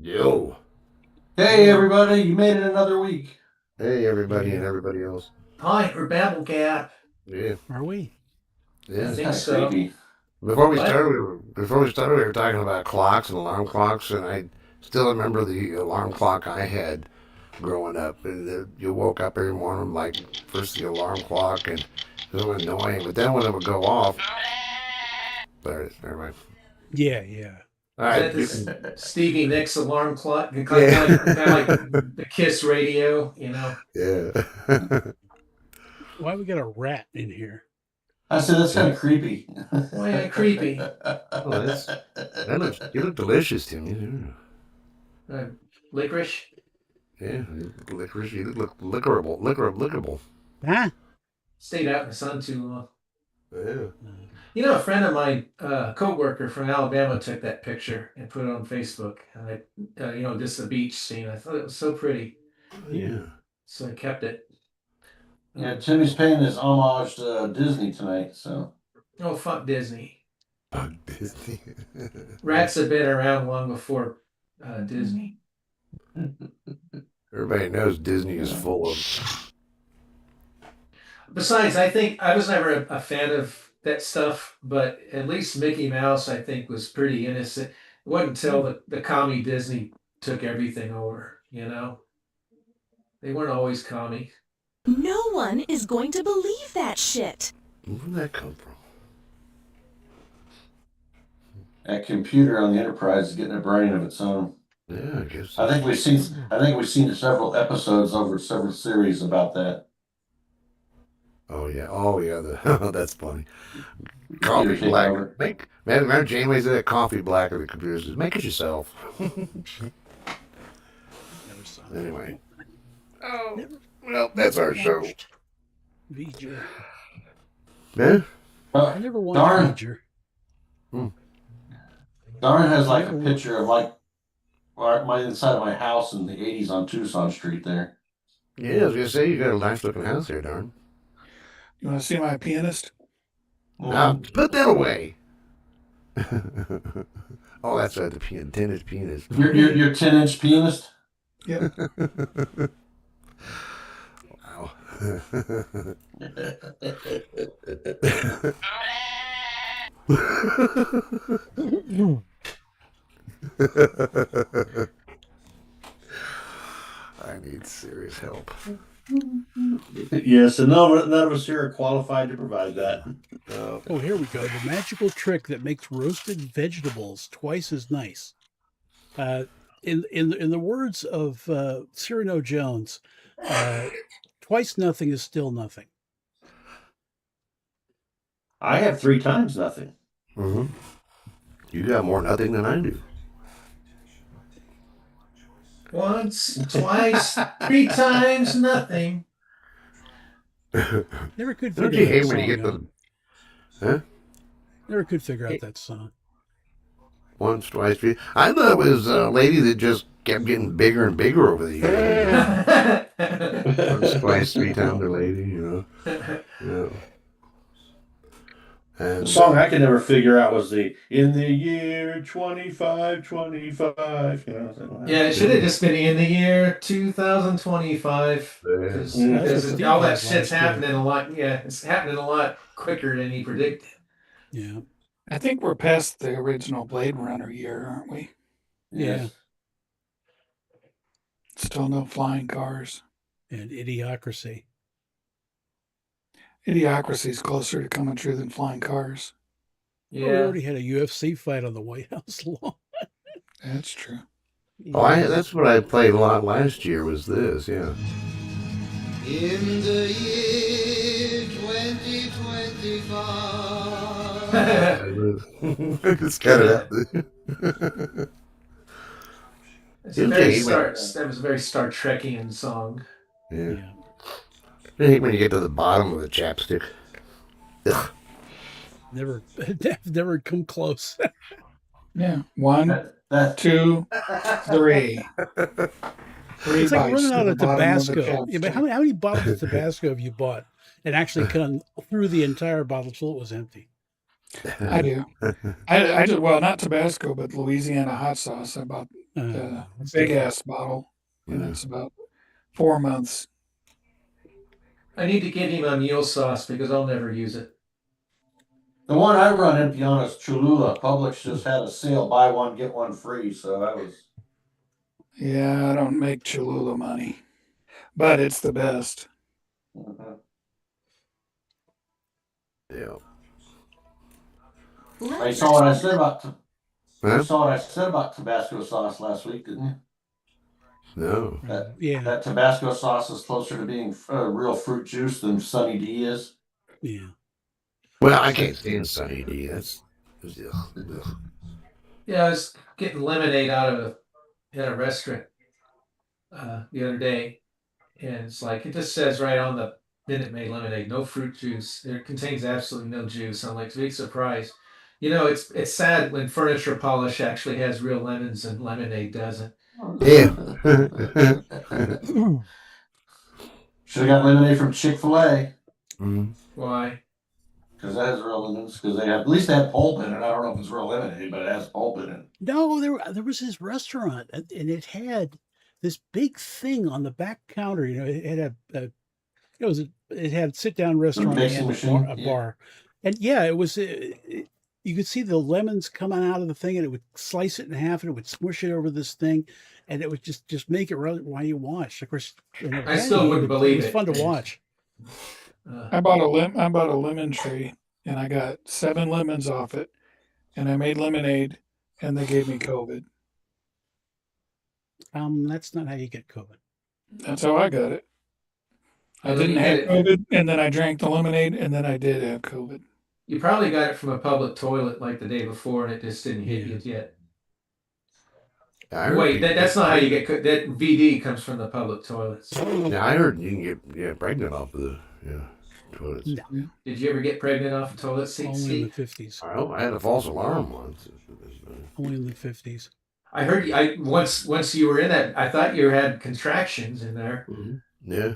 Yo. Hey, everybody, you made it another week. Hey, everybody and Yeah. everybody else. Hi, we're BabbleGab. Yeah. Are we? I Yeah. That's think kind of so. creepy. What? Before we started, we were talking about clocks and alarm clocks, and I still remember the alarm clock I had growing up. And you woke up every morning like first the alarm clock, and it was annoying. But then when it would go off, there it is. Never mind. Yeah, yeah. All Is right, that you this can. Stevie Nicks alarm clock? Kind of like Yeah. the Kiss radio, you know? Yeah. Why we got a rat in here? I said that's kind Yeah. of creepy. Why creepy? Oh, you look delicious, Tim. Uh, Licorice? Yeah, licorice. You look lickable. Huh? Stayed out in the sun too long. Yeah. You know, a friend of mine, co-worker from Alabama, took that picture and put it on Facebook. And just the beach scene. I thought it was so pretty, Yeah. so I kept it. Yeah, Timmy's paying his homage to Disney tonight. So Oh, fuck Disney. Bug Disney. Rats have been around long before Disney. Everybody knows Disney is full of. Besides, I think I was never a fan of that stuff, but at least Mickey Mouse, I think, was pretty innocent. It wasn't until the commie Disney took everything over, you know? They weren't always commie. No one is going to believe that shit. Where'd that come from? that computer on the Enterprise is getting a brain of its own. Yeah, I guess. I think we've seen several episodes over several series about that. Oh yeah. Oh yeah. That's funny. Computer Coffee black. takeover. Remember Janeway said that coffee black, or the computer says, "Make it yourself." Never saw that. Anyway. Oh. Never Well, that's our show. watched V'ger. Yeah. I never watched Darn, V'ger. Darn has like a picture of like my inside of my house in the '80s on Tucson Street there. Yeah, I was gonna say you got a nice looking house there, darn. You want to see my pianist? Now put that away. Oh, that's right, the tennis pianist. Your 10-inch pianist. Yep. Wow. I need serious help. Yes, and none of us here are qualified to provide that. Oh, here we go. The magical trick that makes roasted vegetables twice as nice. In the words of Cyrano Jones, twice nothing is still nothing. I have 3 times nothing. Mm-hmm. You got more nothing than I do. Once, twice, 3 times, nothing. Never could Don't figure you that hate song when you get out. Huh? Never could figure out that song. Once, twice, three? I thought it was a lady that just kept getting bigger and bigger over the years. Once, twice, 3 times a lady, Yeah. And, The song I could never figure out was the "In the Year 2525." Yeah, it should have just been in the year 2025. Because Steve all had that shit's last year. happening a lot. Yeah, it's happening a lot quicker than he predicted. Yeah. I think we're past the original Blade Runner year, aren't we? Yeah. Still no flying cars. And Idiocracy. Idiocracy's closer to coming true than flying cars. Well, we Yeah. already had a UFC fight on the White House lawn. That's true. that's what I played a lot last year was this, yeah. In the year 2025. Just cut it out. That was a very Star Trekian song. Yeah. I hate when you get to the bottom of the chapstick. Ugh. Never come close. Yeah. 1, 2, 3. 3 It's like bites running to out the of bottom of the Tabasco. Yeah, but how many bottles of Tabasco have you bought and actually come through the entire bottle till it was empty? I do. I do, well, not Tabasco, but Louisiana hot sauce. I bought the It's big different. ass bottle, and Yeah. it's about 4 months. I need to give him a mule sauce because I'll never use it. The one I run in, to be honest, Cholula. Publix just had a sale, buy one get one free. So I was. Yeah, I don't make Cholula money, but it's the best. Yeah. You Let's saw what I talk said about you Huh? saw what I said about Tabasco sauce last week, didn't you? No. Yeah, That Tabasco sauce is closer to being real fruit juice than Sunny D is. yeah. Well, I can't stand Sunny D. That's ugh. Yeah, I was getting lemonade out of at a restaurant the other day, and it's like it just says right on the Minute Maid lemonade, no fruit juice. It contains absolutely no juice. I'm like, big surprise. You know, it's sad when furniture polish actually has real lemons and lemonade doesn't. Yeah. Should have got lemonade from Chick-fil-A Mm. Why? because that has real lemons. Because they have, at least they have pulp in it. I don't know if it's real lemonade, but it has pulp in it. No, there was this restaurant, and it had this big thing on the back counter. You know, it had it had sit down restaurant mixing and machine, a yeah. bar, and yeah, it was. You could see the lemons coming out of the thing, and it would slice it in half, and it would smush it over this thing, and it would just make it right while you watched. Of course, you know, I still it wouldn't believe was it. fun to watch. I bought a lemon tree, and I got 7 lemons off it, and I made lemonade, and they gave me COVID. That's not how you get COVID. That's how I got it. I Well, then didn't you have get it. COVID, and then I drank the lemonade, and then I did have COVID. You probably got it from a public toilet like the day before, and it just didn't hit Yeah. you yet. I heard Wait, people that's get not how you pregnant. get that VD comes from the public toilets. Yeah, I heard you can get pregnant off of the toilets. No, Did you ever get pregnant off a toilet seat, only in the Steve? 50s. I had a false alarm once. Only in the 50s. I heard you. Once you were in that, I thought you had contractions in there. Mm-hmm. Yeah.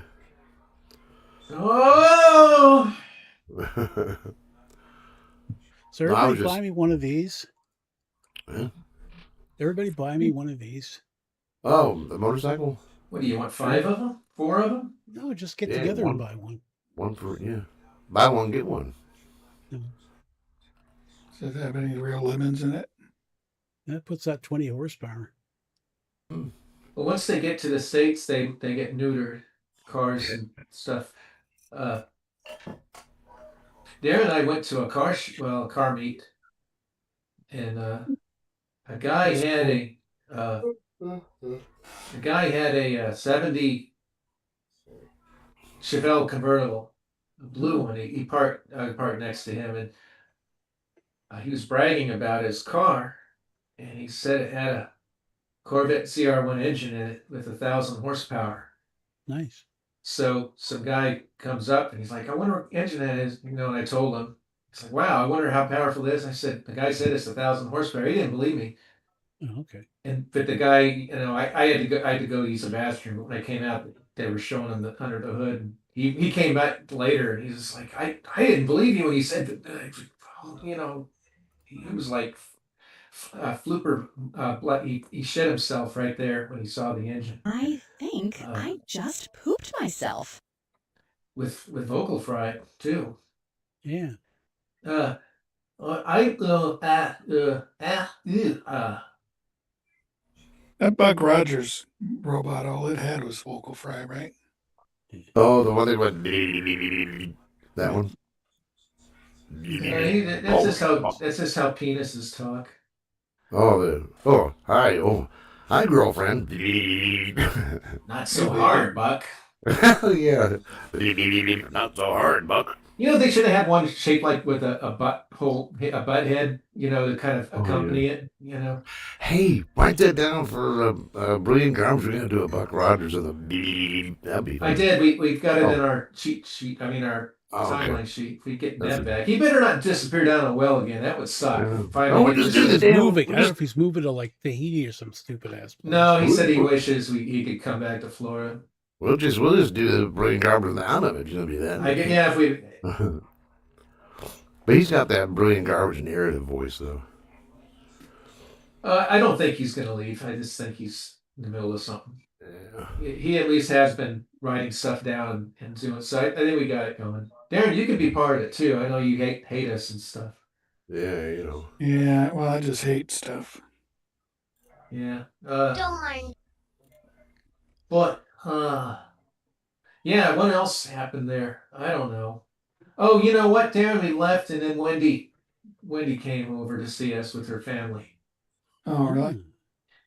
Oh, So No, I was everybody buy just- me one of these. Huh? Everybody buy me one of these. Oh, the motorcycle? what do you want? 5 of them? 4 of them? No, just get Yeah, together one. and buy one. One for, yeah. Buy one, get one. Does it have any real lemons in it? That puts out 20 horsepower. Well, once they get to the States, they get neutered, cars and stuff. Darren and I went to a car meet, and a guy had a 70 Chevelle convertible, a blue one. He parked next to him, and he was bragging about his car, and he said it had a Corvette CR1 engine in it with 1,000 horsepower. Nice. So some guy comes up and he's like, I wonder what engine that is, and I told him. He's like, wow, I wonder how powerful it is. I said, the guy said it's 1,000 horsepower. He didn't believe me. Oh, okay. But the guy, I had to go use the bathroom. When I came out, they were showing him under the hood. And he came back later and he's just like, I didn't believe you when you said that. He was like flooper. He shit himself right there when he saw the engine I think I just pooped myself. with vocal fry too. Yeah. That Buck Rogers robot, all it had was vocal fry, right? Oh, the one that went that one. That's just how penises talk. Hi girlfriend. Not so hard, Buck. Yeah. Not so hard, Buck. You know, they should have had one shaped like with a butt head, to kind of accompany it, Hey, write that down for Brilliant Grams. We're gonna do a Buck Rogers with a that'd be fun. I did. We've got it in our cheat sheet. I mean, our timeline sheet. If we get that back, he better not disappear down a well again. That would suck. Yeah. Finally, we just do the He's damn. moving. I don't know if he's moving to like Tahiti or some stupid ass place. No, he said he wishes he could come back to Florida. We'll just do the Brilliant Grams without him. It's gonna be that. If we. But he's got that brilliant garbage narrative voice, though. I don't think he's going to leave. I just think he's in the middle of something. Yeah. He at least has been writing stuff down and doing. So I think we got it going. Darren, you can be part of it too. I know you hate us and stuff. Yeah, you know. Yeah, well, I just hate stuff. Yeah. Don't mind. But yeah. What else happened there? I don't know. Oh, you know what? Darren, we left, and then Wendy came over to see us with her family. Oh, really?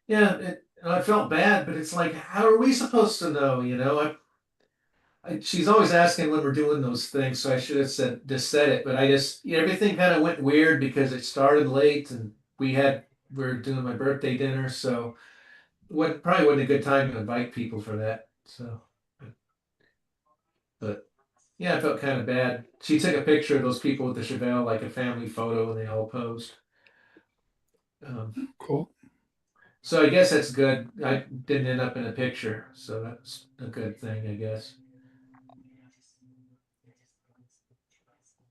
Yeah, I felt bad, but it's like, how are we supposed to know? You know, she's always asking when we're doing those things, so I should have said it, but everything kind of went weird because it started late, and we were doing my birthday dinner, so probably wasn't a good time to invite people for that. So, but yeah, I felt kind of bad. She took a picture of those people with the Chevelle, like a family photo, and they all posed. Cool. So I guess that's good. I didn't end up in a picture, so that's a good thing, I guess.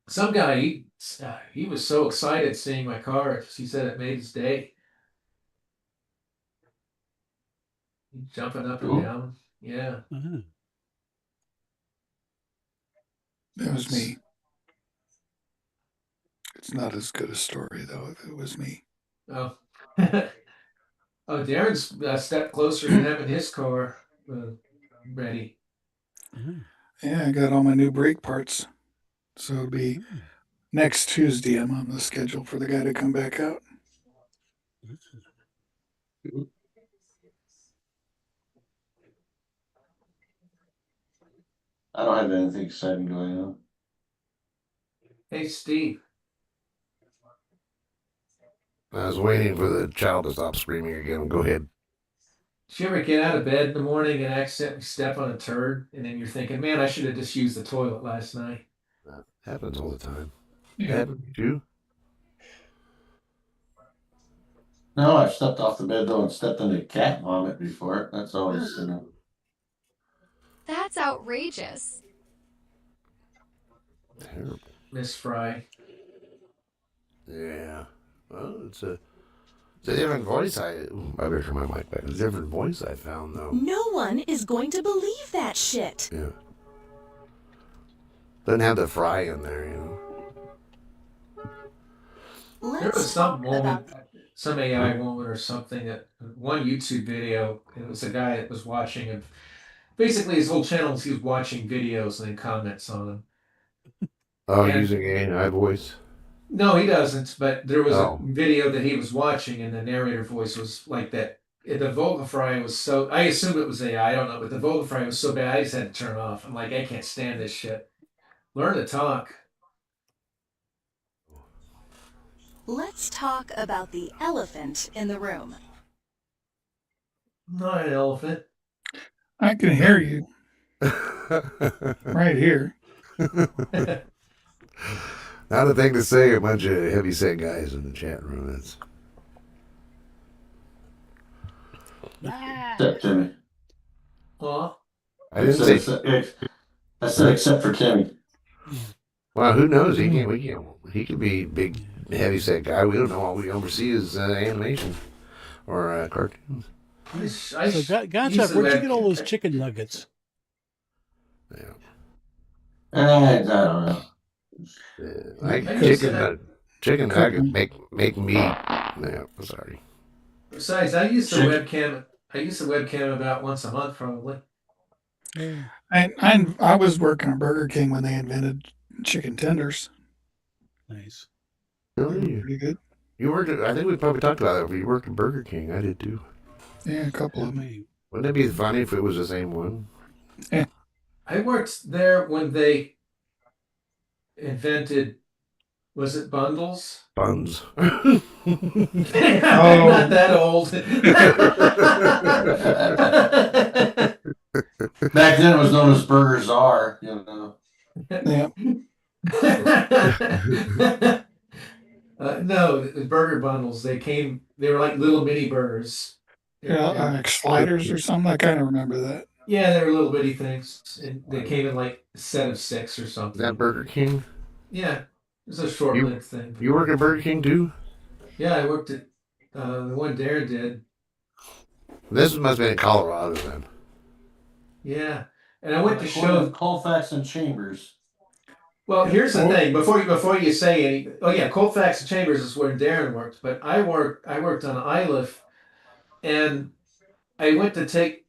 Some guy, he was so excited seeing my car. He said it made his day. Jumping up and Cool. down. Yeah. Uh-huh. That was me. It's not as good a story, though, if it was me. Oh. Oh, Darren's a step closer to having his car ready. Uh-huh. Yeah, I got all my new brake parts. So it'll be next Tuesday. I'm on the schedule for the guy to come back out. I don't have anything exciting going on. Hey, Steve. I was waiting for the child to stop screaming again. Go ahead. Did you ever get out of bed in the morning and accidentally step on a turd, and then you're thinking, man, I should have just used the toilet last night? That happens all the time. Yeah. Happened to you? No, I've stepped off the bed though and stepped into cat vomit before. That's always, you know. That's outrageous. Terrible. Miss Fry. Yeah. Well, it's a different voice. I better turn my mic back. It's a different voice I found, though. No one is going to believe that shit. Yeah. Doesn't have the fry in there, you know. There was some woman, some AI woman or something that one YouTube video. It was a guy that was watching, and basically his whole channel is he was watching videos and then comments on them. Oh, And- using AI voice? No, he doesn't. But there was Oh. a video that he was watching, and the narrator voice was like that. The vocal fry was so. I assume it was AI. I don't know, but the vocal fry was so bad. I just had to turn it off. I'm like, I can't stand this shit. Learn to talk. Let's talk about the elephant in the room. Not an elephant. I can hear you right here. Not a thing to say, a bunch of heavy-set guys in the chat room. That's... Except Timmy. Well, I didn't say... I said except for Timmy. Well, who knows? He could be a big, heavy-set guy. We don't know. All we oversee is animation or cartoons. So, Gonchuk, where'd you get all those chicken nuggets? Yeah. I don't know. Like I chicken nuggets make meat. Yeah, sorry. besides, I use the webcam. I use the webcam about once a month, probably. I was working at Burger King when they invented chicken tenders. Nice. Really? Pretty good. You worked at, I think we probably talked about it. You worked at Burger King. I did too. Yeah, a couple of them. Wouldn't it be funny if it was the same one? I worked there when they invented, was it bundles? Buns. I'm not that old. Back then it was known as Burger Czar, you know. Yeah. No, the burger bundles. They were like little mini burgers. Yeah, like sliders or something. I kind of remember that. Yeah, they were little bitty things. And they came in like a set of 6 or Is something. that Burger King? Yeah. was a short-lived thing. You work at Burger King too? Yeah, I worked at the one Darren did. This must have been in Colorado then. Yeah, and I went to show. Colfax and Chambers. Well, here's the thing. Before you say any, oh yeah, Colfax and Chambers is where Darren worked, but I worked on Iliff, and I went to take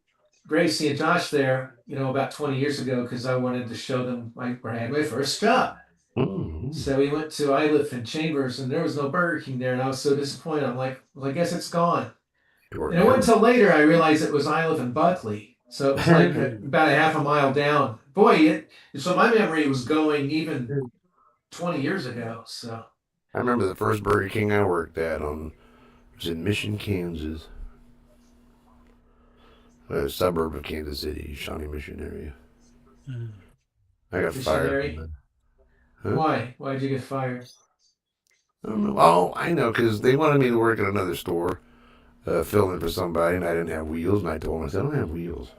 Gracie and Josh there, about 20 years ago because I wanted to show them where I had my first job. Mm-hmm. So we went to Iliff and Chambers, and there was no Burger King there, and I was so disappointed. I'm like, well, I guess it's gone. And it wasn't until later I realized it was Iliff and Buckley. So it was like about a half a mile down. Boy, so my memory was going even 20 years ago. So I remember the first Burger King I worked at was in Mission, Kansas. A suburb of Kansas City, Shawnee Mission area. I got fired. Huh? Why? Why did you get fired? I don't know. Oh, I know, because they wanted me to work at another store, filming for somebody, and I didn't have wheels, and I told them, I said, I don't have wheels.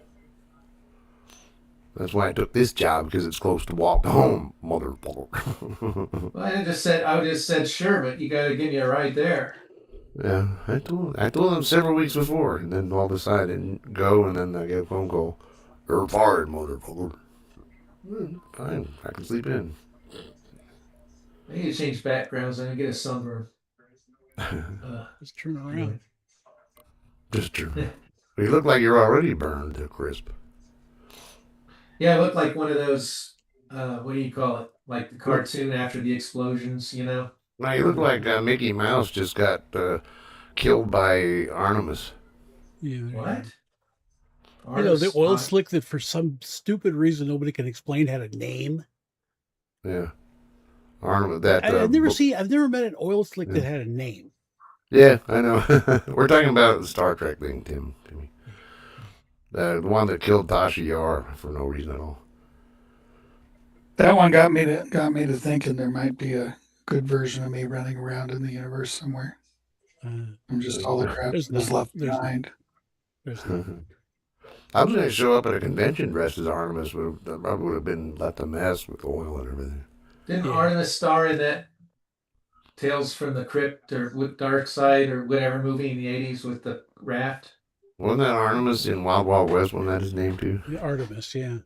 That's why I took this job, because it's close to walk home, motherfucker. Well, I just said sure, but you got to give me a ride there. Yeah, I told them several weeks before, and then all of a sudden I didn't go, and then I get a phone call. You're fired, motherfucker. Fine, I can sleep in. I need to change backgrounds and get a sunburn. Just turn around. Just turn. You look like you're already burned to crisp. Yeah, I look like one of those, what do you call it? Like the cartoon after the explosions, Now you look like Mickey Mouse just got killed by Artemis. Yeah. What? The oil slick that for some stupid reason nobody can explain had a name. Yeah. Artemis. That I've never met an oil slick that had a name. Yeah, I know. We're talking about the Star Trek thing, Timmy. The one that killed Tasha Yar for no reason at all. That one got me to thinking there might be a good version of me running around in the universe somewhere. I'm just all the crap that's left behind. I was going to show up at a convention dressed as Artemis, but that probably would have been left a mess with oil and everything. Didn't Artemis star in that Tales from the Crypt or Dark Side or whatever movie in the 80s with the raft? Wasn't that Artemis in Wild Wild West? Wasn't that his name too? Yeah, Artemis, yeah.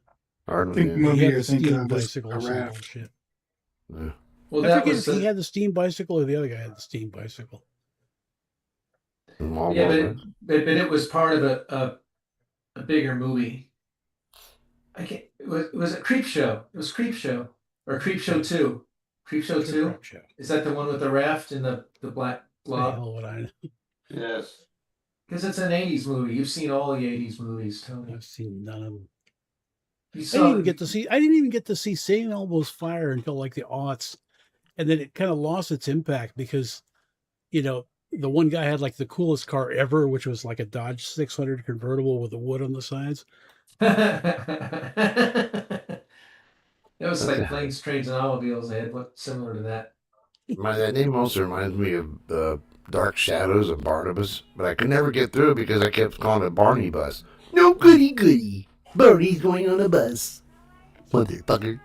Artemis. I think movie he had you're the steam thinking of bicycle or is a some raft. bullshit. Yeah. Well, I forget if he had the steam bicycle or the other guy had the steam bicycle. Yeah, but it was part of a bigger movie. I can't. Was it Creep Show? It was Creep Show or Creep Show 2. Creep Show 2. Is that the one with the raft and the black blob? Hell, what I know. Yes. Because it's an 80s movie. You've seen all the 80s movies, Tony. I've seen none of them. I You didn't even get to see St. Elmo's Fire until like the aughts, and then it kind of lost its impact because, the one guy had like the coolest car ever, which was like a Dodge 600 convertible with the wood on the sides. It was like Planes, Trains, and Automobiles. They had looked similar to that. That name also reminds me of the Dark Shadows of Barnabas, but I could never get through it because I kept calling it Barney Bus. No goody goody. Barney's going on a bus. Motherfucker.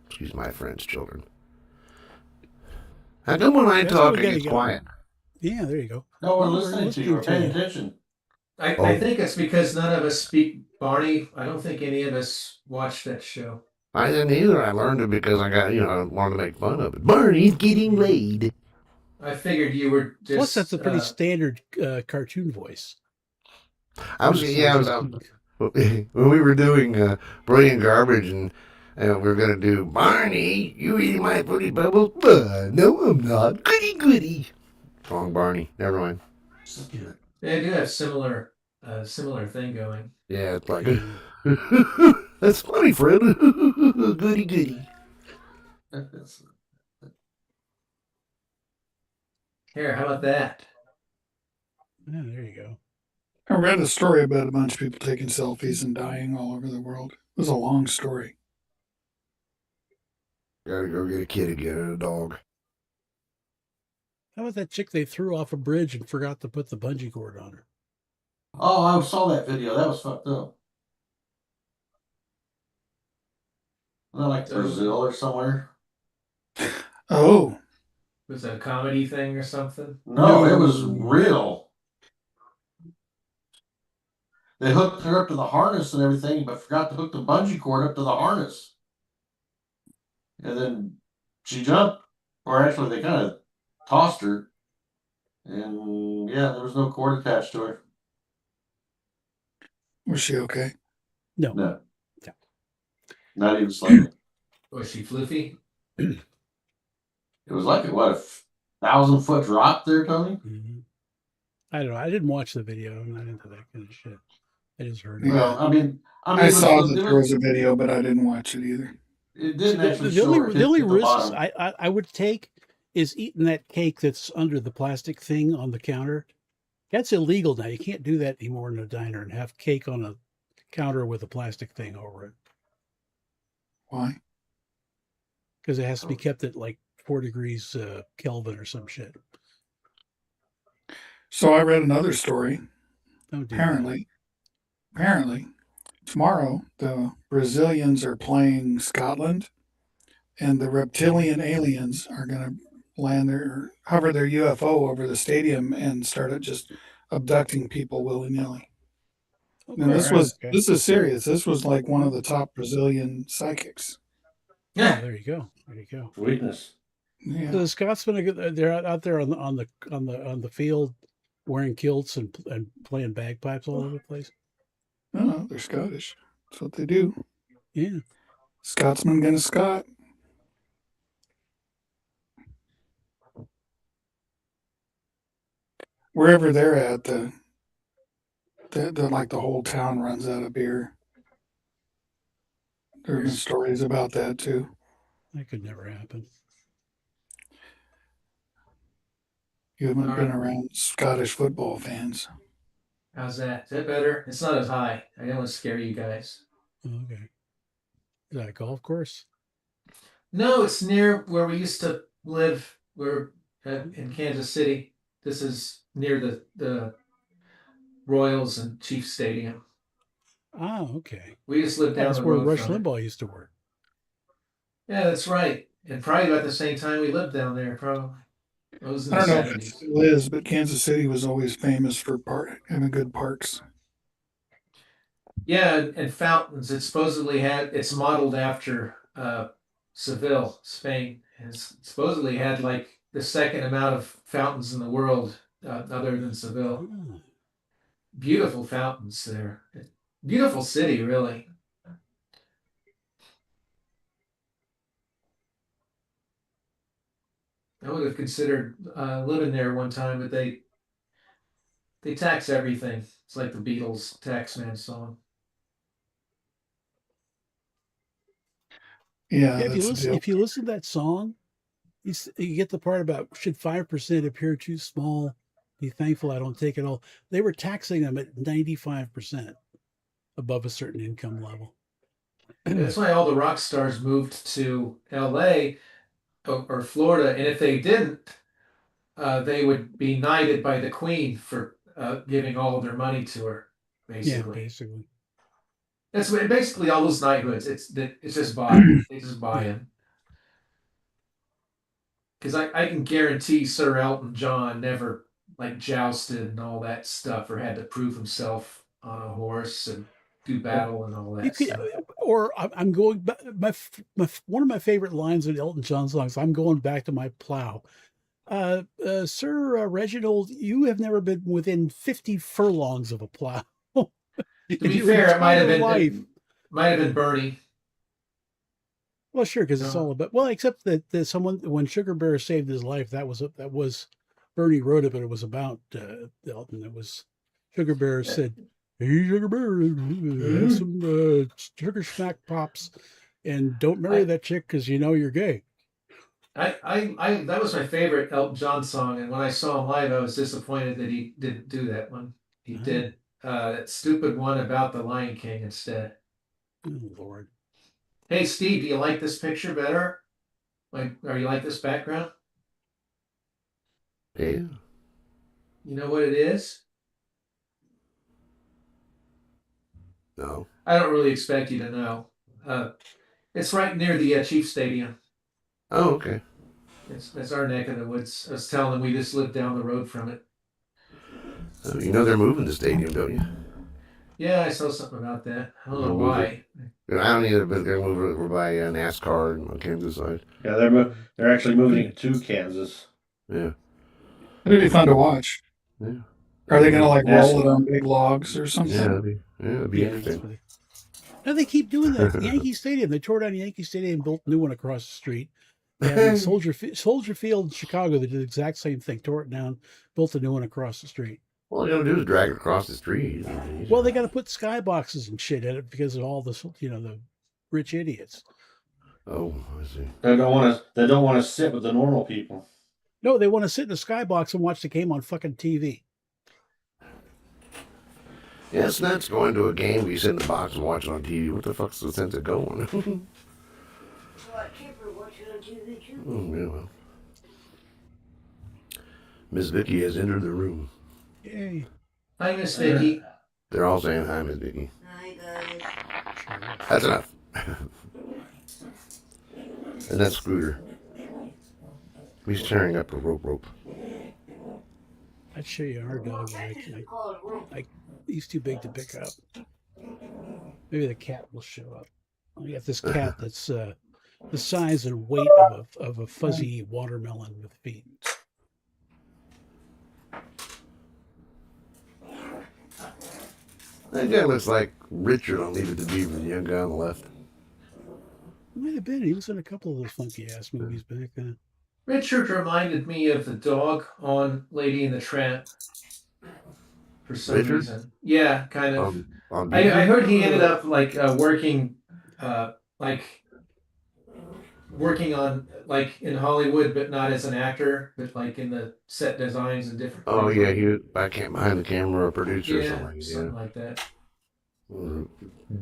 Excuse my French, children. How come when I talk, it gets quiet? Yeah, there you go. No, we're listening to you. We're paying attention. I think it's because none of us speak Barney. I don't think any of us watched that show. I didn't either. I learned it because I wanted to make fun of it. Barney's getting laid. I figured you were just... Plus, that's a pretty standard cartoon voice. When we were doing Brilliant Garbage and we were going to do, Barney, you eating my Fruity Pebbles? No, I'm not. Goody goody. Wrong Barney. Never mind. Yeah. They do have similar thing going. Yeah, it's like, that's funny, Fred. Goody goody. Here, how about that? Yeah, there you go. I read a story about a bunch of people taking selfies and dying all over the world. It was a long story. Gotta go get a kid again and a dog. How about that chick they threw off a bridge and forgot to put the bungee cord on her? Oh, I saw that video. That was fucked up. Not like Brazil or somewhere. Oh, Was it a comedy thing or something? No, it was real. They hooked her up to the harness and everything, but forgot to hook the bungee cord up to the harness. And then she jumped, or actually, they kind of tossed her. And yeah, there was no cord attached to her. was she okay? No. No. No. Not even slightly. Was she floofy? It was like a 1,000-foot drop there, Tony? Mm-hmm. I don't know. I didn't watch the video. I'm not into that kind of shit. I just heard it. Well, I mean, I saw that there was a video, but I didn't watch it either. It didn't actually the show only, her the only hit the risks bottom. I would take is eating that cake that's under the plastic thing on the counter. That's illegal now. You can't do that anymore in a diner and have cake on a counter with a plastic thing over it. Why? Because it has to be kept at like 4 degrees Kelvin or some shit. So I read another story. Don't do Apparently, tomorrow the Brazilians are playing Scotland, and the reptilian aliens are going to hover their UFO over the stadium and start just abducting people willy nilly. that. And this is serious. This was like one of the top Brazilian psychics. Yeah. There you go. There you go. Weakness. Yeah. So the Scotsmen, they're out there on the field wearing kilts and playing bagpipes all over the place. No, they're Scottish. That's what they do. Yeah. Scotsman gonna Scot. Wherever they're at, the like the whole town runs out of beer. There have been stories about that too. That could never happen. You haven't been around Scottish football fans. How's that? Is that better? It's not as high. I don't want to scare you guys. Okay. Is that a golf course? No, it's near where we used to live. We're in Kansas City. This is near the Royals and Chiefs Stadium. Oh, okay. We just lived down That's the where road Rush from it. Limbaugh used to work. Yeah, that's right. And probably about the same time we lived down there, probably. It was in I the don't know if it 70s. still is, but Kansas City was always famous for having good parks. Yeah, and fountains. It's modeled after Seville, Spain. And it's supposedly had like the second amount of fountains in the world, other than Seville. Oh. Beautiful fountains there. Beautiful city, really. I would have considered living there one time, but they tax everything. It's like the Beatles Taxman song. Yeah, If that's a deal. you listen to that song, you get the part about should 5% appear too small, be thankful I don't take it all. They were taxing them at 95% above a certain income level. That's why all the rock stars moved to LA or Florida, and if they didn't, they would be knighted by the Queen for giving all of their money to her. Basically, Yeah, basically. That's basically all those knighthoods. It's just bought. They just buy them. Because I can guarantee Sir Elton John never like jousted and all that stuff, or had to prove himself on a horse and do battle and all that stuff. Or I'm going back. One of my favorite lines in Elton John songs. I'm going back to my plow. Sir Reginald, you have never been within 50 furlongs of a plow. To be fair, it might have been Bernie. Well, sure, because it's all about except that someone when Sugar Bear saved his life, that was Bernie wrote it, but it was about Elton. It was Sugar Bear said, "Hey, Sugar Bear, have some sugar snack pops, and don't marry that chick because you know you're gay." I that was my favorite Elton John song, and when I saw him live, I was disappointed that he didn't do that one. He did that stupid one about the Lion King instead. Oh Lord. Hey Steve, do you like this picture better? Or you like this background? Yeah. You know what it is? No. I don't really expect you to know. It's right near the Chiefs Stadium. Oh, okay. It's our neck of the woods. I was telling them we just live down the road from it. You know they're moving the stadium, don't you? Yeah, I saw something about that. I don't know Move it. why. I don't either, but they're moving it over by NASCAR on Kansas side. Yeah, they're actually moving it to Kansas. Yeah. It'd be fun to watch. Yeah. Are they going to like Yes. roll it on big logs or something? It'd be interesting. No, they keep doing that. Yankee Stadium. They tore down Yankee Stadium and built a new one across the street. And Soldier Field in Chicago, they did the exact same thing. Tore it down, built a new one across the street. All you gotta do is drag it across the street. Well, they got to put skyboxes and shit in it because of all this, the rich idiots. Oh, I see. They don't want to sit with the normal people. No, they want to sit in a skybox and watch the game on fucking TV. Yeah, it's nuts going to a game where you sit in the box and watch it on TV. What the fuck's the sense of going? Yeah, well. Miss Vicky has entered the room. Yay. Hi, Miss Vicky. They're all saying hi, Miss Vicky. Hi, guys. That's enough. And that's Scooter. He's tearing up a rope. I'd show you our dog. He's too big to pick up. Maybe the cat will show up. We got this cat that's the size and weight of a fuzzy watermelon with feet. That guy looks like Richard on Leave It to Beaver, the young guy on the left. Might have been. He was in a couple of those funky ass movies back then. Richard reminded me of the dog on Lady and the Tramp. For some Richard? reason. Yeah, kind of. On I Beaver? heard he ended up working on in Hollywood, but not as an actor, but in the set designs and different. Oh things. yeah, he was back behind the camera, a producer or Yeah, something. something like that.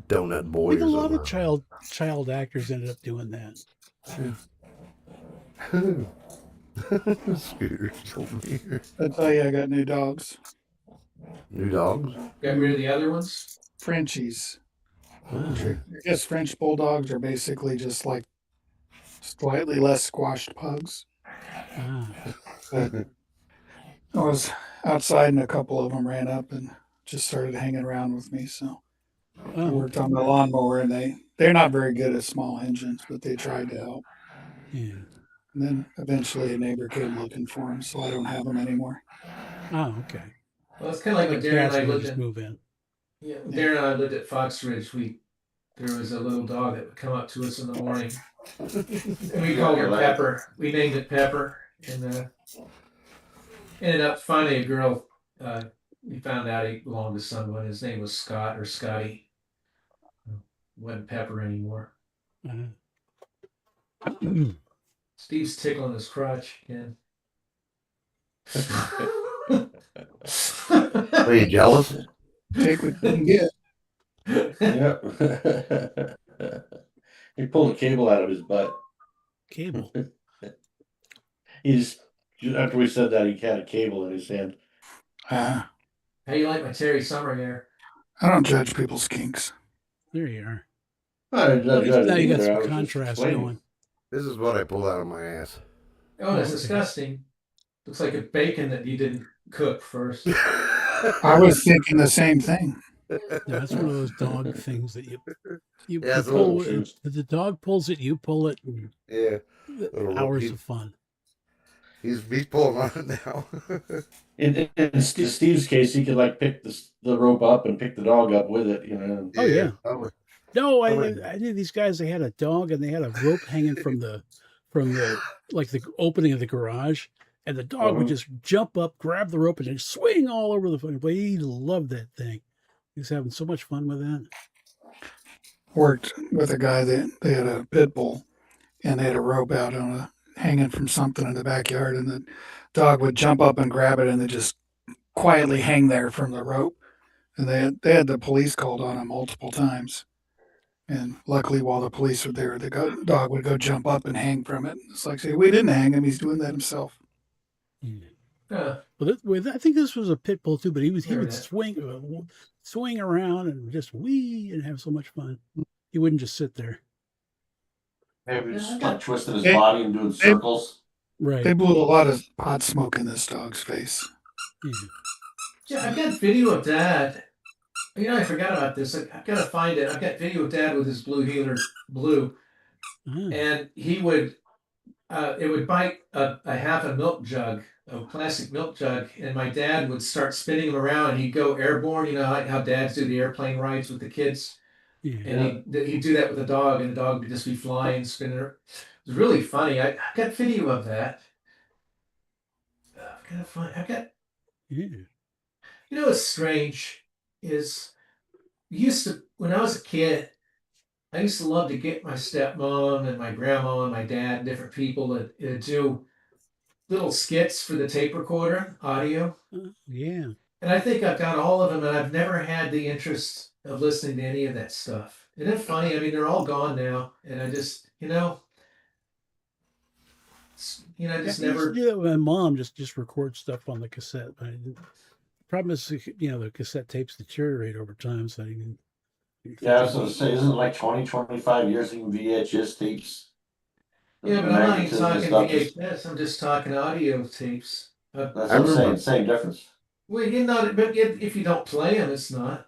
Donut boy. Like a or lot of something. child actors ended up doing that. Scooter's over here. I tell you, I got new dogs. New dogs? Got rid of the other ones. Frenchies. Okay. I guess French bulldogs are basically just like slightly less squashed pugs. Ah, But I was outside and a couple of them ran up and just started hanging around with me. So I oh, worked on the lawnmower and they're not very good at small engines, but they tried to help. yeah. And then eventually a neighbor came looking for them, so I don't have them anymore. Oh, okay. Well, it's kind of like when Darren Cats and I will lived just in. move in. Yeah, when Darren and I lived at Fox Ridge. There was a little dog that would come up to us in the morning. And we called her Pepper. We named it Pepper, and ended up finding a girl. We found out he belonged to someone. His name was Scott or Scotty. Wasn't Pepper anymore. Steve's tickling his crotch again. Are you jealous? Take what you can get. Yep. He pulled a cable out of his butt. Cable. After we said that, he had a cable in his hand. Uh, How you like my Terry Summer hair? I don't judge people's kinks. There you are. I didn't Now judge it you got either. I some was just contrast explaining. going. This is what I pulled out of my ass. Oh, that's disgusting. Looks like a bacon that you didn't cook first. I was thinking the same thing. Yeah, that's one of those dog things that you Yeah, it's a pull. little If the dog pulls it, you pull it. And Yeah. Little hours rope. of fun. He's pulling on it now. In Steve's case, he could pick the rope up and pick the dog up with it. Oh, yeah. Oh, No, I Oh, knew these guys. They had a dog and they had a rope hanging from the the opening of the garage, and the dog would just jump up, grab the rope, and then swing all over the fucking place. He loved that thing. He was having so much fun with that. Worked with a guy that they had a pit bull and they had a rope out hanging from something in the backyard, and the dog would jump up and grab it and then just quietly hang there from the rope. And they had the police called on him multiple times. And luckily, while the police were there, the dog would go jump up and hang from it. It's like, say, we didn't hang him. He's doing that himself. Yeah. Well, I think this was a pit bull too, but he would Yeah. swing around and just wee and have so much fun. He wouldn't just sit there. Maybe Yeah, just I got- twisting his Hey, body and doing circles. Right. They blew a lot of pot smoke in this dog's face. Yeah. Yeah, I've got video of Dad. You know, I forgot about this. I've got to find it. I've got video of Dad with his blue healer blue, Ah, and he would it would bite a half a milk jug, a plastic milk jug, and my dad would start spinning him around, and he'd go airborne. You know how dads do the airplane rides with the kids, yeah. and he'd do that with the dog, and the dog would just be flying, spinning. It was really funny. I got video of that. I've got to find. I've got. Yeah. You know what's strange is used to when I was a kid. I used to love to get my stepmom and my grandma and my dad and different people to do little skits for the tape recorder audio. Yeah. And I think I've got all of them, and I've never had the interest of listening to any of that stuff. Isn't it funny? I mean, they're all gone now, and I just, I just used to never. do that with my mom, just record stuff on the cassette. The problem is, the cassette tapes deteriorate over time, so I didn't. Yeah, I was going to say, isn't it like 20, 25 years in VHS tapes? Yeah, but The I'm not even magnetism and talking stuff VHS. I'm just talking audio tapes. That's I what I'm remember- saying. Same difference. Well, if you don't play them, it's not.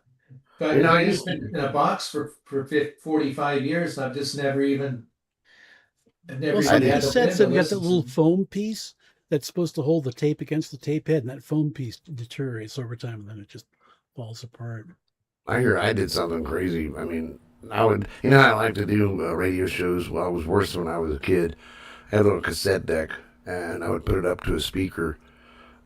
But You know, I it's used been in a box for 45 years. I've just never even. I've never Well, even some had cassettes to have got that listen little to. foam piece that's supposed to hold the tape against the tape head, and that foam piece deteriorates over time, and then it just falls apart. I hear I did something crazy. I mean, I would, I like to do radio shows. Well, I was worse when I was a kid. I had a little cassette deck, and I would put it up to a speaker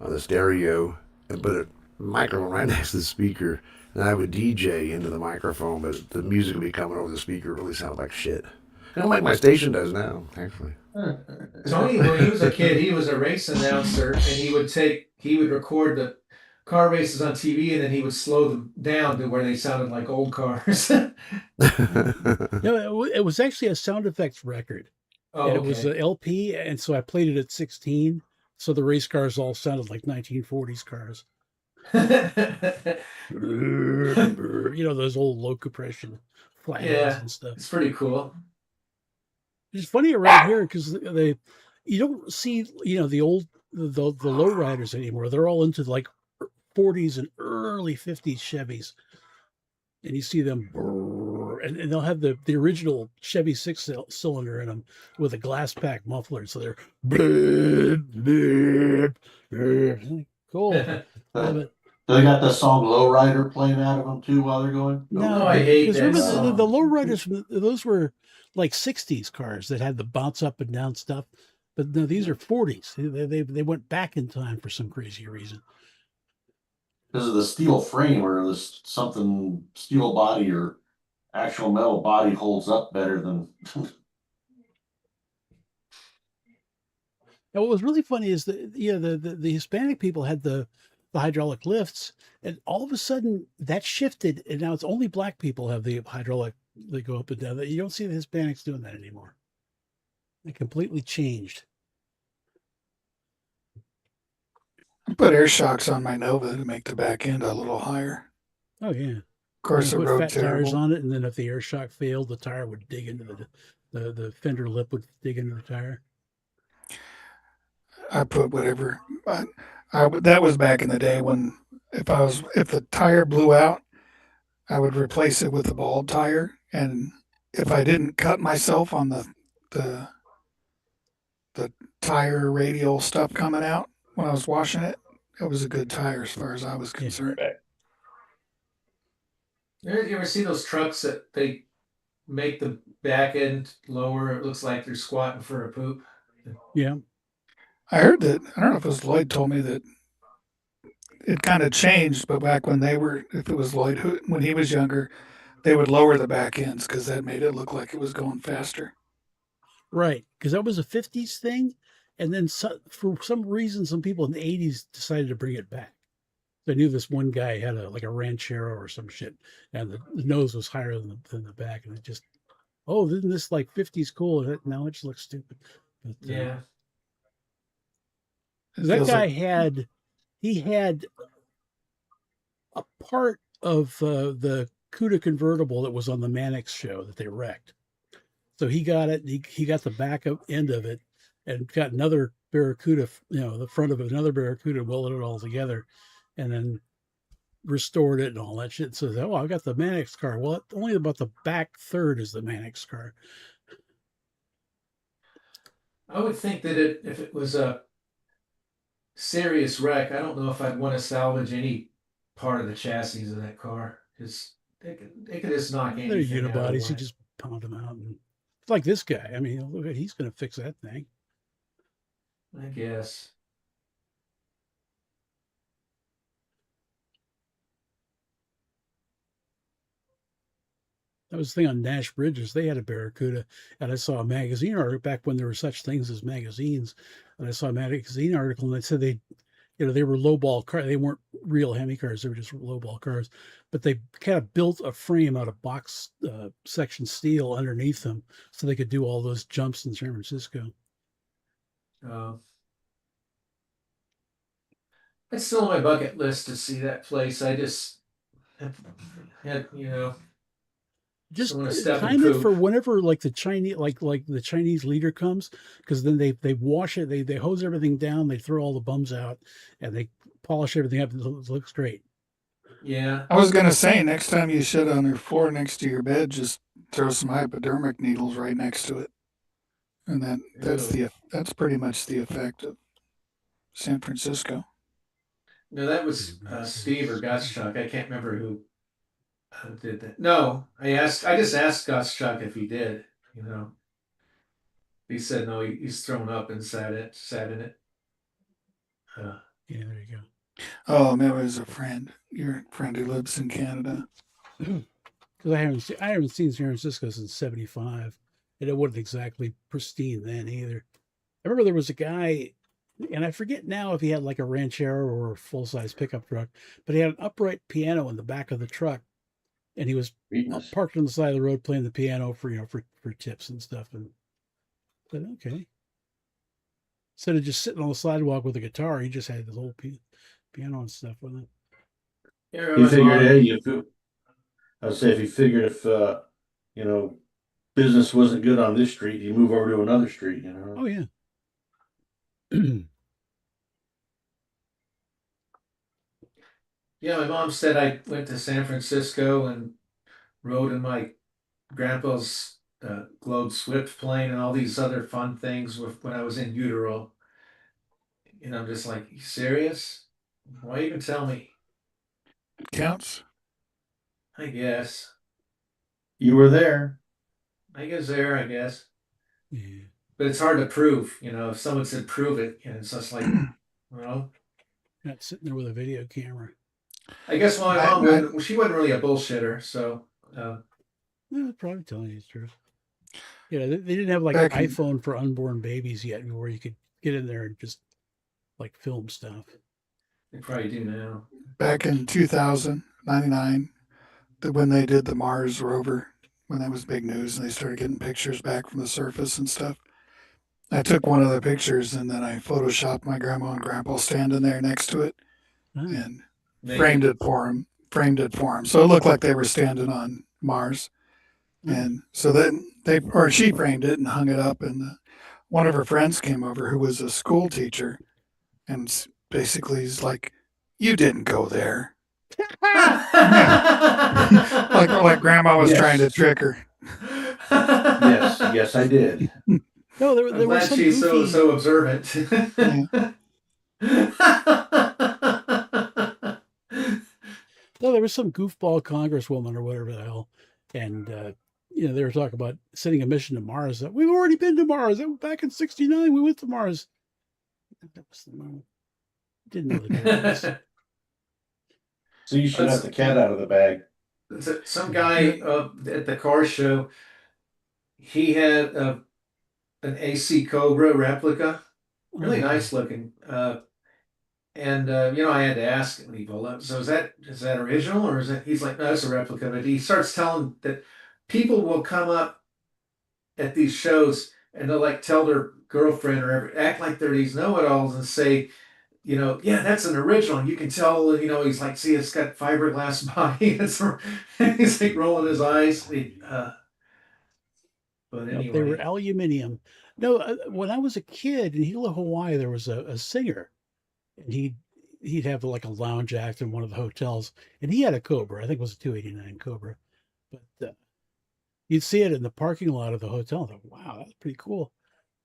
on the stereo and put a microphone right next to the speaker. And I would DJ into the microphone, but the music would be coming over the speaker. It really sounded like shit. Kind of like my station does now, actually. Tony, when he was a kid, he was a race announcer, and he would record the car races on TV, and then he would slow them down to where they sounded like old cars. No, it was actually a sound effects record, Oh, and it was okay. an LP, and so I played it at 16. So the race cars all sounded like 1940s cars. Those old low compression flatheads Yeah. and stuff. It's pretty cool. It's funny around here because you don't see the old the low riders anymore. They're all into like 40s and early 50s Chevys, and you see them, and they'll have the original Chevy cylinder in them with a glass pack muffler, so they're cool. Do they got the song Lowrider playing out of them too while they're going? No, I hate because that remember song. the lowriders, those were like 60s cars that had the bounce up and down stuff. But no, these are 40s. They went back in time for some crazy reason. Because of the steel frame or this something steel body or actual metal body holds up better than. Now, what was really funny is that the Hispanic people had the hydraulic lifts, and all of a sudden that shifted, and now it's only black people have the hydraulic. They go up and down. You don't see the Hispanics doing that anymore. It completely changed. I put air shocks on my Nova to make the back end a little higher. Oh yeah. Of course, it Put rode fat tires terrible. on it, and then if the air shock failed, the tire would dig into the fender lip would dig into the tire. I put whatever. That was back in the day when if the tire blew out, I would replace it with a bald tire, and if I didn't cut myself on the tire radial stuff coming out when I was washing it, it was a good tire as far as I was concerned. You ever see those trucks that they make the back end lower? It looks like they're squatting for a poop. Yeah. I heard that, I don't know if it was Lloyd told me that it kind of changed, but back when if it was Lloyd when he was younger, they would lower the back ends because that made it look like it was going faster. Right, because that was a 50s thing, and then for some reason, some people in the 80s decided to bring it back. I knew this one guy had a Ranchero or some shit, and the nose was higher than the back, and it just, isn't this like 50s cool? And now it just looks stupid. But, Yeah. that guy had a part of the Cuda convertible that was on the Mannix show that they wrecked. So he got it. He got the back end of it, and got another Barracuda, the front of another Barracuda, welded it all together, and then restored it and all that shit. So, oh, I've got the Mannix car. Well, only about the back third is the Mannix car. I would think that if it was a serious wreck, I don't know if I'd want to salvage any part of the chassis of that car because they could just knock They're anything out of unibodies. You whack. just pound them out. And it's like this guy. I mean, look at, he's going to fix that thing. I guess. That was the thing on Nash Bridges. They had a Barracuda, and I saw a magazine article back when there were such things as magazines. And I saw a magazine article, and they said they were lowball cars. They weren't real Hemi cars; they were just lowball cars. But they kind of built a frame out of box section steel underneath them, so they could do all those jumps in San Francisco. It's still on my bucket list to see that place. I just had, Just want to step time and it poop. for whenever like the Chinese like the Chinese leader comes, because then they wash it, they hose everything down, they throw all the bums out, and they polish everything up. It looks great. Yeah. I was gonna say, next time you sit on your floor next to your bed, just throw some hypodermic needles right next to it, and that's pretty much the effect of San Francisco. No, that was Steve or Gottschalk. I can't remember who did that. No, I just asked Gottschalk if he did. He said no. He's thrown up and sat in it. Yeah, there you go. Oh, that was a friend. Your friend who lives in Canada. Because I haven't seen San Francisco since '75, and it wasn't exactly pristine then either. I remember there was a guy, and I forget now if he had like a Ranchero or a full size pickup truck, but he had an upright piano in the back of the truck, and he was parked on the side of the road playing the piano for for tips and stuff. And I said, okay. Instead of just sitting on the sidewalk with a guitar, he just had the little piano and stuff with it. You figured, hey, I would say if you figured if business wasn't good on this street, you move over to another street. Oh yeah. Yeah, my mom said I went to San Francisco and rode in my grandpa's Globe Swift plane and all these other fun things when I was in utero. And I'm just like, you serious? Why even tell me? It counts. I guess. You were there. I guess there, I guess. Yeah. But it's hard to prove, if someone said prove it, and it's just like, well. Not sitting there with a video camera. I guess my mom she wasn't really a bullshitter, so. No, probably telling you the truth. Yeah, they didn't have like an iPhone for unborn babies yet, where you could get in there and just like film stuff. They probably do now. Back in 2099, when they did the Mars rover, when that was big news, and they started getting pictures back from the surface and stuff. I took one of the pictures and then I photoshopped my grandma and grandpa standing there next to it, and framed it for them. So it looked like they were standing on Mars. And so then she framed it and hung it up. And one of her friends came over who was a school teacher, and basically he's like, "You didn't go there." like grandma was trying to trick her. Yes, I did. No, there was some she's goofy... so observant. No, there was some goofball congresswoman or whatever the hell, and they were talking about sending a mission to Mars. We've already been to Mars. Back in '69, we went to Mars. That was the moon. Didn't know the difference. So you should have the cat out of the bag. Some guy at the car show, he had an AC Cobra replica, really nice looking. And I had to ask him when he pulled up. So is that original or is that? He's like, no, it's a replica. But he starts telling that people will come up at these shows and they'll like tell their girlfriend or act like they're these know-it-alls and say, yeah, that's an original. You can tell, he's like, see, it's got fiberglass body. He's like rolling his eyes. But Nope, they were anyway, aluminum. No, when I was a kid in Hilo, Hawaii, there was a singer, and he'd have like a lounge act in one of the hotels, and he had a Cobra. I think it was a 289 Cobra, but you'd see it in the parking lot of the hotel. I thought, wow, that's pretty cool.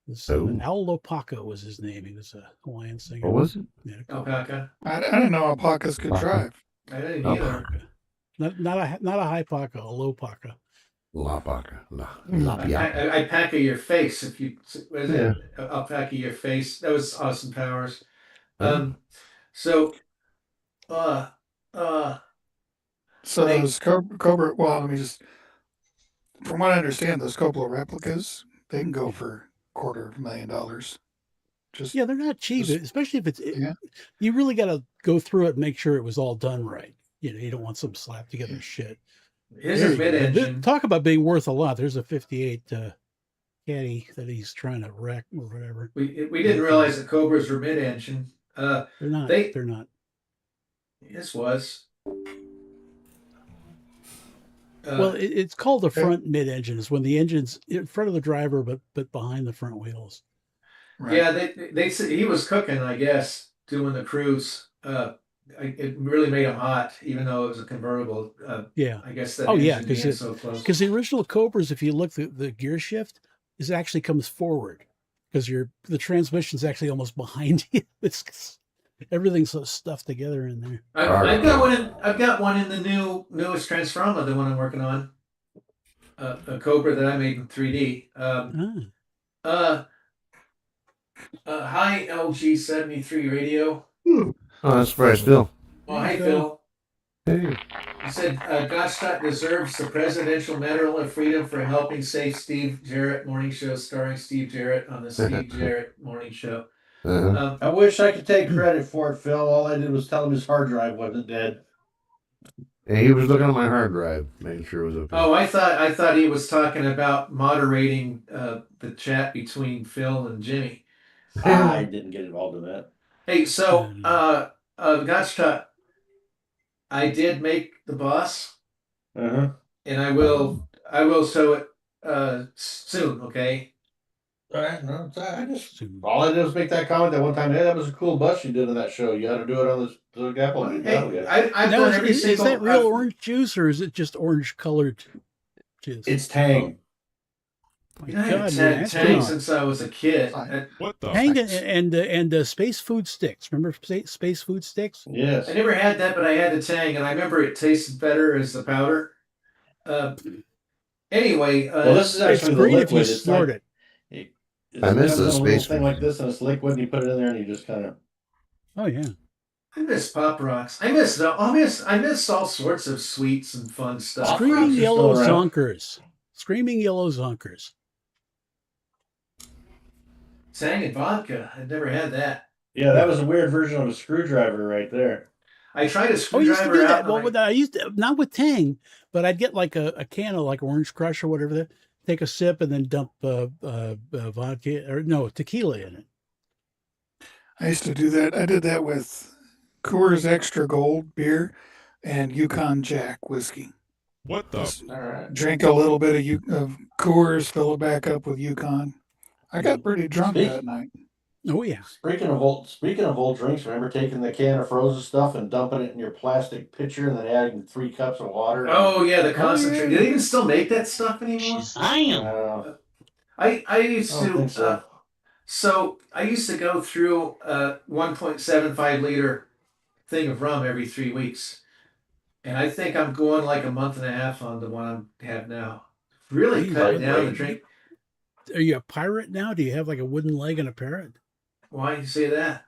This Oh. Al Lopaka was his name. He was a Hawaiian singer. What was it? Yeah, Cobra. alpaca. I didn't know alpacas could Alpaca. drive. I didn't Oh, either. Not a high paca, a low paca. Lapaka. Alpaca your face. If you what is Yeah. it? Alpaca your face. That was Austin Powers. Huh? So, uh, uh, So They- those Cobra, well, let me just, from what I understand, those Cobra replicas, they can go for $250,000. Just Yeah, they're not cheap, Just- especially if it's. yeah. You really got to go through it and make sure it was all done right. You don't want some slap together shit. here's There his you go. mid-engine. Talk about being worth a lot. There's a 58 caddy that he's trying to wreck or whatever. We didn't realize that Cobras were mid-engine. They're not. They- They're not. This was. Well, it's called the front mid-engine. Is when the engine's in front of the driver, but behind the front wheels. right. yeah, they said he was cooking, I guess, doing the cruise. It really made him hot, even though it was a convertible. Yeah, I guess that Oh, yeah, engine 'cause being it- so close. because the original Cobras, if you look, the gear shift is actually comes forward because the transmission's actually almost behind you. It's everything's so stuffed together in there. I've got one in the newest Transformer, the one I'm working on. A Cobra that I made in 3D. Hi LG73 radio. Oh, that's fresh still. Well, hi Hey, Phil. Hey. He said Gottschalk deserves the Presidential Medal of Freedom for helping save Steve Jarrett Morning Show, starring Steve Jarrett on the Steve Jarrett Morning Show. Uh-huh. I wish I could take credit for it, Phil. All I did was tell him his hard drive wasn't dead. And he was looking at my hard drive, making sure it was okay. Oh, I thought he was talking about moderating the chat between Phil and Jimmy. I didn't get involved in that. Hey, so Gottschalk, I did make the boss, Uh-huh. and I will show it soon. Okay. All right, no, all I did was make that comment that one time. Hey, that was a cool bus you did on that show. You had to do it on the Apple. Hey, I've Now, done every is single. that real orange juice or is it just orange colored juice? It's Tang. My You know, I God, had you're an Tang astronaut. since I was a kid. What the? Hang and space food sticks. Remember space food sticks? Yes. I never had that, but I had the Tang, and I remember it tasted better as the powder. Anyway, Well, this is It's actually the green if liquid. you It's snort like, it. I miss it comes the in a little space thing one. like this, and it's liquid. And you put it in there, and you just kind of. Oh yeah. I miss Pop Rocks. I miss all sorts of sweets and fun stuff. Pop Screaming Rocks are yellow still around. zonkers. Screaming yellow zonkers. Tang and vodka. I'd never had that. Yeah, that was a weird version of a screwdriver right there. I tried a Oh, I used to screwdriver do out. that. and Well, with I used to, not with Tang, but I'd get like a can of like Orange Crush or whatever. That take a sip and then dump vodka or no tequila in it. I used to do that. I did that with Coors Extra Gold beer and Yukon Jack whiskey. What the? Just All right. drink a little bit of Coors, fill it back up with Yukon. I got pretty drunk Speak- that night. Oh yeah. Speaking of old drinks, remember taking the can of frozen stuff and dumping it in your plastic pitcher and then adding 3 cups of water? Oh yeah, the concentrate. yeah. Do they even still make that stuff anymore? I used I don't to. think so. So I used to go through a 1.75 liter thing of rum every 3 weeks, and I think I'm going like a month and a half on the one I have now. Really Geez, cut but down the wait, drink. Are you a pirate now? Do you have like a wooden leg and a parrot? Why you say that?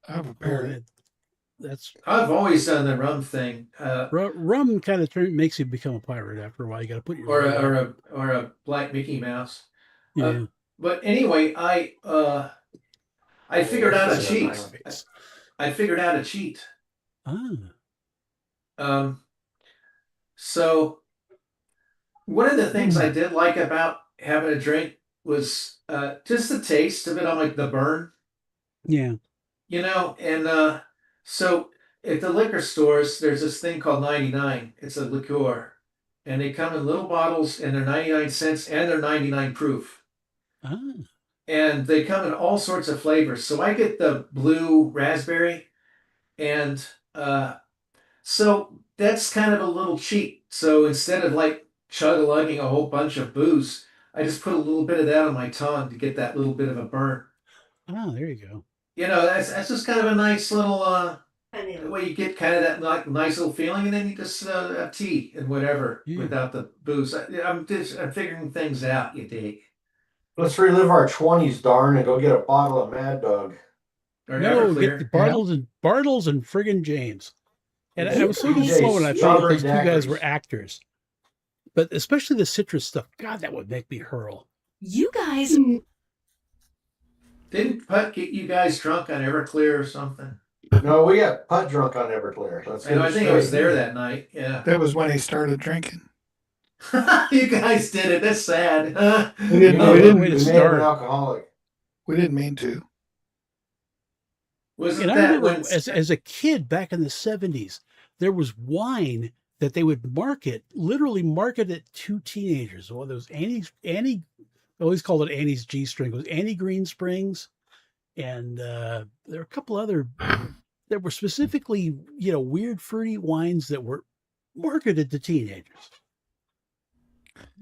I have a Oh, parrot. that's I've always done the rum thing, rum. Kind of makes you become a pirate after a while. You got to put your or leg a, up. or a black Mickey Mouse. Yeah. But anyway, I figured out a That's cheat. nice. I figured out a cheat. Ah. So one of the things I did like about having a drink was just the taste of it on like the burn, Yeah. and so at the liquor stores there's this thing called 99. It's a liqueur, and they come in little bottles, and they're 99 cents, and they're 99 proof. Ah, And they come in all sorts of flavors. So I get the blue raspberry, and so that's kind of a little cheap. So instead of like chug-a-lugging a whole bunch of booze, I just put a little bit of that on my tongue to get that little bit of a burn. there you go. That's just kind of a nice little way you get kind of that like nice little feeling, and then you just have tea and whatever Yeah. without the booze. I'm figuring things out. You dig? Let's relive our 20s, darn, and go get a bottle of Mad Dog. Or No, get the Everclear. Bartles and friggin' James. And I was so PJ's slow when I thought strawberry those two guys daiquiris. were actors. But especially the citrus stuff, God, that would make me hurl. You guys, Didn't Putt get you guys drunk on Everclear or something? No, we got putt drunk on Everclear. Let's get I it think I was straight. there that night. Yeah. That was when he started drinking. You guys did it. That's sad. We didn't. No, we way didn't. to We may have start. been alcoholic. We didn't mean to. Wasn't And I that remember when as a kid back in the 70s, there was wine that they would literally market it to teenagers. Well, there was Annie, I always called it Annie's G string. It was Annie Green Springs. And there were a couple other that were specifically, weird fruity wines that were marketed to teenagers.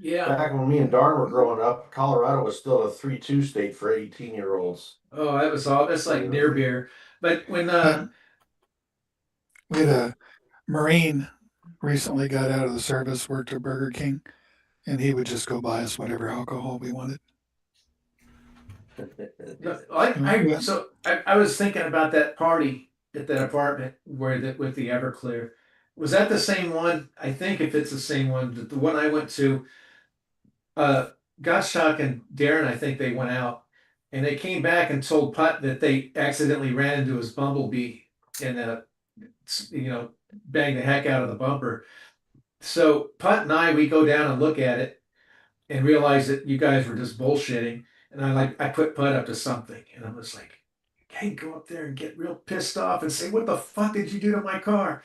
Yeah. Back when me and Darn were growing up, Colorado was still a 3-2 state for 18-year-olds. Oh, that was all. That's like near beer. But when We had a Marine recently got out of the service, worked at Burger King, and he would just go buy us whatever alcohol we wanted. I was thinking about that party at that apartment with the Everclear. Was that the same one? I think if it's the same one, the one I went to, Gottschalk and Darren, I think they went out, and they came back and told Putt that they accidentally ran into his Bumblebee and banged the heck out of the bumper. So Putt and we go down and look at it and realize that you guys were just bullshitting. And I put Putt up to something, and I was like, "Hey, go up there and get real pissed off and say, what the fuck did you do to my car?"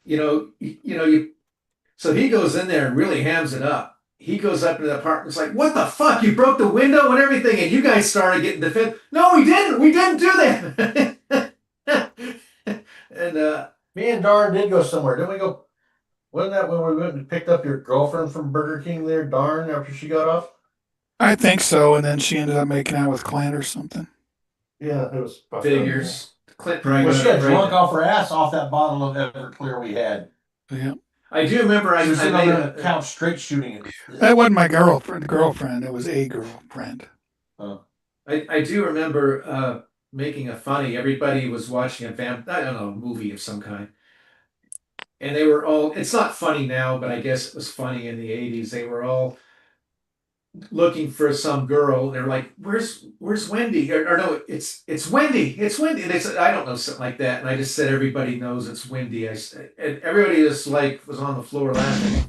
So he goes in there and really hams it up. He goes up into the apartment. It's like, "What the fuck? You broke the window and everything," and you guys started getting defensive. No, we didn't. We didn't do that. And Me and Darn did go somewhere. Didn't we go? Wasn't that when we went and picked up your girlfriend from Burger King there, Darn, after she got off? I think so, and then she ended up making out with Clint or something. Yeah, it was figures. Clint Well, probably she got got drunk pregnant. off her ass off that bottle of Everclear we had. Yeah, I do remember She was sitting on made the couch straight shooting it. that wasn't my girlfriend. It was a girlfriend. I do remember making a funny. Everybody was watching a movie of some kind. And they were all, it's not funny now, but I guess it was funny in the 80s. They were all looking for some girl. They're like, where's Wendy? Or no, it's Wendy. It's Wendy. And they said, I don't know, something like that. And I just said, everybody knows it's Wendy. And everybody just was on the floor laughing.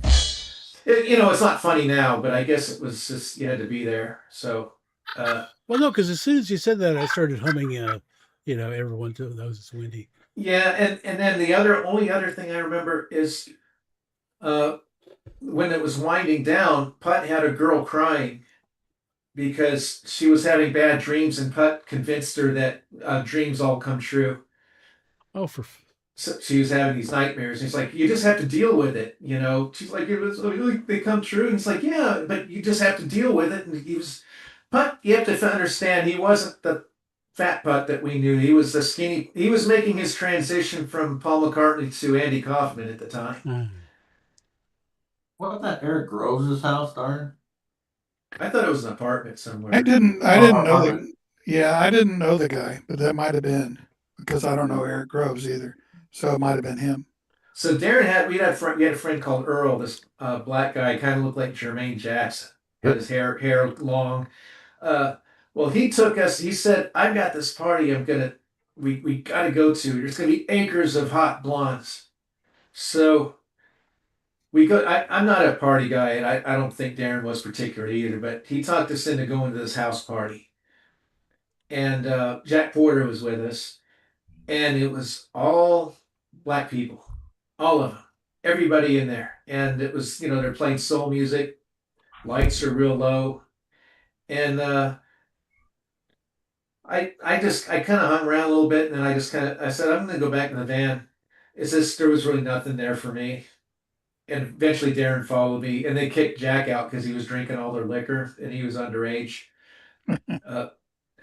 It's not funny now, but I guess it was just, you had to be there. So, well, no, because as soon as you said that, I started humming, everyone knows it's Wendy. Yeah. And then the only other thing I remember is, when it was winding down, Putt had a girl crying because she was having bad dreams, and Putt convinced her that dreams all come true. Oh, So she was having these nightmares. And he's like, "You just have to deal with it." She's like, "They come true." And he's like, "Yeah, but you just have to deal with it." And Putt, you have to understand, he wasn't the fat Putt that we knew. He was the skinny. He was making his transition from Paul McCartney to Andy Kaufman at the time. Wasn't that Eric Groves' house, Darn? I thought it was an apartment somewhere. I didn't know apartment. I didn't know the guy, but that might have been because I don't know Eric Groves either. So it might have been him. So Darren we had a friend called Earl, this black guy, kind of looked like Jermaine Jackson. Had his hair long. Well, he took us. He said, "I've got this party. We got to go to. There's gonna be acres of hot blondes." So we go. I'm not a party guy, and I don't think Darren was particularly either. But he talked us into going to this house party, and Jack Porter was with us, and it was all black people, all of them. everybody in there, and it was, they're playing soul music, lights are real low, and I kind of hung around a little bit, and then I said I'm going to go back in the van. It's just there was really nothing there for me, and eventually Darren followed me, and they kicked Jack out because he was drinking all their liquor and he was underage.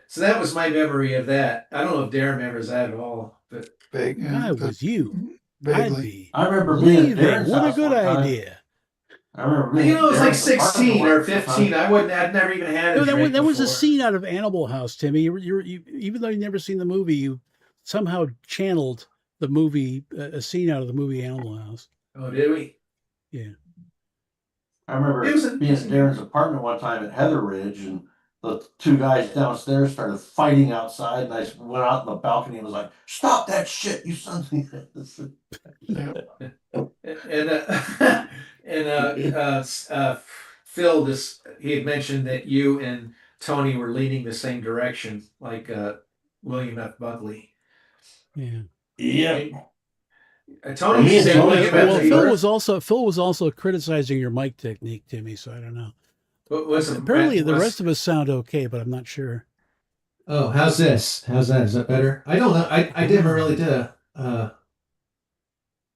So that was my memory of that. I don't know if Darren remembers that at all, but Big. If I was you, I'd Vaguely. be I remember being at leaving. Darren's What a house good one time. idea. I remember being it was at like Darren's apartment 16 or one time. 15. I'd never even had a No, drink that was a before. scene out of Animal House, Timmy. You even though you've never seen the movie, you somehow channeled the movie, a scene out of the movie Animal House. Oh, did we? Yeah. I remember It was being at Darren's apartment one time at Heather Ridge, and the two guys downstairs started fighting outside, and I went out on the balcony and was like, "Stop that shit, you sons of..." Yeah. and Phil, he had mentioned that you and Tony were leaning the same direction, like William F. Buckley. Yeah. Yeah. Tony Me and said Tony William spent Well, F. the Phil was also criticizing your mic technique, Timmy. So I don't know. Apparently, the rest of us sound okay, but I'm not sure. Oh, how's this? How's that? Is that better? I don't know. I never really did a.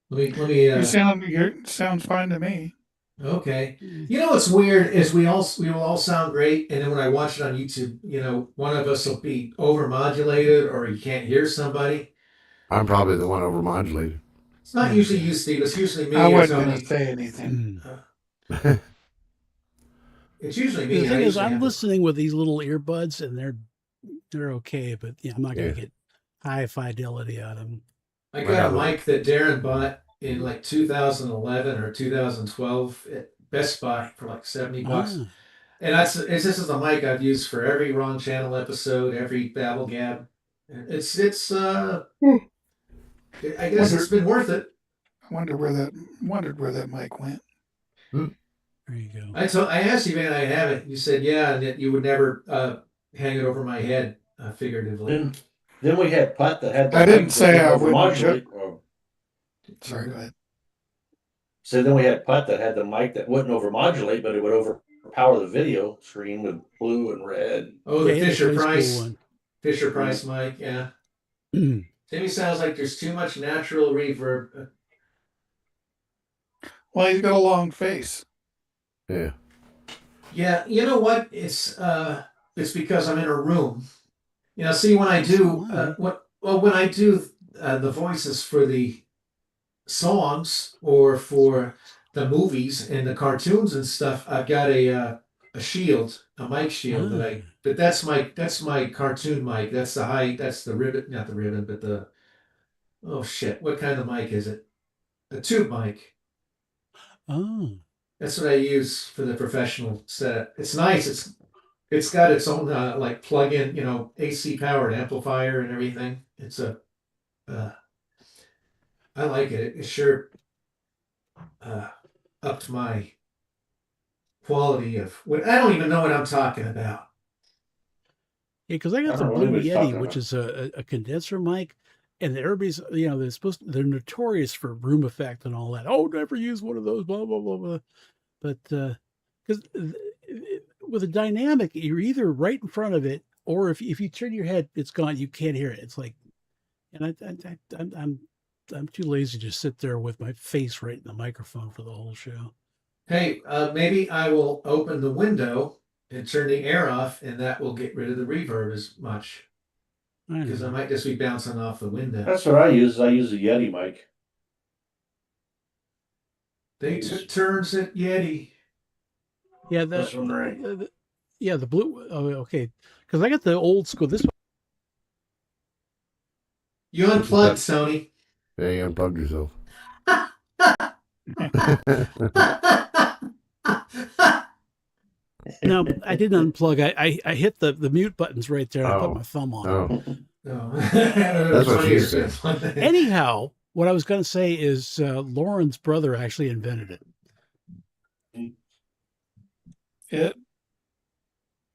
Let me. You sounds fine to me. Okay. You know what's weird is we will all sound great, and then when I watch it on YouTube, one of us will be overmodulated, or you can't hear somebody. I'm probably the one overmodulated. It's not usually you, Steve. It's usually me I or wasn't going Tony. to say anything. It's usually me. The thing is, usually I'm have- listening with these little earbuds, and they're okay, but I'm not going to get high fidelity out of them. I got a mic that Darren bought in like 2011 or 2012 at Best Buy for like $70. Ah. And this is a mic I've used for every Wrong Channel episode, every BabbleGab. It's I guess it's been worth it. I wondered where that mic went. There you go. I asked you, man, I have it. You said yeah, and that you would never hang it over my head, figuratively. Then we had Putt that had. I didn't say I wouldn't modulate. Sorry, go ahead. So then we had Putt that had the mic that wouldn't overmodulate, but it would overpower the video screen with blue and red. Oh, the Yeah, he had a Fisher high school Price one. Fisher Price mic, yeah. Timmy sounds like there's too much natural reverb. Well, he's got a long face. Yeah. Yeah, you know what? It's because I'm in a room. See when I do when I do the voices for the songs or for the movies and the cartoons and stuff, I've got a shield, a mic shield but that's my cartoon mic. That's the ribbon, not the ribbon, but the oh shit, what kind of mic is it? A tube mic. Oh. That's what I use for the professional set. It's nice. It's got its own like plug-in, AC powered amplifier and everything. It's I like it. It's sure upped my quality of what I don't even know what I'm talking about. Yeah, because I got I the don't know Blue what he's Yeti, talking which about. is a condenser mic, and everybody's they're notorious for room effect and all that. Oh, never use one of those, blah blah blah blah. But because with a dynamic, you're either right in front of it, or if you turn your head, it's gone. You can't hear it. It's like, and I'm too lazy to sit there with my face right in the microphone for the whole show. Hey, maybe I will open the window and turn the air off, and that will get rid of the reverb as much. Because I might just be bouncing off the window. That's what I use. I use a Yeti mic. They took turns at Yeti. Yeah, This one, right? the blue. Oh, okay. Because I got the old school. This You unplugged, Sony. Yeah, you unplugged yourself. No, I didn't unplug. I hit the mute buttons right there. And I Oh. put my thumb on. Oh, No. That's what she said. Anyhow, what I was going to say is Lauren's brother actually invented it. It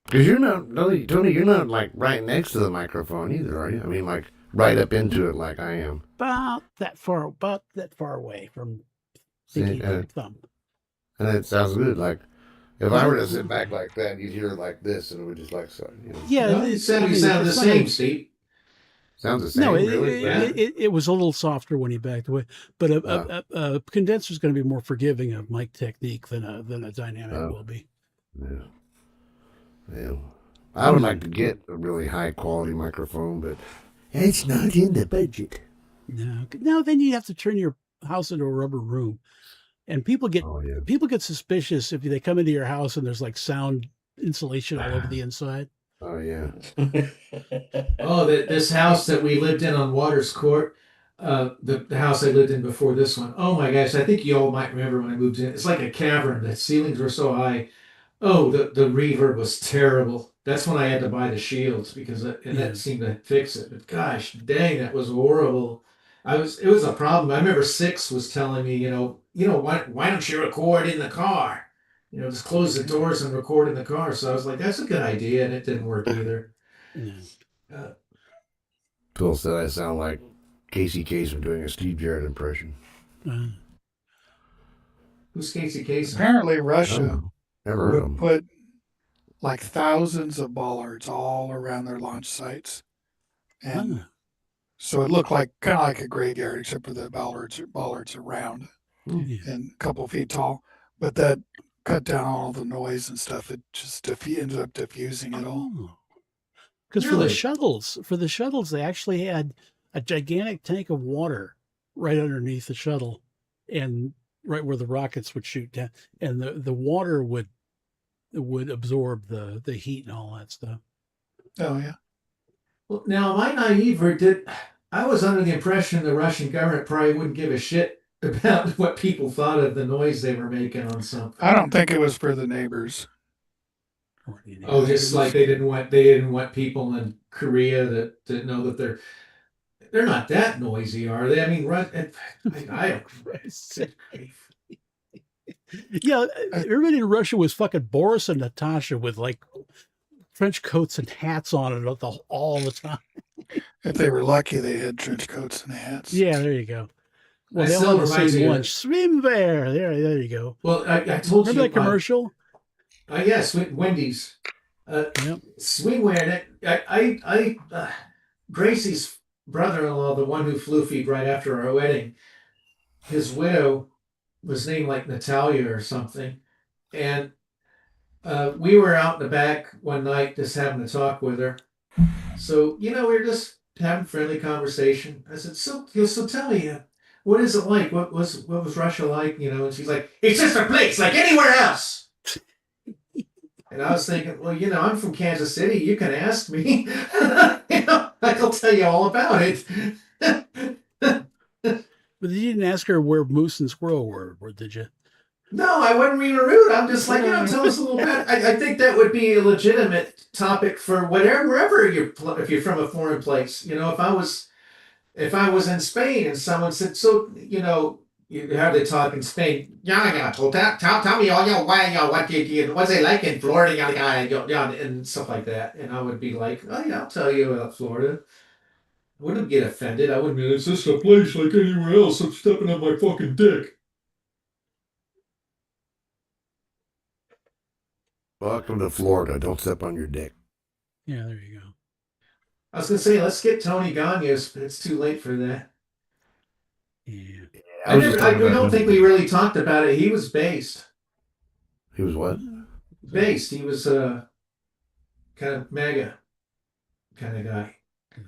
because you're not, Tony, you're not like right next to the microphone either, are you? I mean, like right up into it like I am. About that far away from pinky and thumb. it sounds good. Like if I were to sit back like that, you'd hear it like this, and it would just like so. Yeah, No, you I sound mean, the it's not same, like- Steve. Sounds the same. No, really? it was a little softer when he backed away, but a condenser is going to be more forgiving of mic technique than a dynamic will be. Yeah. Yeah. I would like to get a really high quality microphone, but it's not in the budget. No, then you have to turn your house into a rubber room, and people get suspicious if they come into your house and there's like sound insulation all over the inside. Oh yeah. Oh, this house that we lived in on Waters Court, the house I lived in before this one. Oh my gosh, I think you all might remember when I moved in. It's like a cavern. The ceilings were so high. Oh, the reverb was terrible. That's when I had to buy the shields because that seemed to fix it. But gosh, dang, that was horrible. It was a problem. I remember Six was telling me, why don't you record in the car? Just close the doors and record in the car. So I was like, that's a good idea, and it didn't work either. Phil said I sound like Casey Kasem doing a Steve Jarrett impression. Who's Casey Kasem? Apparently, Russia Never heard of would him. put like thousands of bollards all around their launch sites, and so it looked like kind of like a graveyard, except for the bollards are round and a couple feet tall. But that cut down all the noise and stuff. It just ended up diffusing it all. Because for the shuttles, they actually had a gigantic tank of water right underneath the shuttle, and right where the rockets would shoot down, and the water would absorb the heat and all that stuff. Oh yeah. Well, now am I naive or I was under the impression the Russian government probably wouldn't give a shit about what people thought of the noise they were making on something. I don't think it was for the neighbors. Oh, just like they didn't want people in Korea that know that they're not that noisy, are they? I mean, I yeah, everybody in Russia was fucking Boris and Natasha with like trench coats and hats on it all the time. If they were lucky, they had trench coats and hats. Yeah, there you go. Well, they still all had the reminds same me of one. Swimwear. There you go. Well, I told Remember you that commercial? Yes, Wendy's. Swimwear. Gracie's brother-in-law, the one who flew feed right after our wedding, his widow was named like Natalia or something, and we were out in the back one night just having a talk with her. So we were just having friendly conversation. I said, so tell me, what is it like? What was Russia like? And she's like, it's just a place like anywhere else. And I was thinking, well, I'm from Kansas City. You can ask me. I'll tell you all about it. But you didn't ask her where moose and squirrel were, did you? No, I wasn't being rude. I'm just like, tell us a little bit. I think that would be a legitimate topic for wherever if you're from a foreign place. If I was in Spain and someone said, so, how they talk in Spain? Yeah. Well, tell me, what's it like in Florida? Yeah, and stuff like that. And I would be like, oh yeah, I'll tell you about Florida. I wouldn't get offended. I wouldn't be, it's just a place like anywhere else. I'm stepping on my fucking dick. Welcome to Florida. Don't step on your dick. Yeah, there you go. I was going to say, let's get Tony Gagnos, but it's too late for that. Yeah. I don't think we really talked about it. He was based. He was what? Based. He was kind of MAGA kind of guy.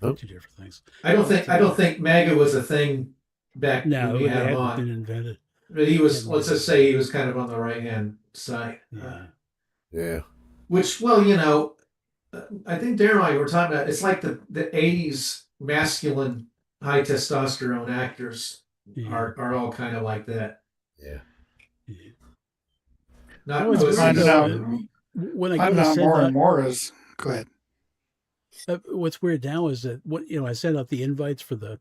Two different things. I don't think MAGA was a thing back when we had him on. Been invented. But he was. Let's just say he was kind of on the right hand side. Yeah. Which, I think Darren and I were talking about. It's like the 80s masculine, high testosterone actors are all kind of like that. Yeah. Not finding out when I go to more and more is go ahead. What's weird now is that I sent out the invites for the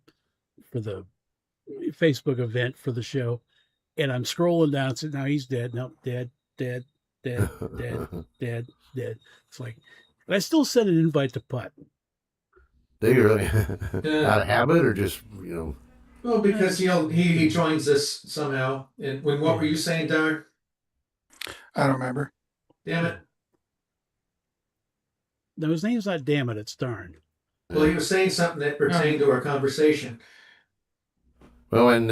Facebook event for the show, and I'm scrolling down. So now he's dead. No, dead. It's like, but I still send an invite to Putt. Do you really? Out of habit or just Well, because he joins us somehow. And what were you saying, Darn? I don't remember. Damn it. No, his name's not Damn It, it's Darn. Well, he was saying something that pertained to our conversation. Well, and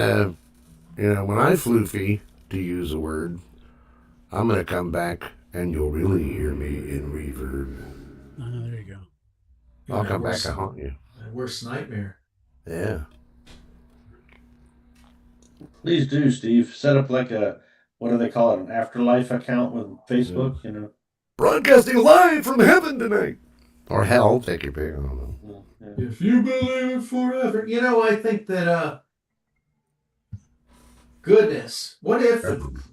when I floofy, to use a word, I'm gonna come back and you'll really hear me in reverb. Oh, there you go. I'll come back and haunt you. My worst nightmare. Yeah. Please do, Steve. Set up like what do they call it, an afterlife account with Facebook, you know. Broadcasting live from heaven tonight. Or hell, take your pick, I don't know. Yeah. If you believe forever. I think that, goodness, what if,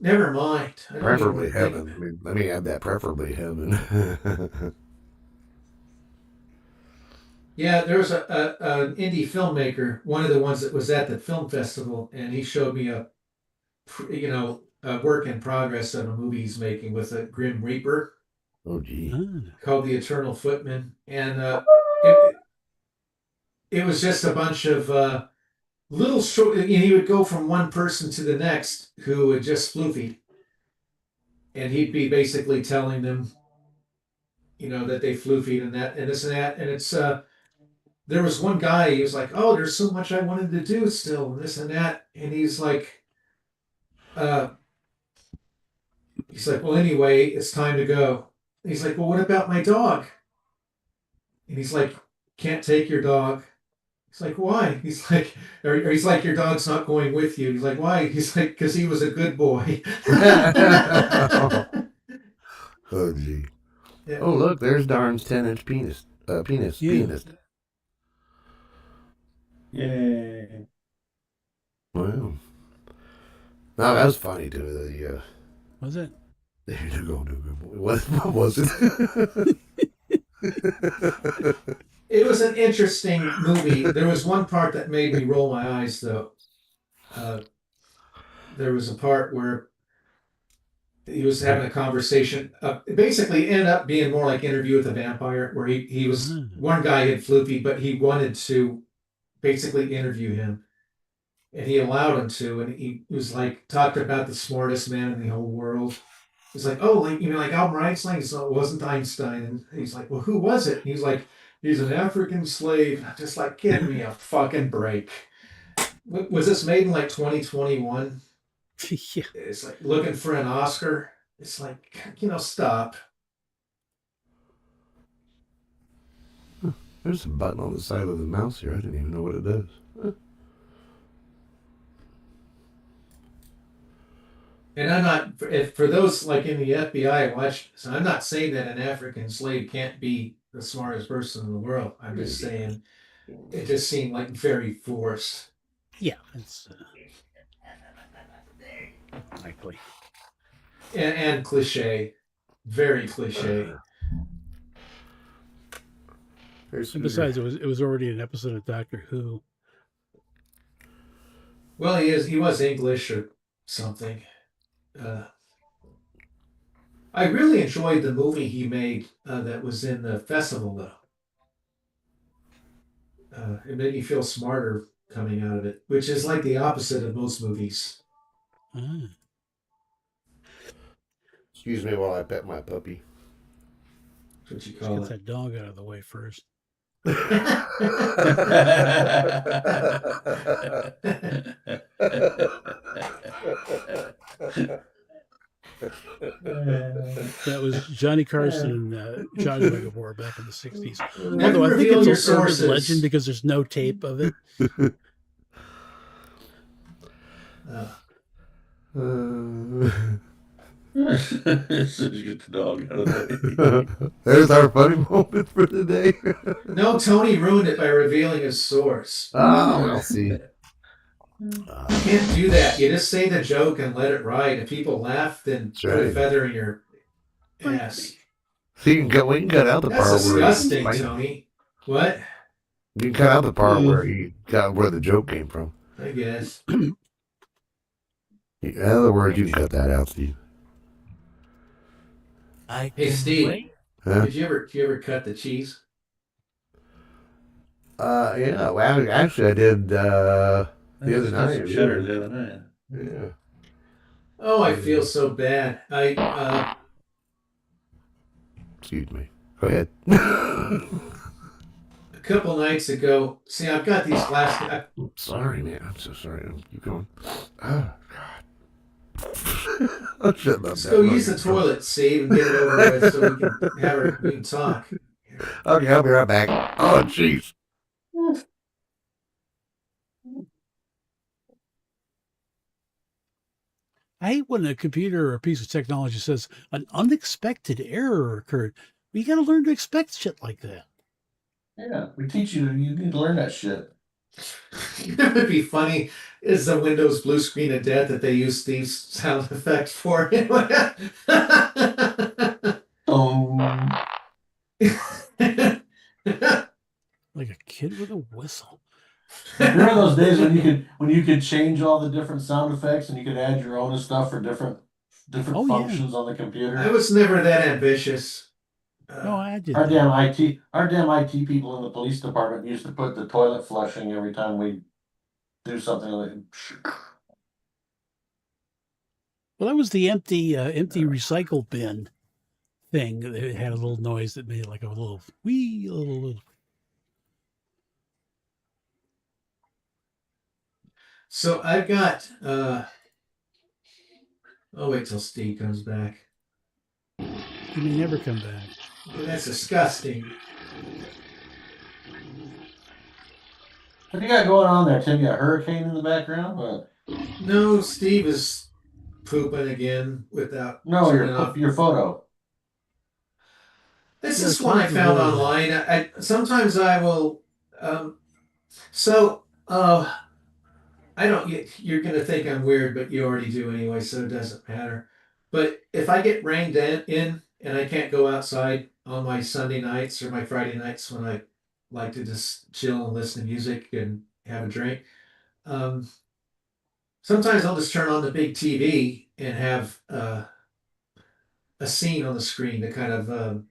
never mind. Preferably heaven. I mean, let me add that, preferably heaven. Yeah, there was an indie filmmaker, one of the ones that was at the film festival, and he showed me a work in progress on a movie he's making with a Grim Reaper. Oh, gee. Called The Eternal Footman. And it was just a bunch of little short, he would go from one person to the next who would just floofy. And he'd be basically telling them, that they floofied and that and this and that. And it's there was one guy, he was like, oh, there's so much I wanted to do still, and this and that. And he's like, well, anyway, it's time to go. And he's like, well, what about my dog? And he's like, can't take your dog. He's like, why? He's like, or he's like, your dog's not going with you. He's like, why? He's like, because he was a good boy. Oh, gee. Yeah. Oh, look, there's Darn's 10-inch penis. Penis. Yay. Wow. No, that was funny, too. Was it? There you go, what was it? It was an interesting movie. There was one part that made me roll my eyes, though. There was a part where he was having a conversation. Basically, it ended up being more like Interview with a Vampire, where he was one guy had floofied, but he wanted to basically interview him, and he allowed him to, and he was like talked about the smartest man in the whole world. He's like, oh, like Albert Einstein. So it wasn't Einstein, and he's like, well, who was it? And he's like, he's an African slave. I'm just like, give me a fucking break. Was this made in like 2021? Yeah. It's like looking for an Oscar. It's like, stop. There's a button on the side of the mouse here. I didn't even know what it does. And I'm not, for those like in the FBI watch, so I'm not saying that an African slave can't be the smartest person in the world. I'm just saying it just seemed like very forced. Yeah, it's likely. And cliche. Very cliche. And besides, it was already an episode of Doctor Who. Well, he was English or something. I really enjoyed the movie he made that was in the festival, though. It made me feel smarter coming out of it, which is like the opposite of most movies. Excuse me while I pet my puppy. That's what you Let's call get it. that dog out of the way first. That was Johnny Carson and John Megavore back in the 60s. Although I think it's an urban legend because there's no tape of it. Get the dog out of the There's our funny moment for today. No, Tony ruined it by revealing his source. Oh, we'll see. You can't do that. You just say the joke and let it ride. If people laugh, then put a feather in your ass. So we can cut out the That's part disgusting, where Tony. What? You can cut out the part where where the joke came from. I guess. In other words, you can cut that out, Steve. Hey, Steve. Huh? Did you ever cut the cheese? Yeah. Well, actually, I did The other night, Some shutters the other night. Yeah. Oh, I feel so bad. Excuse me. Go ahead. A couple nights ago. See, I've got these glass. Sorry, man. I'm so sorry. Keep going. Oh, God. I'm shutting up. Let's go use the toilet, Steve, and get it over with so we can talk. Okay, I'll be right back. Oh, jeez. I hate when a computer or a piece of technology says an unexpected error occurred. You got to learn to expect shit like that. Yeah, we teach you. You need to learn that shit. It would be funny is the Windows blue screen of death that they use Steve's sound effect for. Like a kid with a whistle. Remember those days when you could change all the different sound effects and you could add your own stuff for different functions on the computer? I was never that ambitious. No, I did. Our damn IT people in the police department used to put the toilet flushing every time we do something. Well, that was the empty recycle bin thing. It had a little noise that made like a little wee little. So I've got. I'll wait till Steve comes back. He may never come back. That's disgusting. What do you got going on there, Tim? You got a hurricane in the background? What? No, Steve is pooping again without. No, your photo. This is one I found online. I sometimes I will. I don't. You're gonna think I'm weird, but you already do anyway, so it doesn't matter. But if I get rained in and I can't go outside on my Sunday nights or my Friday nights when I like to just chill and listen to music and have a drink, sometimes I'll just turn on the big TV and have a scene on the screen to kind of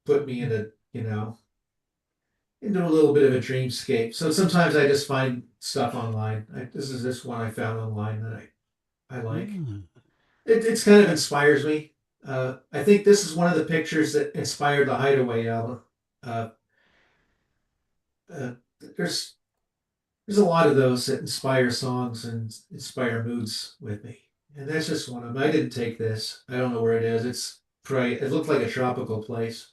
put me into into a little bit of a dreamscape. So sometimes I just find stuff online. This is this one I found online that I like. It's kind of inspires me. I think this is one of the pictures that inspired the Hideaway album. There's a lot of those that inspire songs and inspire moods with me, and that's just one of them. I didn't take this. I don't know where it is. It's probably it looked like a tropical place,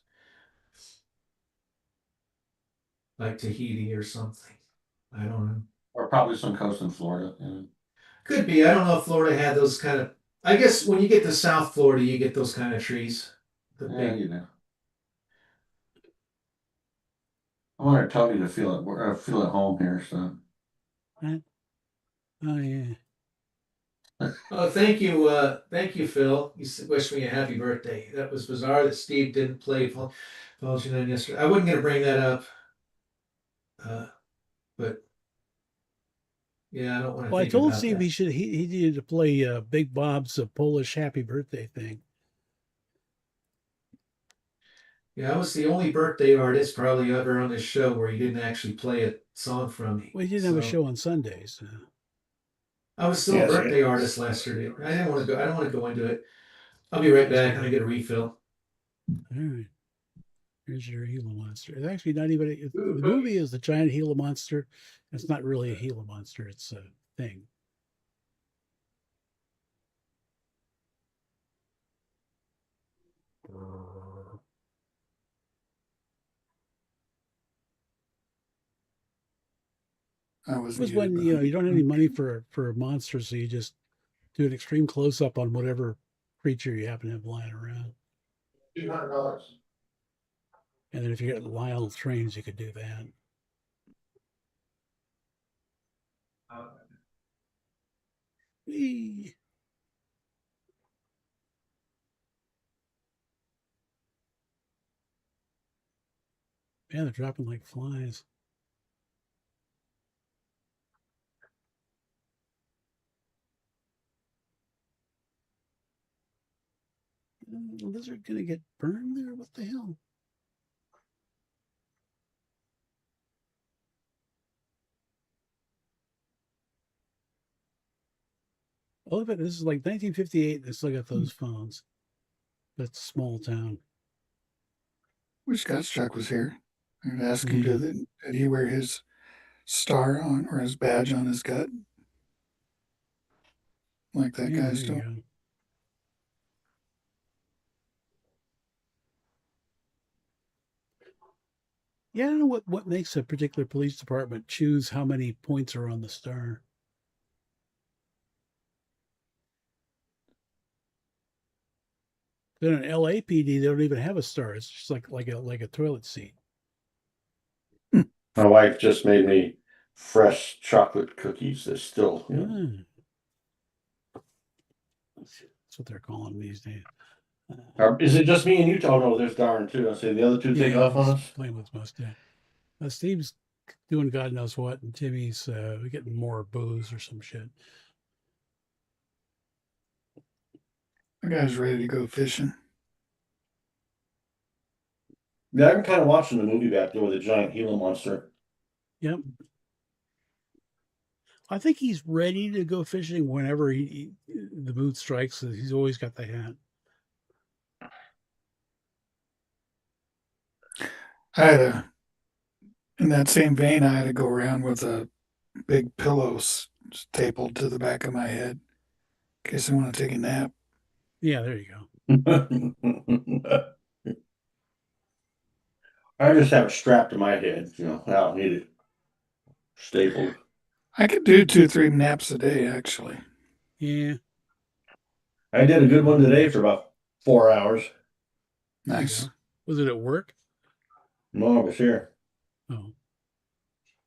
like Tahiti or something. I don't know. Or probably some coast in Florida. Yeah. Could be. I don't know if Florida had those kind of. I guess when you get to South Florida, you get those kind of trees. You know. I wanted Tony to feel at home here. So. Oh yeah. Oh, thank you, Phil. You wished me a happy birthday. That was bizarre that Steve didn't play Falls United yesterday. I wasn't going to bring that up, but yeah, I don't want to. Well, think I told about Steve that. he needed to play Big Bob's Polish happy birthday thing. Yeah, I was the only birthday artist probably ever on this show where he didn't actually play a song from me. Well, he didn't have a show on Sundays. I was still a birthday artist last year. I didn't want to go. I don't want to go into it. I'll be right back. I get a refill. All right. Here's your Gila monster. It's actually not even. The movie is the giant Gila monster. It's not really a Gila monster. It's a thing. I It was when you don't have any money for a monster, so you just do an extreme close up on whatever creature you happen to have lying around. $200. And then if you got Lyle trains, you could do that. Whee! Man, they're dropping like flies. The lizard gonna get burned there? What the hell? Oh, but this is like 1958. They still got those phones. That's a small town. Wish Scott's Chuck was here. I'd ask him, Yeah. did he wear his star on or his badge on his gut? Like that Yeah, guy's there you doing. go. Yeah, I don't know what makes a particular police department choose how many points are on the star. Then an LAPD, they don't even have a star. It's just like a toilet seat. My wife just made me fresh chocolate cookies. They're still, Ah. That's what they're calling these days. Is it just me and you? Oh no, there's Darren too. I say the other two take Yeah, off on he's us. playing with mustache. Steve's doing God knows what, and Timmy's getting more booze or some shit. The guy's ready to go fishing. Yeah, I'm kind of watching the movie back there with the giant Gila monster. Yep. I think he's ready to go fishing whenever the mood strikes. He's always got the hat. I had a, in that same vein, I had to go around with a big pillow stapled to the back of my head in case I want to take a nap. Yeah, there you go. I just have it strapped to my head. I don't need it stapled. I could do 2-3 naps a day, actually. Yeah. I did a good one today for about 4 hours. Nice. Was it at work? No, it was here. Oh.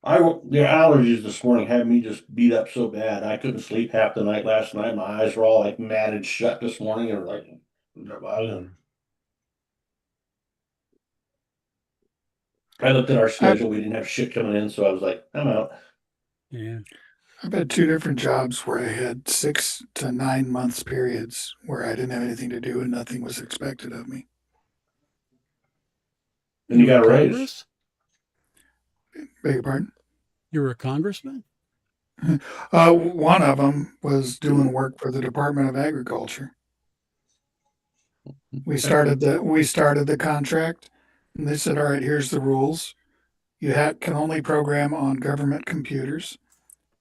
The allergies this morning had me just beat up so bad. I couldn't sleep half the night last night. My eyes were all like matted shut this morning. And like, I looked at our schedule. We didn't have shit coming in, so I was like, I'm out. Yeah. I've had 2 different jobs where I had 6 to 9 months periods where I didn't have anything to do and nothing was expected of me. And you got a raise? Congress? Beg your pardon? You were a congressman? One of them was doing work for the Department of Agriculture. We started the contract, and they said, "All right, here's the rules. You can only program on government computers.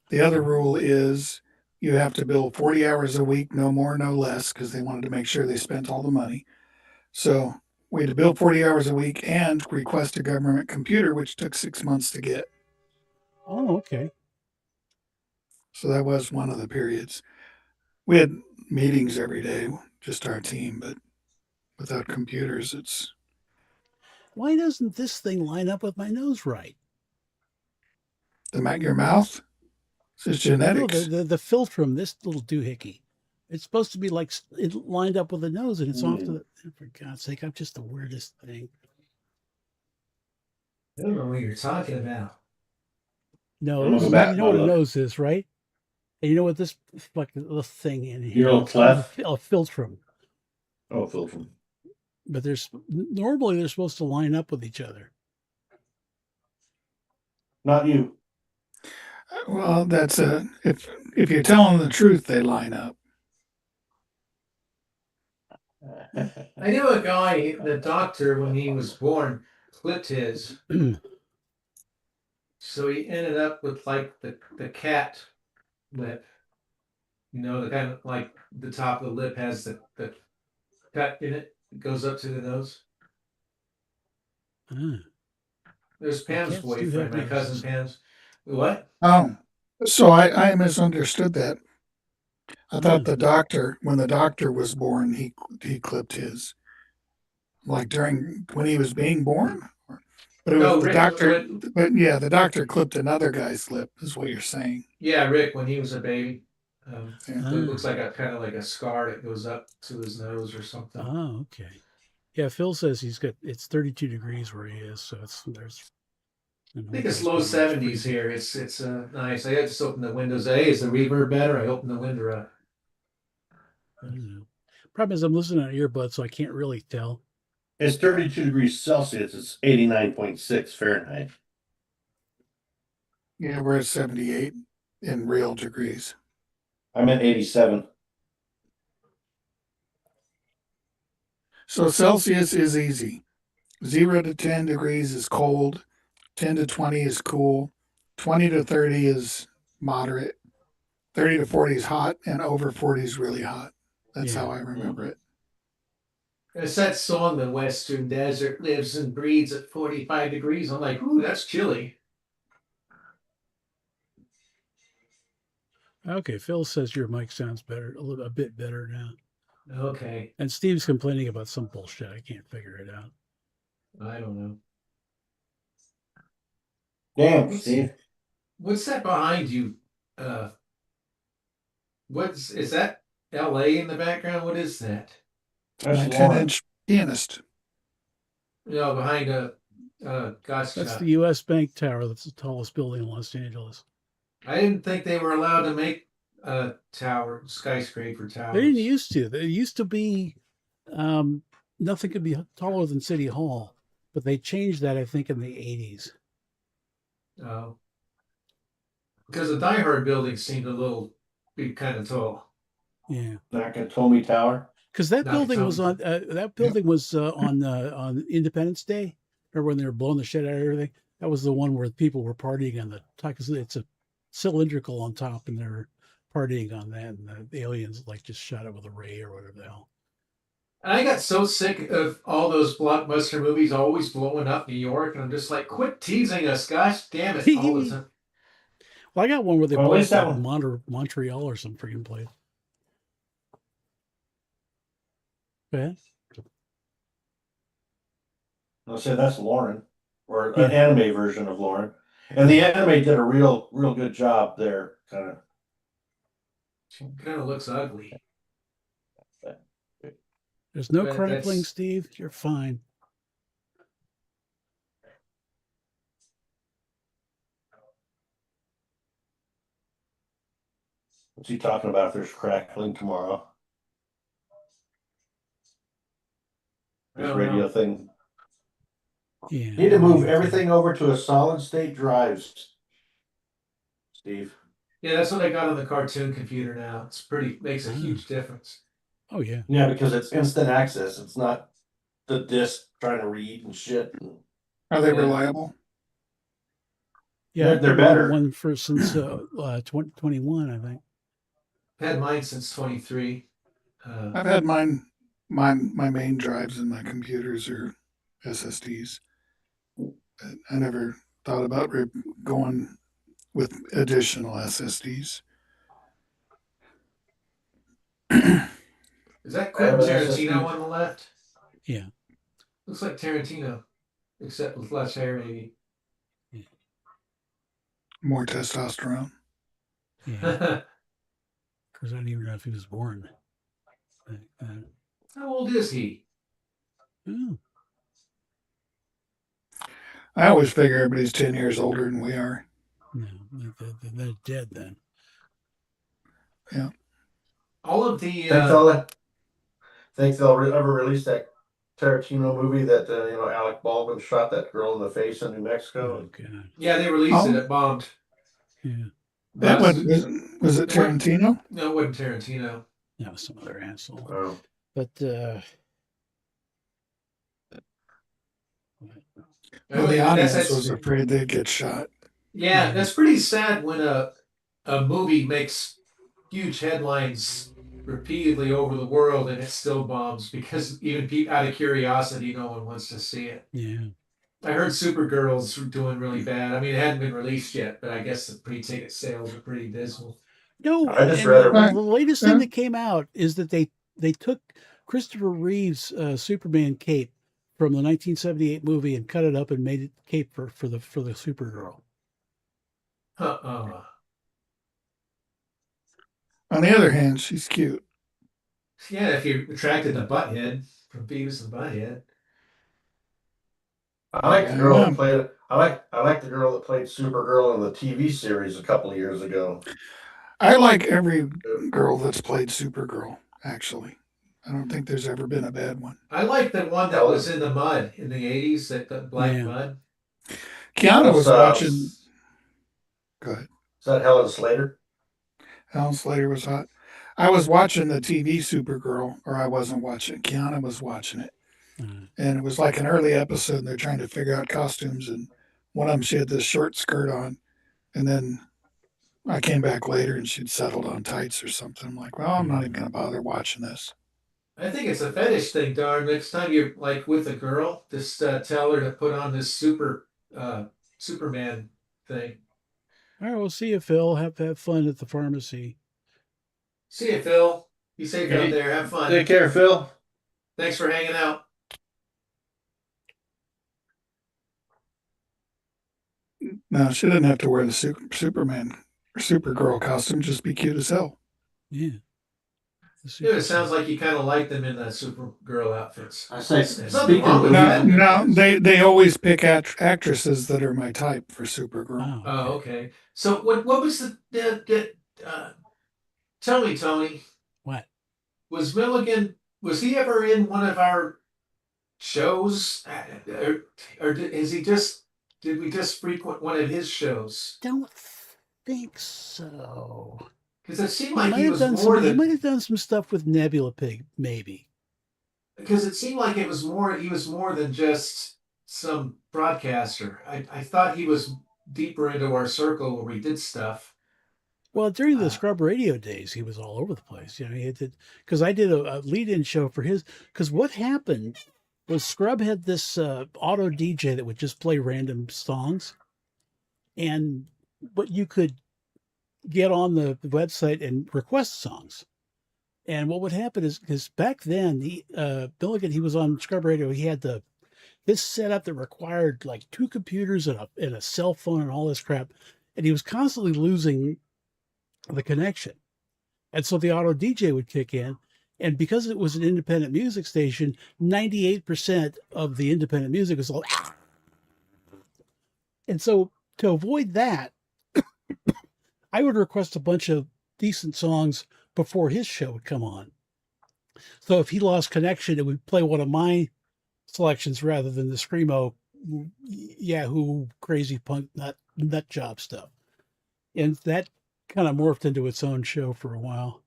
The other rule is you have to bill 40 hours a week, no more, no less, because they wanted to make sure they spent all the money. So we had to bill 40 hours a week and request a government computer, which took 6 months to get. Oh, okay. So that was one of the periods. We had meetings every day, just our team, but without computers, it's Why doesn't this thing line up with my nose right? your mouth. It's genetics. No, the philtrum, this little doohickey. It's supposed to be like it lined up with the nose, and it's off to the. For God's sake, I'm just the weirdest thing. I don't know what you're talking about. Nose. You know what a nose is, right? And you know what this fucking little thing in here? Your little cleft? A philtrum. Oh, philtrum. But normally they're supposed to line up with each other. Not you. Well, that's if you're telling the truth, they line up. I knew a guy, the doctor, when he was born, clipped his. So he ended up with like the cat lip. The kind of like the top of the lip has the cut in it. It goes up to the nose. There's Pam's boyfriend, my cousin Pam's. What? Oh, so I misunderstood that. I thought when the doctor was born, he clipped his, like when he was being born. But it was the doctor. But yeah, the doctor clipped another guy's lip, is what you're saying. Yeah, Rick, when he was a baby. It looks like a kind of like a scar that goes up to his nose or something. Oh, okay. Yeah, Phil says it's 32 degrees where he is, so there's. I think it's low 70s here. It's nice. I just opened the windows. Hey, is the reverb better? I opened the window up. I don't know. Problem is I'm listening on earbuds, so I can't really tell. It's 32 degrees Celsius. It's 89.6 Fahrenheit. Yeah, we're at 78 in real degrees. I meant 87. So Celsius is easy. 0 to 10 degrees is cold. 10 to 20 is cool. 20 to 30 is moderate. 30 to 40 is hot, and over 40 is really hot. That's Yeah. how I remember it. It's that song, "The Western Desert Lives and Breeds at 45 degrees." I'm like, ooh, that's chilly. Okay, Phil says your mic sounds better, a bit better now. Okay, And Steve's complaining about some bullshit. I can't figure it out. I don't know. Damn, Steve. What's that behind you? Is that L.A. in the background? What is that? My That's 10 Lauren. inch pianist. No, behind God's That's shot. the U.S. Bank Tower. That's the tallest building in Los Angeles. I didn't think they were allowed to make skyscraper towers. They didn't used to. There used to be nothing could be taller than City Hall, but they changed that, I think, in the 80s. Oh. Because the Die Hard building seemed be kind of tall. Yeah. Nakatomi Tower. Because that building was on Yep. on Independence Day. Remember when they were blowing the shit out of everything? That was the one where people were partying on the top because it's a cylindrical on top, and they're partying on that, and the aliens like just shot it with a ray or whatever the hell. And I got so sick of all those blockbuster movies always blowing up New York, and I'm just like, quit teasing us, gosh damn it, all the time. Well, I got one where they Well, at least blasted that one. Montreal or some freaking place. Go ahead. I'll say that's Lauren, or an anime version of Lauren. And the anime did a real good job there, kind of. She kind of looks ugly. There's no But crackling, that's- Steve. You're fine. What's he talking about if there's crackling tomorrow? I This don't radio know. thing. Yeah. Need to move everything over to a solid state drives, Steve. Yeah, that's what I got on the cartoon computer now. Makes a Ah. huge difference. Oh yeah. Yeah, because it's instant access. It's not the disc trying to read and shit. Are they Yeah. reliable? Yeah, They're I've been better. one for since 2021, I think. I've had mine since 23. I've had my main drives in my computers are SSDs. I never thought about going with additional SSDs. Is that I have Quentin an Tarantino SSD. on the left? Yeah. Looks like Tarantino, except with less hair, maybe. More testosterone. Yeah. Because I don't even know if he was born. How old is he? Oh. I always figure everybody's 10 years older than we are. No, they're dead then. Yeah. All of the Think they'll ever release that Tarantino movie that Alec Baldwin shot that girl in the face in New Mexico? Oh god. Yeah, they released it. Oh. It bombed. Yeah. That was it Tarantino? No, it wasn't Tarantino. That was some other asshole. Oh. But Well, the audience That's- was afraid they'd get shot. Yeah, that's pretty sad when a movie makes huge headlines repeatedly over the world and it still bombs because even out of curiosity, no one wants to see it. yeah. I heard Supergirl's doing really bad. I mean, it hadn't been released yet, but I guess the pre-ticket sales are pretty dismal. No, I just and read it. the latest thing that came out is that they took Christopher Reeve's Superman cape from the 1978 movie and cut it up and made it cape for the Supergirl. Uh-uh. On the other hand, she's cute. Yeah, if you're attracted to Butthead from Beavis and Butthead. I like the girl that played. I like the girl that played Supergirl in the TV series a couple of years ago. I like every girl that's played Supergirl, actually. I don't think there's ever been a bad one. I like the one that was in the mud in the 80s, the black mud. Keanu was watching. Go ahead. Is that Helen Slater? Helen Slater was hot. I was watching the TV Supergirl, or I wasn't watching. Kiana was watching it, and it was like an early episode. And they're trying to figure out costumes, and one of them she had this short skirt on, and then I came back later and she'd settled on tights or something. I'm like, well, I'm not even gonna bother watching this. I think it's a fetish thing, darn. Next time you're like with a girl, just tell her to put on this Superman thing. All right, we'll see you, Phil. Have fun at the pharmacy. See you, Phil. Be safe out Hey, there. Have fun. Take care, Phil. Thanks for hanging out. No, she didn't have to wear the Superman or Supergirl costume. Just be cute as hell. Yeah. Dude, it sounds like you kind of like them in the Supergirl outfits. I say, There's nothing speaking wrong with of that. No, they always pick actresses that are my type for Supergirl. Oh, okay. So what was tell me, Tony, What? was Milligan, was he ever in one of our shows? Or did we just frequent one of his shows? Don't think so. Because it seemed He like might he have was done more some. He than, might have done some stuff with Nebula Pig, maybe. because it seemed like he was more than just some broadcaster. I thought he was deeper into our circle where we did stuff. Well, during the Scrub Radio days, he was all over the place. You know, he did because I did a lead-in show for his. Because what happened was Scrub had this auto DJ that would just play random songs, but you could get on the website and request songs. And what would happen is because back then Billigan, he was on Scrub Radio. He had this setup that required like 2 computers and a cell phone and all this crap, and he was constantly losing the connection. And so the auto DJ would kick in. And because it was an independent music station, 98% of the independent music was all. And so to avoid that, I would request a bunch of decent songs before his show would come on. So if he lost connection, it would play one of my selections rather than the Screamo Yahoo crazy punk nut job stuff. And that kind of morphed into its own show for a while.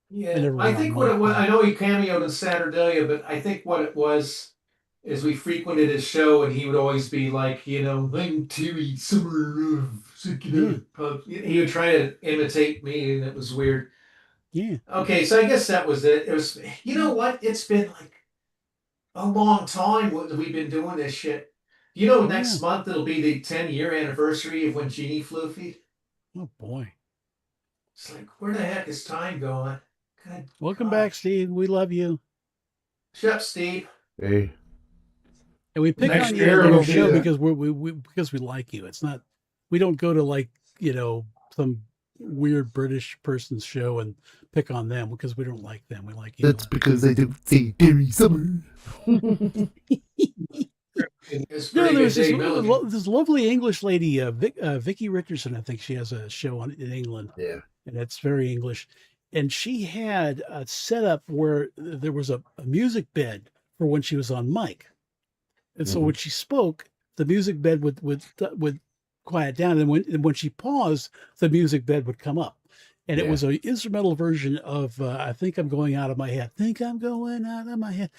Yeah, I think what it was, I know he cameoed in Saturdalia, but I think what it was is we frequented his show and he would always be like, I'm Terry Summer of he would try to imitate me and it was weird. Yeah. Okay, so I guess that was it. It was, you know what? It's been like a long time we've been doing this shit. Next month it'll be the 10-year anniversary of when Jeannie flew feet. Oh boy. It's like, where the heck is time going? Good Welcome back, Steve. We love you. Shut up, Steve. Hey. And we pick Next on year you on it'll the be show the- because we like you. It's not, we don't go to like, some weird British person's show and pick on them because we don't like them. We like you. That's because I don't say Terry Summer. It's No, pretty good, there's Dave Milligan. this lovely English lady, Vicky Richardson. I think she has a show in England. Yeah. And it's very English. And she had a setup where there was a music bed for when she was on mic. And so when she spoke, the music bed would quiet down, and when she paused, the music bed would come up. And it was an instrumental version of I Think I'm Going Out of My Head. Think I'm going out of my head.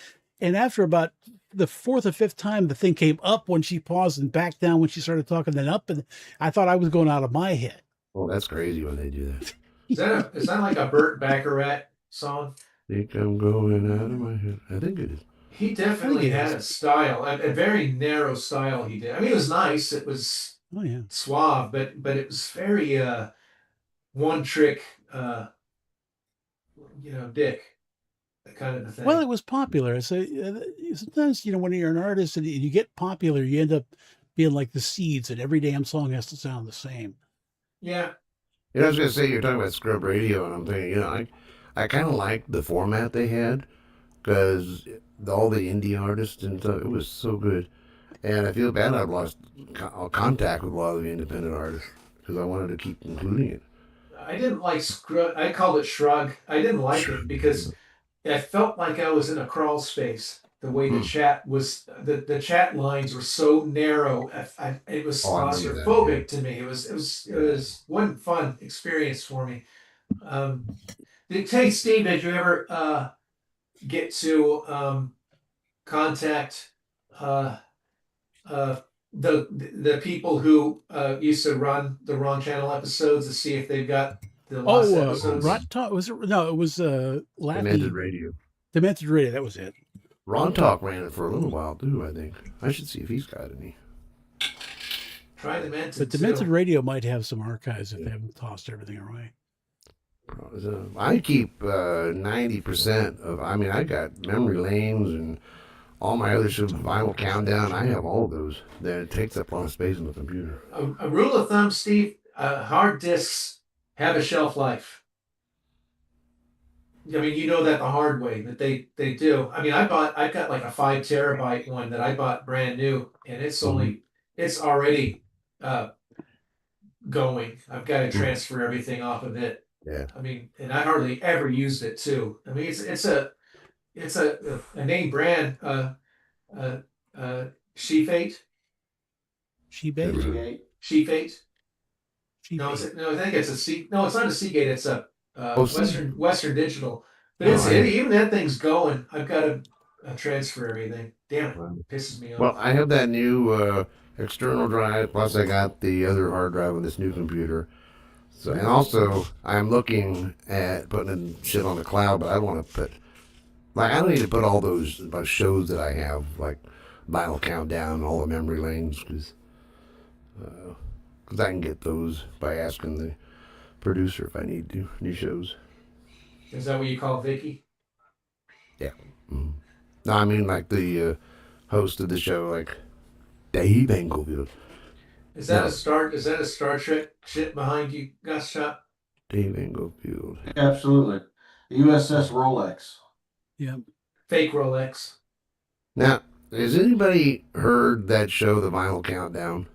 And after about the 4th or 5th time, the thing came up when she paused and back down when she started talking, then up. And I thought I was going out of my head. Well, that's crazy when they do that. Is that like a Burt Bacharach song? Think I'm going out of my head. I think it is. He definitely had a style, a very narrow style. He did. I mean, it was nice. It was suave, but it was very one trick, dick, that kind of a thing. Well, it was popular. So sometimes, when you're an artist and you get popular, you end up being like the Seeds, and every damn song has to sound the same. Yeah. I was going to say, you're talking about Scrub Radio, and I'm thinking, I kind of liked the format they had, because all the indie artists and stuff, it was so good. And I feel bad I've lost contact with a lot of the independent artists, because I wanted to keep including it. I didn't like I called it Shrug. I didn't like it because I felt like I was in a crawl space. The way the chat was, the chat lines were so narrow. It was claustrophobic to me. It wasn't fun experience for me. Hey, Steve, did you ever get to contact uh, uh, the people who used to run the Wrong Channel episodes to see if they've got the lost Oh, episodes? Rot Talk was it? No, it was Demented Laffy Radio. Demented Radio. That was it. Ron Talk ran it for a little while too, I think. I should see if he's got any. Try Demented. But Demented too. Radio might have some archives if they haven't tossed everything away. I keep 90% of. I mean, I got memory lanes and all my other shows, Vinyl Countdown. I have all of those. That it takes up a lot of space in the computer. A rule of thumb, Steve: hard disks have a shelf life. I mean, you know that the hard way, but they do. I mean, I got like a 5 terabyte one that I bought brand new, and it's already uh, going. I've got to transfer everything off of it. Yeah. I mean, and I hardly ever used it too. I mean, it's a name brand. Sheafate. She-Bait? Sheafate. No, She-Bait. no, I think it's a C. No, it's not a Seagate. It's a Oh, Western Digital. But Oh, even that thing's going. I've got to transfer everything. Damn it, pisses me off. Well, I have that new external drive, plus I got the other hard drive on this new computer. So, and also, I'm looking at putting in shit on the cloud, but I don't want to put, like, I don't need to put all those shows that I have, like Vinyl Countdown, all the memory lanes, because I can get those by asking the producer if I need to, new shows. Is that what you call Vicky? Yeah. Mm-hmm. No, I mean, like the host of the show, like Dave Englefield. Is that a Star Trek shit behind you, Gus Shop? Dave Englefield. Absolutely. The USS Rolex. Yeah. Fake Rolex. Now, has anybody heard that show, The Vinyl Countdown?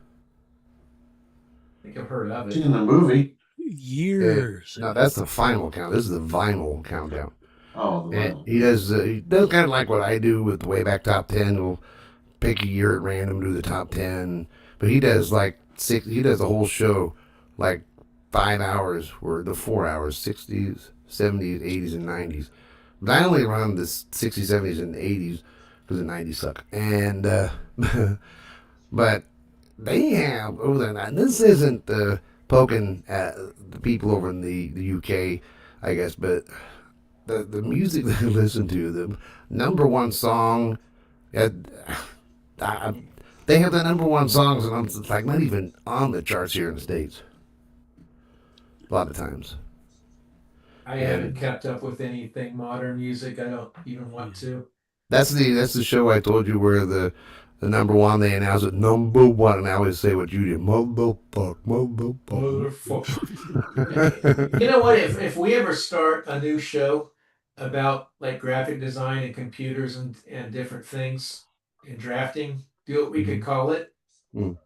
I think I've heard of it. Seen the movie. Years. No, that's the final count. This is the vinyl countdown. Oh, the And vinyl. he does kind of like what I do with the Wayback Top 10. He'll pick a year at random, do the top 10. But he does like he does the whole show like 5 hours, or the 4 hours, 60s, 70s, 80s, and 90s. But I only run the 60s, 70s, and 80s because the 90s suck. And, but they have over there, and this isn't poking at the people over in the UK, I guess, but the music they listen to, the number one song, they have the number one songs, and I'm like not even on the charts here in the States. A lot of times. I haven't kept up with anything modern music. I don't even want to. That's the show I told you where the number one, they announce it number one, and I always say what you did, motherfuck. You know what? If we ever start a new show about like graphic design and computers and different things and drafting, do what we could call it. Mm.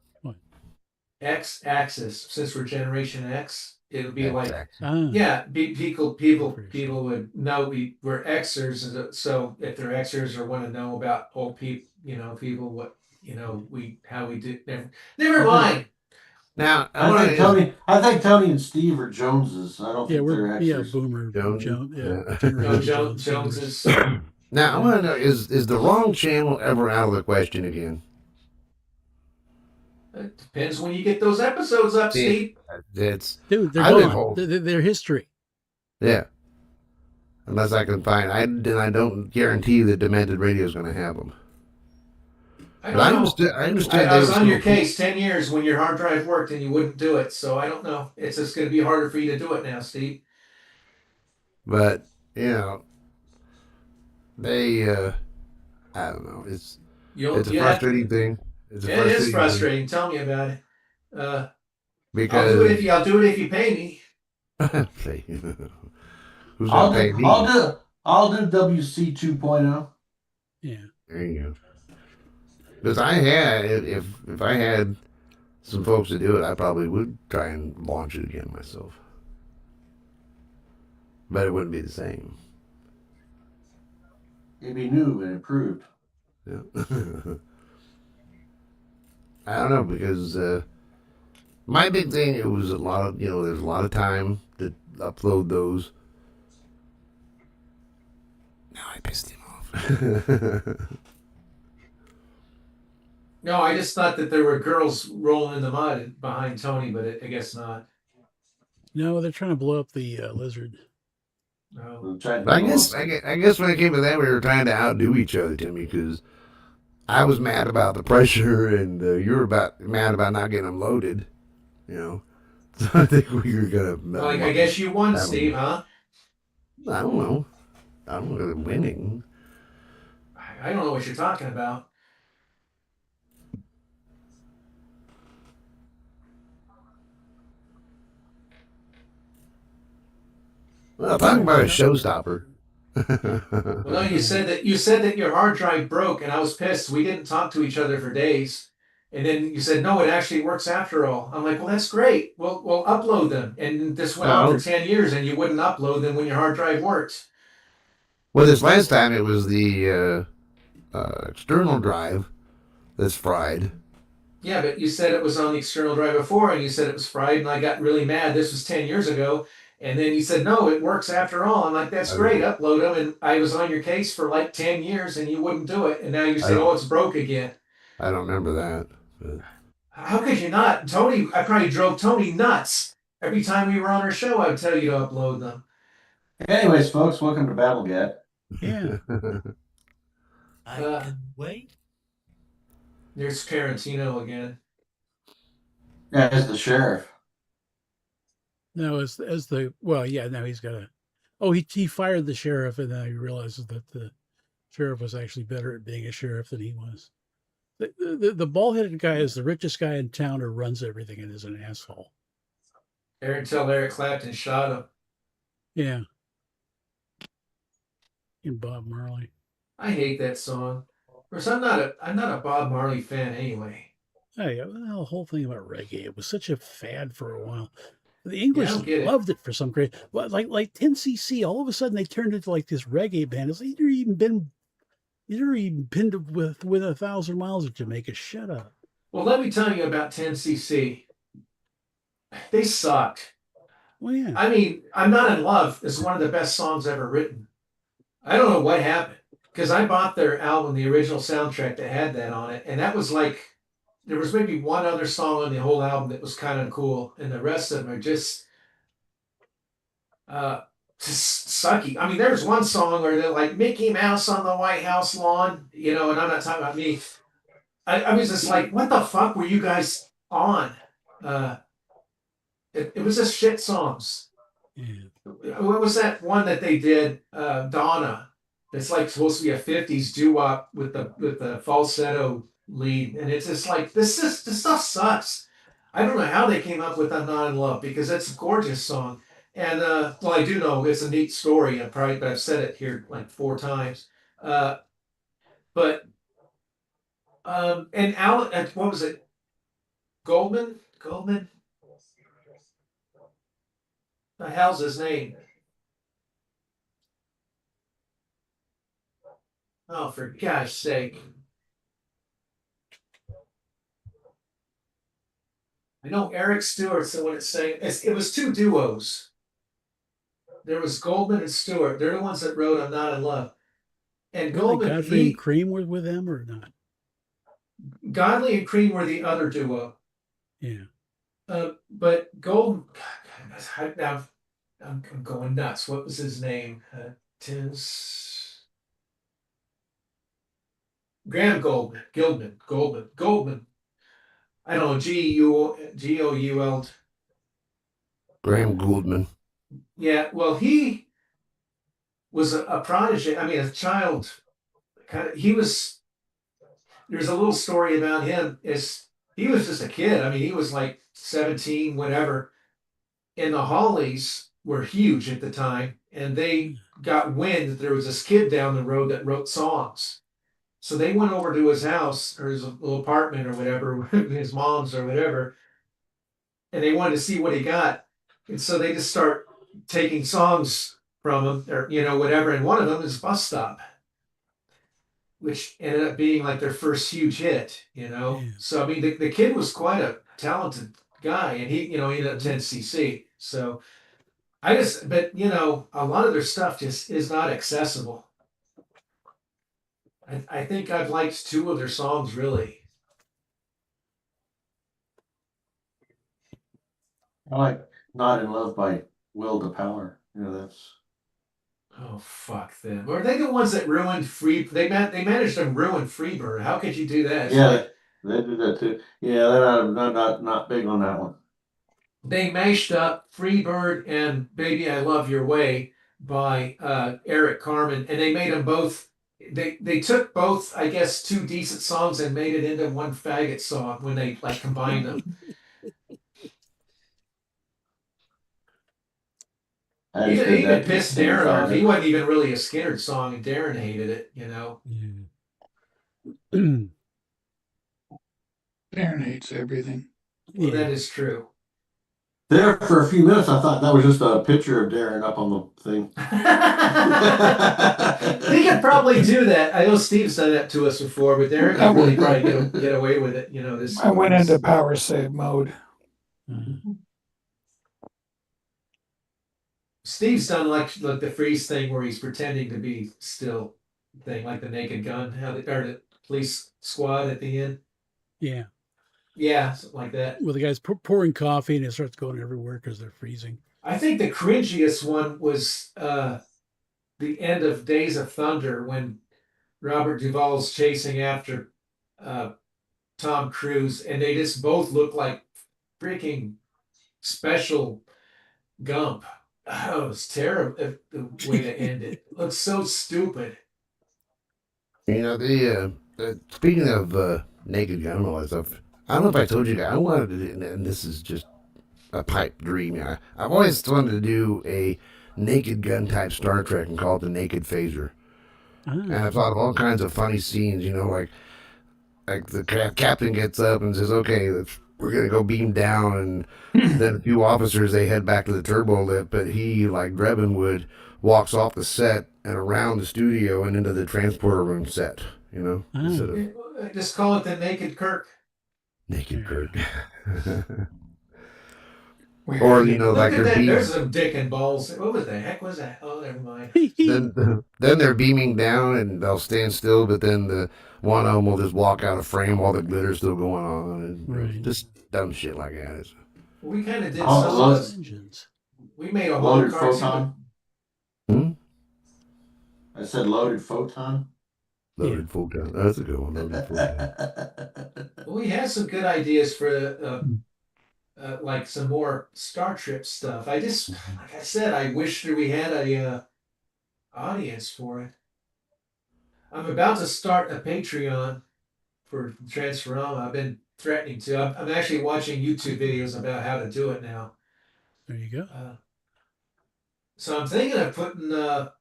X axis. Since we're Generation X, it'll be like Ah, yeah. People would know we're Xers. So if they're Xers or want to know about old people, people what how we do. Never mind. Now I think Tony and Steve are Joneses. I don't yeah, think they're we're Xers. boomer. Jones. Jones. Yeah. Yeah. Generation Jones is. Now I want to know: is the wrong channel ever out of the question again? It depends when you get those episodes up, Steve. It's Dude, they're I've been gone. told. They're history. Yeah. Unless I can find, I don't guarantee that Demented Radio is going to have them. I But don't know. I understand. I was they on were your still- case 10 years when your hard drive worked and you wouldn't do it. So I don't know. It's just going to be harder for you to do it now, Steve. But they, I don't know. It's a frustrating thing. It's a It is thing frustrating. Tell me about it. because I'll do it if you pay me. say, who's going to pay me? I'll do WC 2.0. Yeah. There you go. Because I had, if I had some folks to do it, I probably would try and launch it again myself. But it wouldn't be the same. It'd be new and improved. Yeah. I don't know, because my big thing, it was a lot of, there's a lot of time that upload those. Now I pissed him off. No, I just thought that there were girls rolling in the mud behind Tony, but I guess not. No, they're trying to blow up the lizard. No. But I guess when it came to that, we were trying to outdo each other, Timmy, because I was mad about the pressure, and you were mad about not getting them loaded. You know, so I think we were gonna. Well, I guess you won, Steve, huh? I don't know. I don't know winning. I don't know what you're talking about. Well, talking about a showstopper. Well, no, you said that your hard drive broke, and I was pissed. We didn't talk to each other for days, and then you said no, it actually works after all. I'm like, well, that's great. We'll upload them, and this went on for 10 years, and you wouldn't upload them when your hard drive worked. Well, this last time it was the external drive that's fried. Yeah, but you said it was on the external drive before, and you said it was fried, and I got really mad. This was 10 years ago. And then you said, no, it works after all. I'm like, that's great, upload them. And I was on your case for like 10 years, and you wouldn't do it. And now you say, oh, it's broke again. I don't remember that. But... How could you not? Tony, I probably drove Tony nuts. Every time we were on our show, I would tell you to upload them. Anyways, folks, welcome to BabbleGab. Yeah. I can wait. There's Tarantino again. Yeah, as the sheriff. No, as the well, yeah. Now he's got a. Oh, he fired the sheriff, and then he realizes that the sheriff was actually better at being a sheriff than he was. The bald-headed guy is the richest guy in town who runs everything and is an asshole. Until Eric Clapton shot him. Yeah. And Bob Marley. I hate that song. Of course, I'm not a Bob Marley fan anyway. Hey, the whole thing about reggae, it was such a fad for a while. The English loved it for some crazy, like 10cc. All of a sudden, they turned into like this reggae band. It's like you've never even been to within 1,000 miles of Jamaica. Shut up. Well, let me tell you about 10cc. They sucked. Well, yeah. I mean, I'm Not in Love is one of the best songs ever written. I don't know what happened, because I bought their album, the original soundtrack that had that on it, and that was like, there was maybe one other song on the whole album that was kind of cool, and the rest of them are just sucky. I mean, there's one song where they're like Mickey Mouse on the White House lawn, and I'm not talking about me. I was just like, what the fuck were you guys on? It was just shit songs. Yeah. What was that one that they did, Donna? It's like supposed to be a 50s doo-wop with the falsetto lead, and it's just like this stuff sucks. I don't know how they came up with "I'm Not in Love" because it's a gorgeous song, and well, I do know it's a neat story. I've said it here like 4 times, but and Alan, what was it? Goldman. The hell's his name? Oh, for gosh sake. I know Eric Stewart's the one that's saying it was 2 duos. There was Goldman and Stewart. They're the ones that wrote "I'm Not in Love." And Goldman, Godfrey and Cream were with them or not? Godley and Cream were the other duo. Yeah. But Goldman, now I'm going nuts. What was his name? Graham Goldman. I don't know, Gould. Graham Gouldman. Yeah, well, he was a prodigy. I mean, a child. There's a little story about him. He was just a kid. I mean, he was like 17, whatever. And the Hollies were huge at the time, and they got wind that there was this kid down the road that wrote songs. So they went over to his house or his little apartment or whatever, his mom's or whatever, and they wanted to see what he got. And so they just start taking songs from him or, whatever. And one of them is "Bus Stop," which ended up being like their first huge hit, Yeah. So, I mean, the kid was quite a talented guy, and he ended up 10cc. So but a lot of their stuff just is not accessible. I think I've liked 2 of their songs really. I like Not in Love by Will to Power. That's. Oh fuck them! Were they the ones that ruined Free? They managed to ruin Freebird. How could you do that? It's Yeah, like they did that too. Yeah, they're not big on that one. they mashed up Freebird and Baby I Love Your Way by Eric Carmen, and they made them both. They took both, I guess, 2 decent songs and made it into one faggot song when they like combined them. I just did Even that pissed to Darren off. He Friday. wasn't even really a Skinner song, and Darren hated it. Yeah. Darren hates everything. Well, Yeah. that is true. There for a few minutes, I thought that was just a picture of Darren up on the thing. He could probably do that. I know Steve's done that to us before, but Darren could really probably get away with it. I went into power save mode. Steve's done like the freeze thing where he's pretending to be still thing, like the Naked Gun, or the police squad at the end. Yeah. Yeah, something like that. Well, the guy's pouring coffee and it starts going everywhere because they're freezing. I think the cringiest one was the end of Days of Thunder when Robert Duvall's chasing after Tom Cruise, and they just both look like freaking special Gump. Oh, it's terrible. The way to end it. It looks so stupid. Speaking of Naked Gun and all that stuff, I don't know if I told you guys, I wanted to, and this is just a pipe dream. I've always wanted to do a Naked Gun type Star Trek and call it the Naked Phaser. And I've thought of all kinds of funny scenes, like the captain gets up and says, okay, we're going to go beam down. And then a few officers, they head back to the turbo lift. But he, like Drebin would, walks off the set and around the studio and into the transporter room set, instead of Just call it the Naked Kirk. Naked Kirk. Or, like there's some dick and balls. What was the heck was that? Oh, never mind. then they're beaming down and they'll stand still, but then the one of them will just walk out of frame while the glitter's still going on, and just dumb shit like that. We kind of did some of those. Engines. We made a whole Loaded cartoon. Photon. I said Loaded Photon. Loaded Photon. That's a good one. Loaded Photon. We had some good ideas for like some more Star Trek stuff. Like I said, I wish that we had a audience for it. I'm about to start a Patreon for Transformama. I've been threatening to. I'm actually watching YouTube videos about how to do it now. There you go. So I'm thinking of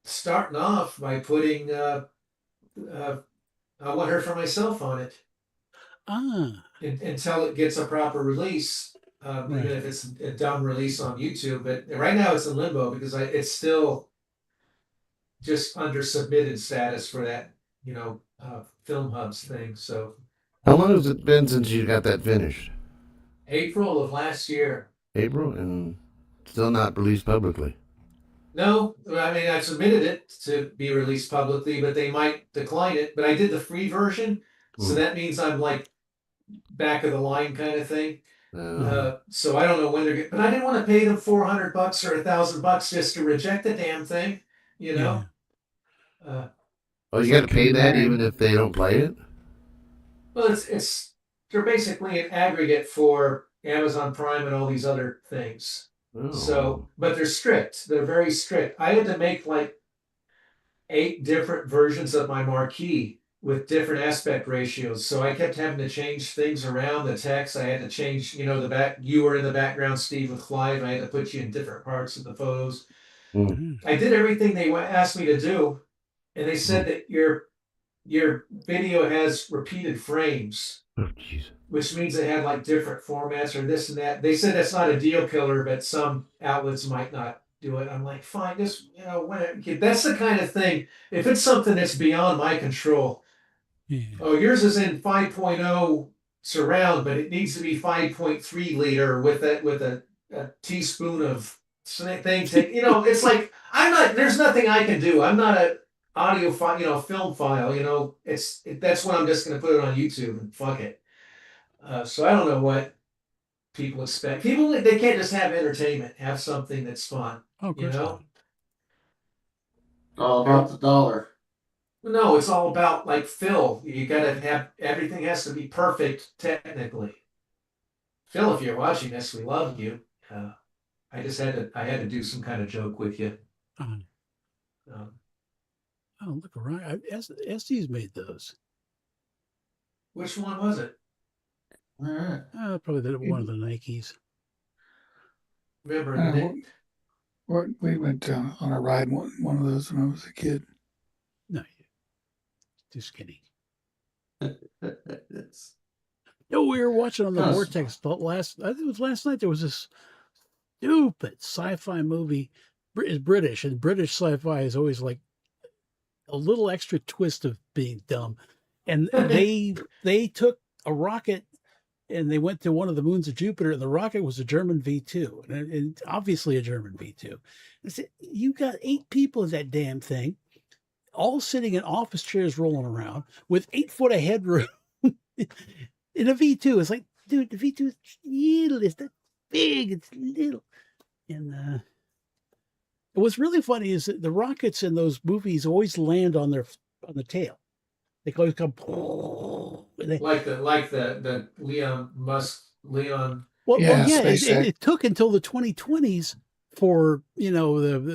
starting off by putting I Want Her for Myself on it. Until it gets a proper release, even if it's a dumb release on YouTube. But right now it's in limbo because it's still just under submitted status for that, Film Hubs thing. So, how long has it been since you got that finished? April of last year. April, and still not released publicly. No, I mean I submitted it to be released publicly, but they might decline it. But I did the free version, so that means I'm like back of the line kind of thing. So I don't know when but I didn't want to pay them $400 or $1,000 just to reject the damn thing, Yeah. You got to pay that even if they don't play it. Well, they're basically an aggregate for Amazon Prime and all these other things. So, but they're strict. They're very strict. I had to make like 8 different versions of my marquee with different aspect ratios. So I kept having to change things around the text. I had to change, the back. You were in the background, Steve, with Clive. I had to put you in different parts of the photos. I did everything they asked me to do, and they said that your video has repeated frames, which means it had like different formats or this and that. They said that's not a deal killer, but some outlets might not do it. I'm like, fine, just that's the kind of thing. If it's something that's beyond my control, yours is in 5.0 surround, but it needs to be 5.3 liter with a teaspoon of thing take, it's like there's nothing I can do. I'm not a audio file, film file, that's when I'm just going to put it on YouTube and fuck it. So I don't know what people expect. People, they can't just have entertainment, have something that's fun, Oh, of course not. All about the dollar. No, it's all about like Phil. You gotta have everything has to be perfect technically. Phil, if you're watching this, we love you. I had to do some kind of joke with you. Uh, Um, oh, look around. SD's made those. which one was it? All right. Probably one of the Nikes. Remember Uh, the we went on a ride one of those when I was a kid. No, too skinny. It's No, we were watching on the Kinda Vortex I think it was last night. There was this stupid sci-fi movie. It's British, and British sci-fi is always like a little extra twist of being dumb. And they took a rocket and they went to one of the moons of Jupiter, and the rocket was a German V2, and obviously a German V2. I said, you got 8 people in that damn thing, all sitting in office chairs rolling around with 8 foot of headroom in a V2. It's like, dude, the V2 is little, it's not big, it's little. And what's really funny is that the rockets in those movies always land on the tail. They always come. like the Leon. Well, Yeah, yeah. SpaceX. It took until the 2020s for the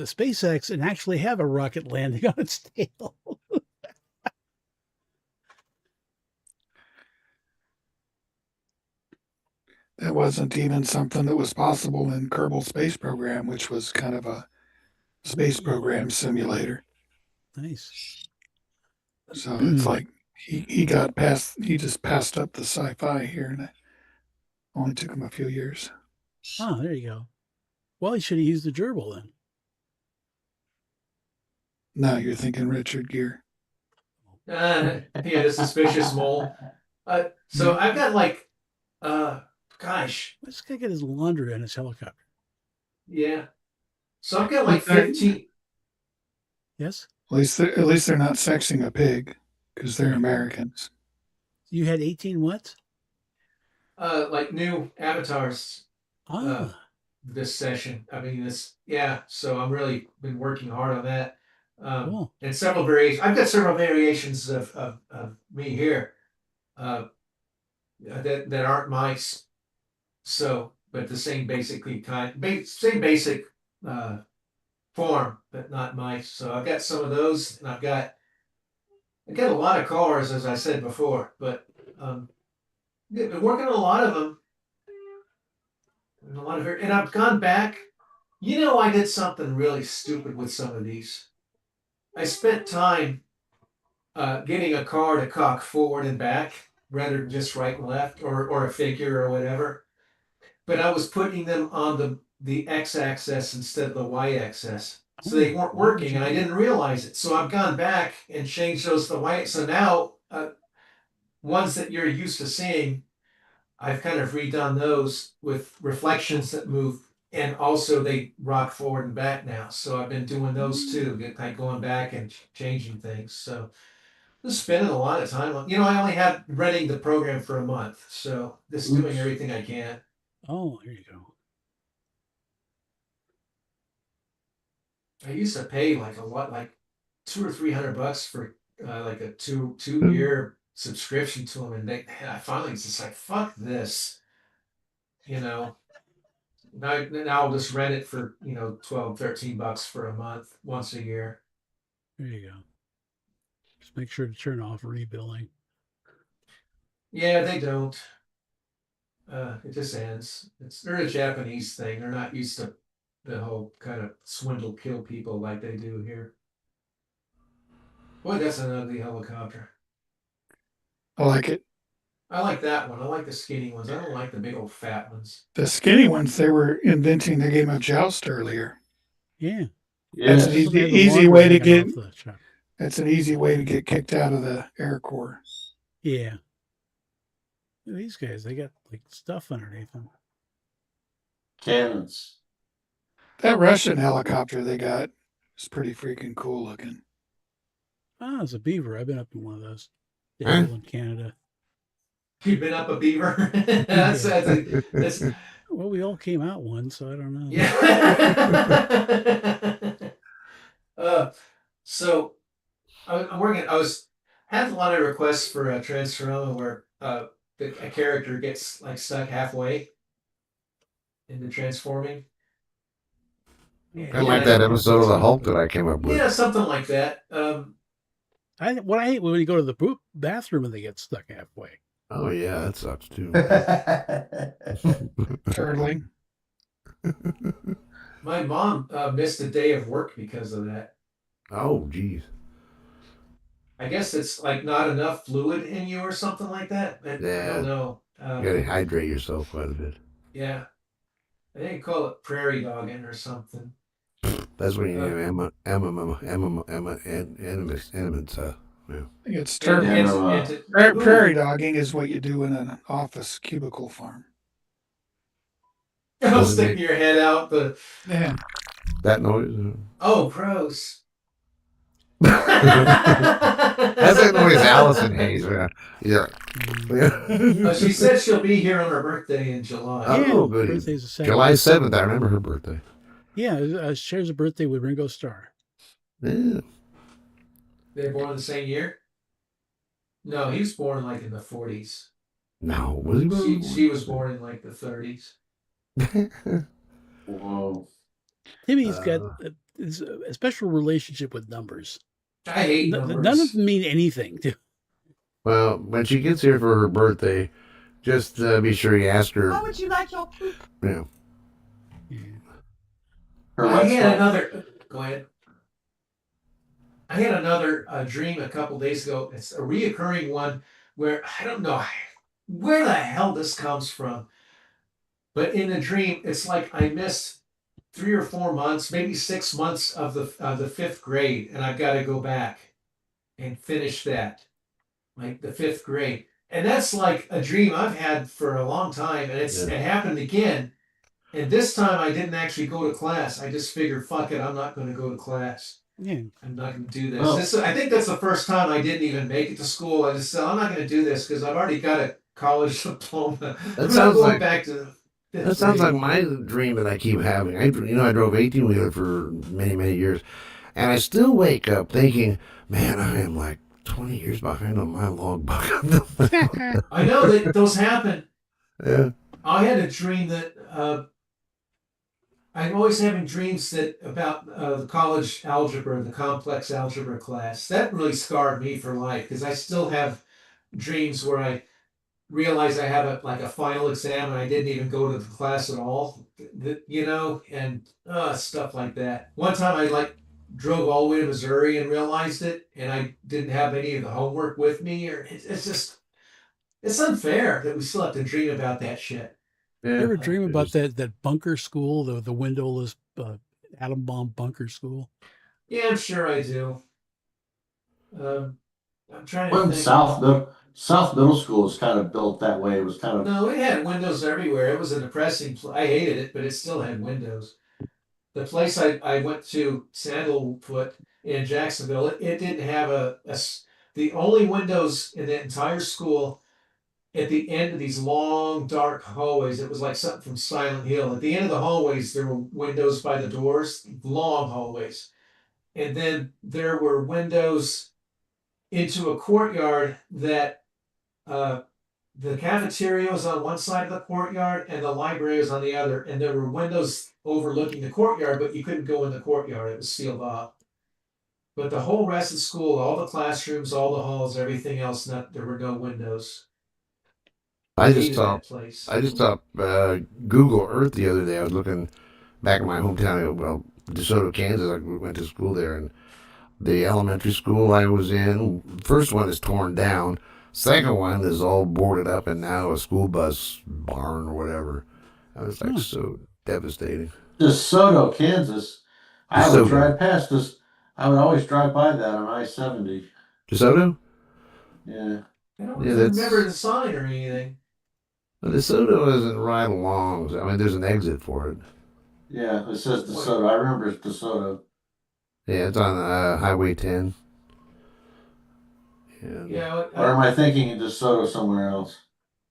SpaceX and actually have a rocket landing on its tail. That wasn't even something that was possible in Kerbal Space Program, which was kind of a space program simulator. Nice. So it's like he just passed up the sci-fi here, and it only took him a few years. Oh, there you go. Well, he should have used the gerbil then. Now you're thinking Richard Gere. He had a suspicious mole. So I've got like, gosh, This guy got his laundry on his helicopter. yeah. So I've got like 15. Yes. At least they're not sexing a pig because they're Americans. You had 18 what? Like new avatars. Ah. This session. I mean, so I'm really been working hard on that. Cool. And several variations. I've got several variations of me here that aren't mice. So, but the same same basic form, but not mice. So I've got some of those, and I got a lot of cars, as I said before, but been working on a lot of them. And I've gone back. I did something really stupid with some of these. I spent time getting a car to cock forward and back rather than just right and left or a figure or whatever. But I was putting them on the x-axis instead of the y-axis. So they weren't working, and I didn't realize it. So I've gone back and changed those to the y. So now ones that you're used to seeing, I've kind of redone those with reflections that move, and also they rock forward and back now. So I've been doing those too, like going back and changing things. So just spending a lot of time on. I only have running the program for a month, so just doing everything I can. Oh, there you go. I used to pay like like $200 or $300 for like a two-year subscription to them, and I finally just like, fuck this. Now I'll just rent it for $12, $13 for a month once a year. There you go. Just make sure to turn off rebilling. Yeah, they don't. It just ends. They're a Japanese thing. They're not used to the whole kind of swindle kill people like they do here. Boy, that's an ugly helicopter. I like it. I like that one. I like the skinny ones. I don't like the big old fat ones. The skinny ones, they were inventing the game of joust earlier. Yeah. That's an easy way to get. That's an easy way to get kicked out of the Air Corps. Yeah. These guys, they got like stuff underneath them. Cannons. That Russian helicopter they got is pretty freaking cool looking. Ah, it's a beaver. I've been up in one of those. Huh? In Hill Canada. You've been up a beaver. That's Well, we all came out one, so I don't know. yeah. So I'm working. I was had a lot of requests for a Transformer where a character gets like stuck halfway into transforming. Kind of like that episode of the Hulk that I came up with. Yeah, something like that. What I hate when you go to the bathroom and they get stuck halfway. Oh yeah, that sucks too. Turtling. My mom missed a day of work because of that. Oh geez. I guess it's like not enough fluid in you or something like that. I don't know. You gotta hydrate yourself quite a bit. Yeah. I think you call it prairie dogging or something. That's when you have elements. Yeah. It's And- turtling. and to- Prairie dogging is what you do in an office cubicle farm. Sticking your head out the. Yeah. That noise. Oh, gross. That's that noise Allison hates. Yeah. She said she'll be here on her birthday in July. Oh, her good. birthday's the 2nd. July 7th. I remember her birthday. Yeah, shares a birthday with Ringo Starr. Yeah. They were born the same year? No, he was born like in the 40s. No, was he born? She was born in like the 30s. Whoa. Timmy's got a special relationship with numbers. I hate numbers. None of them mean anything. Well, when she gets here for her birthday, just be sure you ask her. How would you like your poop? Yeah. I had another. Go ahead. I had another dream a couple days ago. It's a reoccurring one where I don't know where the hell this comes from, but in the dream, it's like I missed 3 or 4 months, maybe 6 months of the 5th grade, and I've got to go back and finish that, like the 5th grade, and that's like a dream I've had for a long time, and it happened again. And this time I didn't actually go to class. I just figured, fuck it, I'm not going to go to class. Yeah. I'm not going to do this. Well- I think that's the first time I didn't even make it to school. I just said, I'm not going to do this because I've already got a college diploma. I'm not going back to fifth That sounds grade. like my dream that I keep having. I drove 18-wheeler for many, many years, and I still wake up thinking, man, I am like 20 years behind on my logbook. I know that those happen. Yeah. I had a dream that I'm always having dreams that about the college algebra, the complex algebra class. That really scarred me for life because I still have dreams where I realize I have a final exam and I didn't even go to the class at all. And stuff like that. One time I drove all the way to Missouri and realized it, and I didn't have any of the homework with me. Or it's unfair that we still have to dream about that shit. You ever dream about that bunker school, the windowless atom bomb bunker school? Yeah, I'm sure I do. I'm trying to When think. South Middle School was kind of built that way. It was kind of No, it had windows everywhere. It was a depressing. I hated it, but it still had windows. The place I went to, Sandalwood in Jacksonville, it didn't have the only windows in the entire school. At the end of these long, dark hallways, it was like something from Silent Hill. At the end of the hallways, there were windows by the doors, long hallways. And then there were windows into a courtyard that the cafeteria was on one side of the courtyard and the library was on the other. And there were windows overlooking the courtyard, but you couldn't go in the courtyard. It was sealed off. But the whole rest of the school, all the classrooms, all the halls, everything else, there were no windows. I just hated saw that place. Google Earth the other day. I was looking back in my hometown, DeSoto, Kansas. I went to school there, and the elementary school I was in, first one is torn down. Second one is all boarded up and now a school bus barn or whatever. I was like so devastating. DeSoto, Kansas. I would DeSoto. drive past this. I would always drive by that on I-70. DeSoto? Yeah. I don't Yeah, that's- remember the sign or anything. Well, DeSoto isn't right along. I mean, there's an exit for it. Yeah, it says DeSoto. I remember it's DeSoto. Yeah, it's on Highway 10. Yeah, Or am I thinking of DeSoto somewhere else?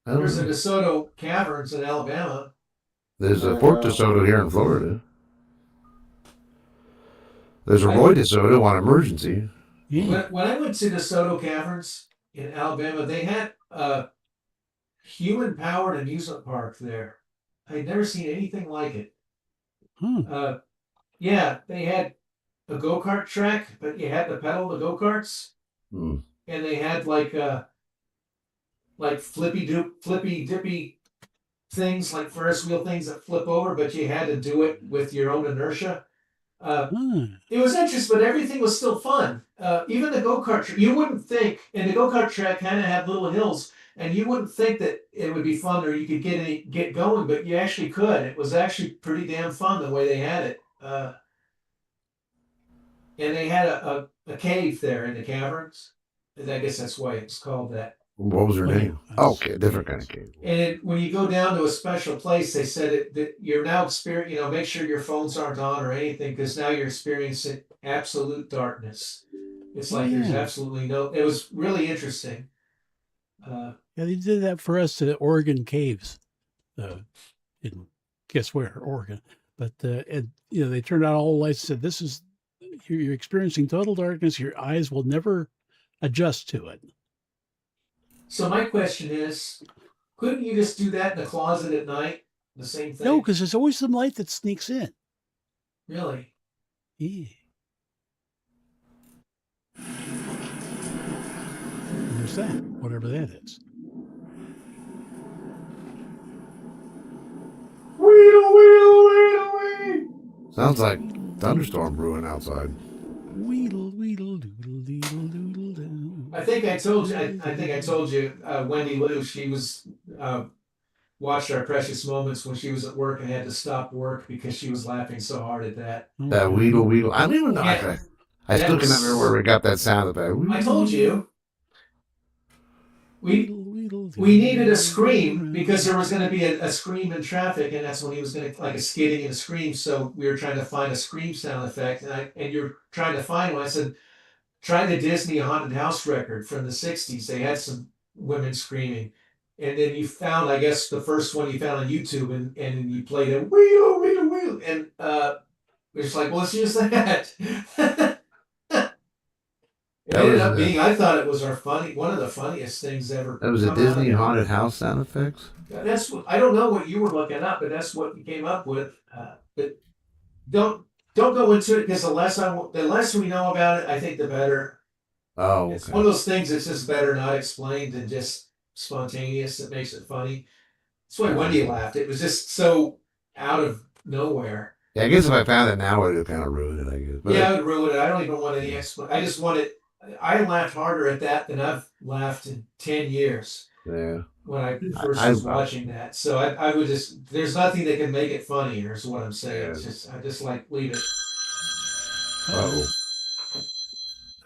I don't there's a know. DeSoto Caverns in Alabama. There's a Fort DeSoto here in Florida. There's a Roy DeSoto on Emergency. Yeah. When I went to DeSoto Caverns in Alabama, they had a human-powered amusement park there. I'd never seen anything like it. Huh. Yeah, they had a go-kart track, but you had to pedal the go-karts, Hmm. and they had like flippy dippy things, like Ferris wheel things that flip over, but you had to do it with your own inertia. Huh. It was interesting, but everything was still fun. Even the go-kart track, you wouldn't think, and the go-kart track kind of had little hills, and you wouldn't think that it would be fun or you could get going, but you actually could. It was actually pretty damn fun the way they had it. And they had a cave there in the caverns. And I guess that's why it's called that. What was her Oh, name? yeah, Oh, that's okay, different kind of cave. And when you go down to a special place, they said that you're now experiencing, make sure your phones aren't on or anything, because now you're experiencing absolute darkness. It's like there's absolutely no, it was really interesting. Yeah, they did that for us at Oregon Caves. In guess where? Oregon. But and they turned out all the lights and said, this is you're experiencing total darkness, your eyes will never adjust to it. So my question is, couldn't you just do that in the closet at night? The same thing? No, because there's always some light that sneaks in. Really? Yeah. And there's that, whatever that is. Sounds like thunderstorm brewing outside. Weedle, weedle, doodle, deedle, doodle, doo. I think I told you. I think I told you. Wendy Lou. She was watched our precious moments when she was at work and had to stop work because she was laughing so hard at that. That Weedle Weedle. I don't even know. Yeah. I still can't remember where we got that sound effect. I told you. We needed a scream because there was going to be a scream in traffic, and that's when he was going to like a skidding and a scream. So we were trying to find a scream sound effect, and you're trying to find one. I said, try the Disney haunted house record from the '60s. They had some women screaming, and then you found, I guess, the first one you found on YouTube, and you played it, wheel, wheel, wheel, and we're just like, well, let's use that. It ended up being, I thought it was one of the funniest things ever. That was a Disney haunted house sound effects? That's what, I don't know what you were looking up, but that's what you came up with. But don't go into it, because the less we know about it, I think the better. Oh, okay. It's one of those things that's just better not explained and just spontaneous. That makes it funny. That's why Wendy laughed. It was just so out of nowhere. Yeah, I guess if I found it now, it would kind of ruin it, I guess. But yeah, it would ruin it. I don't even want any explanation. I just want it. I laughed harder at that than I've laughed in 10 years. Yeah. When I first was watching that. So I would just, there's nothing that can make it funnier, is what I'm saying. Yeah. It's just, I just like, leave it. Uh-oh.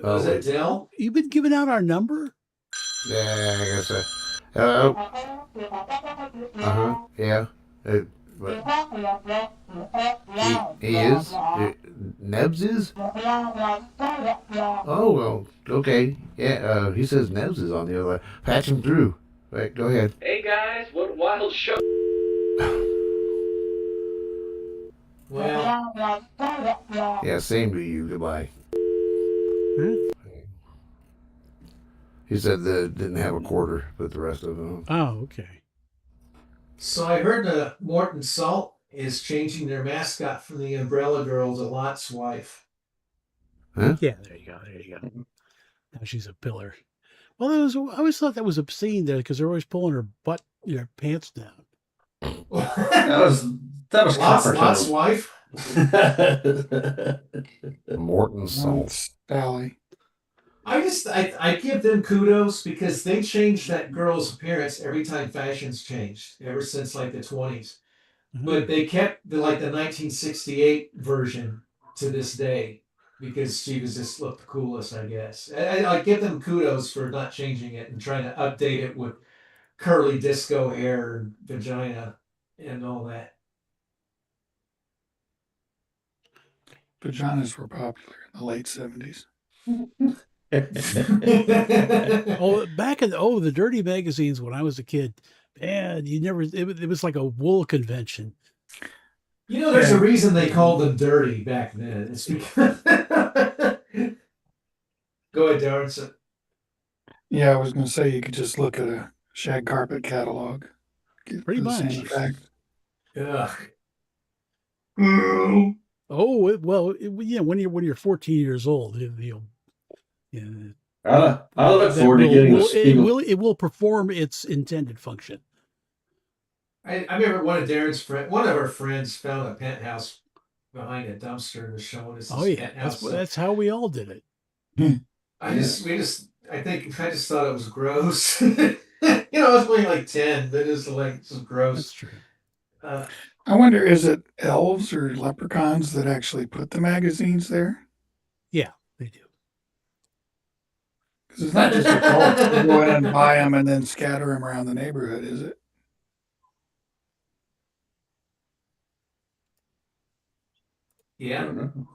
Was it Dell? You've been giving out our number? Yeah, I guess so. Hello? Uh-huh. Yeah. He is? Nebs is? Oh, well, okay. Yeah, he says Nebs is on the other line. Patch him through. Right, go ahead. Hey guys, what wild show? Well. Yeah, same to you. Goodbye. Huh? He said that didn't have a quarter, but the rest of them. Oh, okay. So I heard Morton Salt is changing their mascot from the Umbrella Girl to Lot's wife. Huh? Yeah, there you go. There you go. Now she's a pillar. Well, I always thought that was obscene there because they're always pulling her butt, pants down. that was Lot's wife. Morton Salt. Sally. I give them kudos because they changed that girl's appearance every time fashion's changed, ever since like the 20s. Mm-hmm. But they kept the 1968 version to this day because she was just looked the coolest, I guess. I give them kudos for not changing it and trying to update it with curly disco hair and vagina and all that. Vaginas were popular in the late 70s. Oh, back in the dirty magazines when I was a kid, man, it was like a wool convention. There's a reason they called them dirty back then. It's because. Go ahead, Darren. So, Yeah, I was going to say you could just look at a shag carpet catalog. Get Pretty the same much. effect. Oh, when you're 14 years old, yeah, I look forward to getting the Spiegel. it will perform its intended function. I remember one of our friends found a penthouse behind a dumpster and was showing us. Oh yeah, that's how we all did it. I just thought it was gross. I was only like 10, but it's gross. That's true. I wonder, is it elves or leprechauns that actually put the magazines there? Yeah, they do. Because it's not just adults who go in and buy them and then scatter them around the neighborhood, is it? Yeah. I don't know.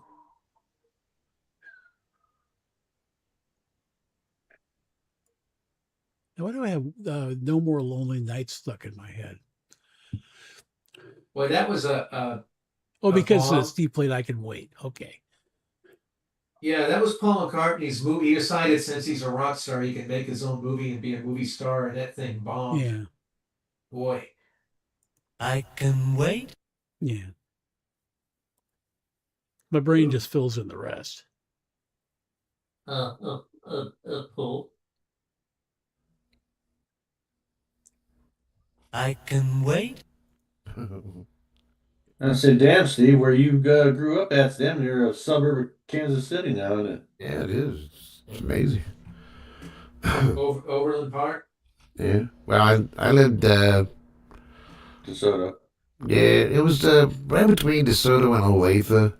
Now, why do I have No More Lonely Nights stuck in my head? Well, that was a because bomb. Steve played I Can Wait. Okay. Yeah, that was Paul McCartney's movie. He decided since he's a rock star, he can make his own movie and be a movie star, and that thing bombed. Yeah. Boy. I can wait. Yeah. My brain just fills in the rest. Cool. I can wait. I said, damn, Steve, where you grew up at's damn near a suburb of Kansas City now, isn't it? Yeah, it is. It's amazing. Overland Park? Yeah. Well, I lived, DeSoto. yeah, it was right between DeSoto and Olathe,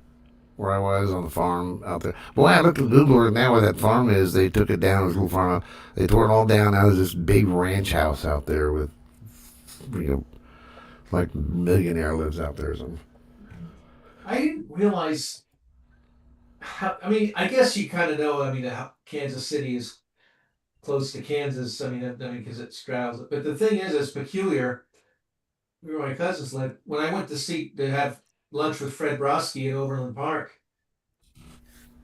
where I was on the farm out there. Boy, I looked at Google Earth now where that farm is. They took it down, this little farm. They tore it all down. Now there's this big ranch house out there with, like millionaire lives out there or something. I didn't realize how, I guess you kind of know, how Kansas City is close to Kansas. Because it straddles it. But the thing is, it's peculiar. Where my cousins lived, when I went to have lunch with Fred Brodsky in Overland Park,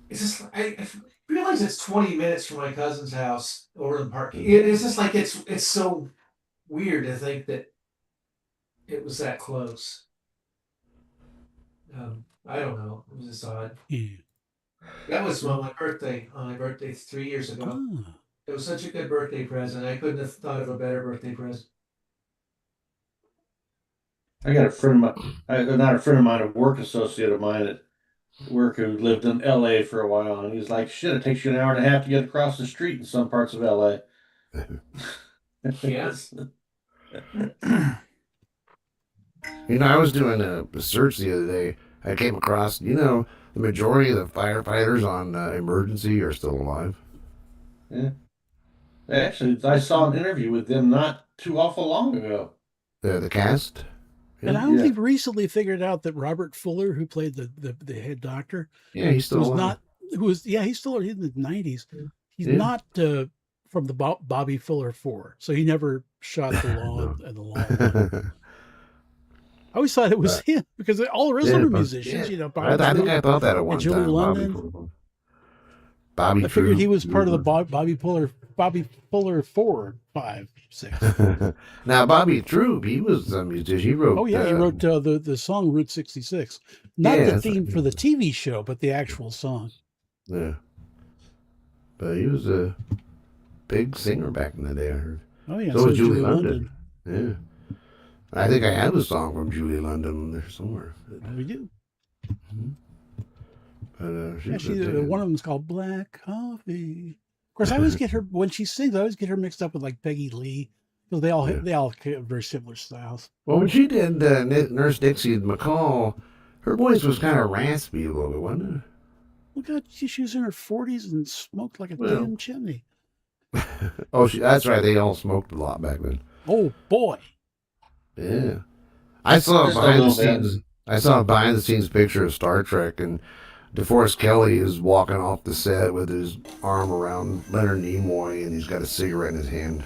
it's just, I realize it's 20 minutes from my cousin's house, Overland Park. It's just like, it's so weird to think that it was that close. I don't know. It was just odd. Yeah. That was on my birthday 3 years ago. Ah. It was such a good birthday present. I couldn't have thought of a better birthday present. I got a friend of mine, not a friend of mine, a work associate of mine at work who lived in LA for a while, and he's like, shit, it takes you an hour and a half to get across the street in some parts of LA. Yes. I was doing a search the other day. I came across, the majority of the firefighters on emergency are still alive. Yeah. Actually, I saw an interview with them not too awful long ago. The cast? And I only recently figured out that Robert Fuller, who played the head doctor, he's still alive. He's still in the 90s. He's not from the Bobby Fuller 4, so he never shot the law and the law. I always thought it was him because all the rest of them are musicians. I think I thought that at one Julie time. London. Bobby I figured True. he was part of the Bobby Fuller 4, 5, 6. Now Bobby True, he was a musician. He wrote. Oh yeah, he wrote the song Route 66. Not the theme for the TV show, but the actual song. Yeah, but he was a big singer back in the day. I heard. Oh yeah, so was Julie London. Yeah. I think I have a song from Julie London there somewhere. We do. Mm-hmm. But one of them is called Black Coffee. Of course, I always get her when she sings. I always get her mixed up with like Peggy Lee because they all have very similar styles. Well, when she did Nurse Dixie McCall, her voice was kind of raspy a little bit, wasn't it? Well, God, she was in her 40s and smoked like a damn chimney. That's right. They all smoked a lot back then. Oh boy. Yeah, I saw a behind the scenes picture of Star Trek, and DeForest Kelly is walking off the set with his arm around Leonard Nimoy, and he's got a cigarette in his hand.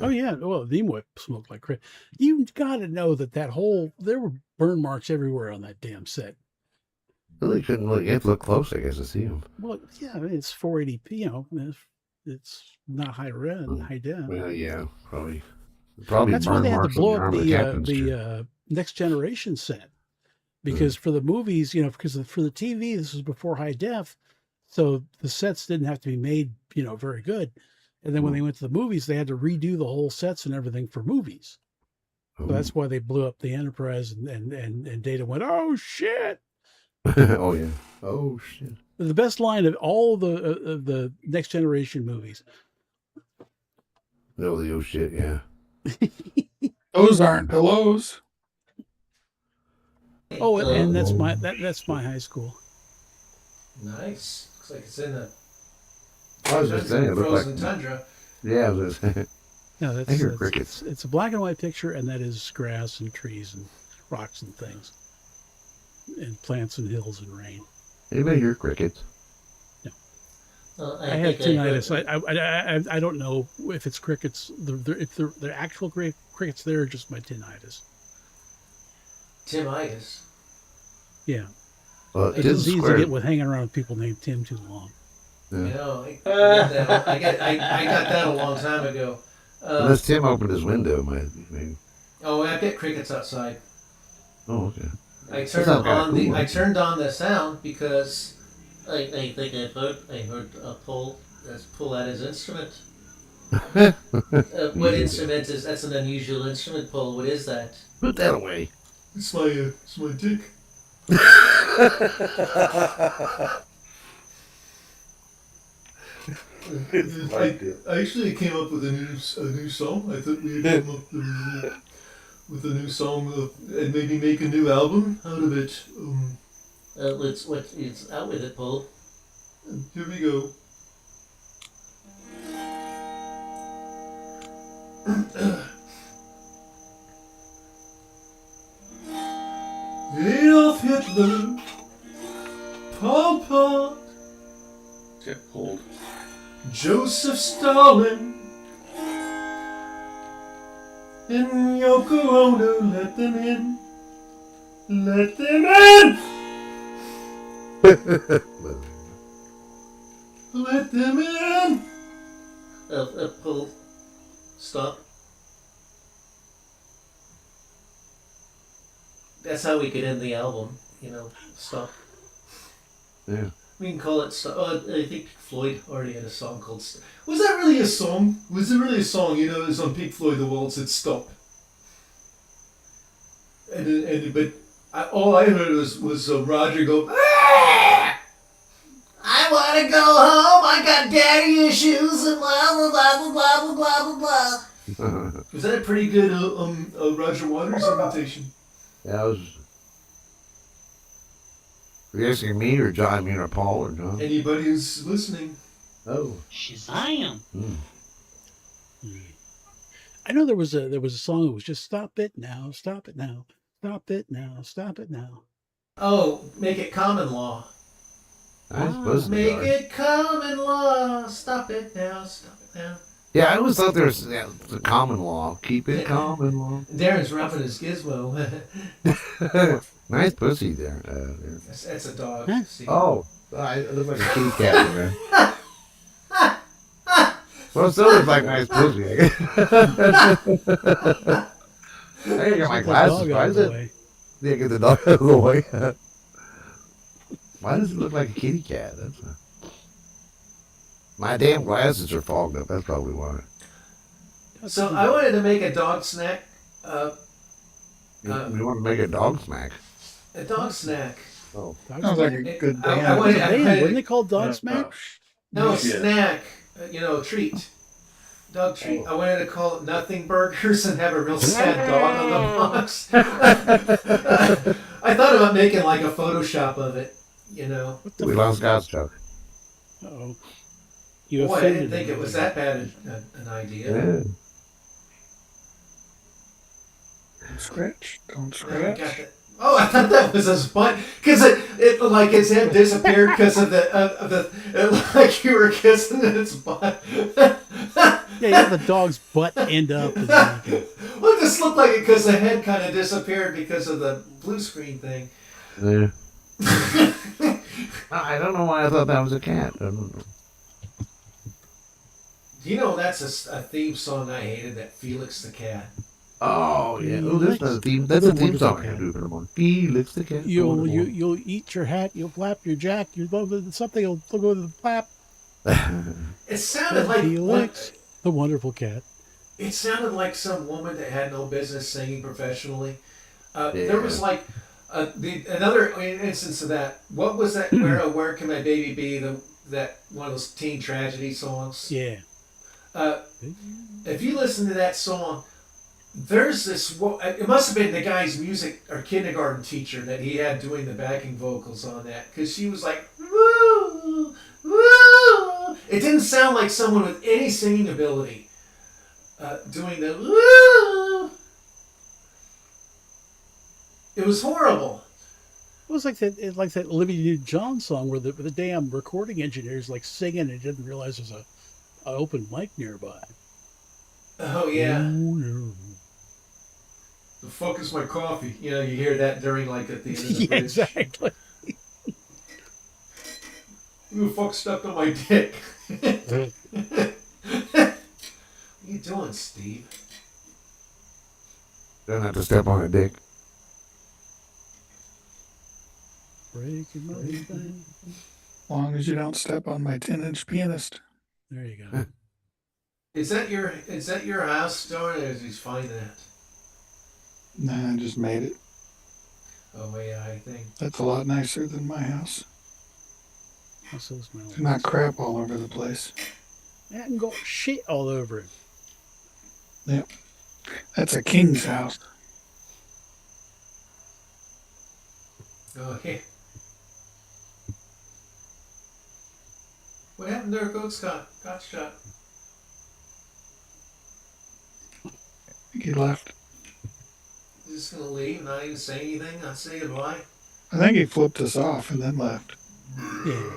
Oh yeah, well, Nimoy smoked like crazy. You got to know that there were burn marks everywhere on that damn set. Really couldn't look. You have to look close, I guess, to see him. Well, yeah, I mean, it's 480p. You know, it's not high def. Well, yeah, probably That's why burn they had to marks on blow the up arm of the captain's chair. the Next Generation set, because for the movies, you know, because for the TV, this was before high def, so the sets didn't have to be made, you know, very good. And then when they went to the movies, they had to redo the whole sets and everything for movies. So that's why they blew up the Enterprise, and Data went, "Oh shit!" Oh yeah. Oh shit. The best line of all the Next Generation movies. No, the oh shit, yeah. Those aren't pillows. Oh, and that's my high school. Nice. Looks like it's in the I was just saying, it looked frozen like tundra. yeah. I was just saying. No, I hear crickets. It's a black and white picture, and that is grass and trees and rocks and things, and plants and hills and rain. Anybody hear crickets? I have tinnitus. I don't know if it's crickets. If they're actual crickets, there, or just my tinnitus. Timitis. Yeah, Well, it's a disease you get with hanging around with people named Tim too long. Yeah. You know, I got that a long time ago. Unless Tim opened his window, maybe. Oh, I get crickets outside. Oh, okay. I turned on the sound because I think I heard a pull at his instrument. What instrument is that's an unusual instrument, Paul? What is that? Put that away. It's my dick. I actually came up with a new song. I thought we'd come up with a new song and maybe make a new album out of it. It's out with it, Paul. Here we go. Adolf Hitler, Pol Pot, Get pulled. Joseph Stalin, and Yoko Ono, let them in. Let them in! Let them in! Paul, stop. That's how we could end the album, you know, stop. Yeah. We can call it Stop. Oh, I think Floyd already had a song called Stop. Was that really a song? Was it really a song? You know, it was on Pink Floyd, the wall said Stop. All I heard was Roger go, "Ah! I want to go home, I got daddy issues, and blah, blah, blah, blah, blah, blah, blah, blah." Was that a pretty good Roger Waters imitation? Yeah, I was. Are you asking me or John? I mean, or Paul or John? Anybody who's listening. Oh. Shazam! I know there was a song that was just "Stop it now, stop it now, stop it now, stop it now." Oh, make it common law. I suppose Make it common law. Stop it now, stop it now. Yeah, I always thought there was the common law. Keep it common law. Darren's rubbing his gizmo. Nice pussy there. That's a dog. Huh? See? Oh, I look like a kitty cat man. Well, it still looks like nice pussy. I guess. I got my Get the glasses. dog Why out is of the it? way. Yeah, get the dog out of the way. Why does it look like a kitty cat? My damn glasses are fogged up. That's probably why. So I wanted to make a dog snack. We want to make a dog smack. A dog snack. Oh, Sounds like a good I band. wanted- Wasn't it called Dog Smack? No, Yeah. snack. Treat. Dog treat. I wanted to call it Nothing Burgers and have a real sad dog on the box. I thought about making like a Photoshop of it, you know. What the we lost God's joke. Uh-oh. You Boy, I offended didn't think it was that bad an idea. Yeah. Don't scratch. Don't I got scratch. that. Oh, I thought that was his butt because it like his head disappeared because of the it, like you were kissing its butt. Yeah, you have the dog's butt end up. And well, it just looked like it because the head kind of disappeared because of the blue screen thing. Yeah. I don't know why I thought that was a cat. I don't know. You know, that's a theme song I hated. That Felix the cat. Oh yeah. Oh, that's not a theme. That's a theme song I can do for the morning. Felix the cat. you'll eat your hat. You'll flap your jack. You'll something. You'll go to the flap. It sounded like Felix, the wonderful cat. it sounded like some woman that had no business singing professionally. Yeah. There was like another instance of that. What was that? Where can my baby be? That one of those teen tragedy songs. Yeah. If you listen to that song, there's this. It must have been the guy's music or kindergarten teacher that he had doing the backing vocals on that because she was like, woo, woo. It didn't sound like someone with any singing ability doing the woo. It was horrible. It was like that Olivia Newton-John song where the damn recording engineer's like singing and didn't realize there's an open mic nearby. Oh yeah. Oh, no. The fuck is my coffee? You know, you hear that during like at the end of the Yeah, bridge. exactly. Who the fuck stepped on my dick? What are you doing, Steve? Don't have to step on a dick. Breaking my thing. As long as you don't step on my 10-inch pianist. There you go. Is that your house, Darn? Or did you find that? Nah, I just made it. Oh yeah, I think. That's a lot nicer than my house. So my There's not crap all over the place. I hadn't got shit all over it. Yep. That's a king's house. Oh yeah. What happened to our goat Scott? Got shot. He left. He's just gonna leave, not even say anything, not say goodbye. I think he flipped us off and then left. Yeah.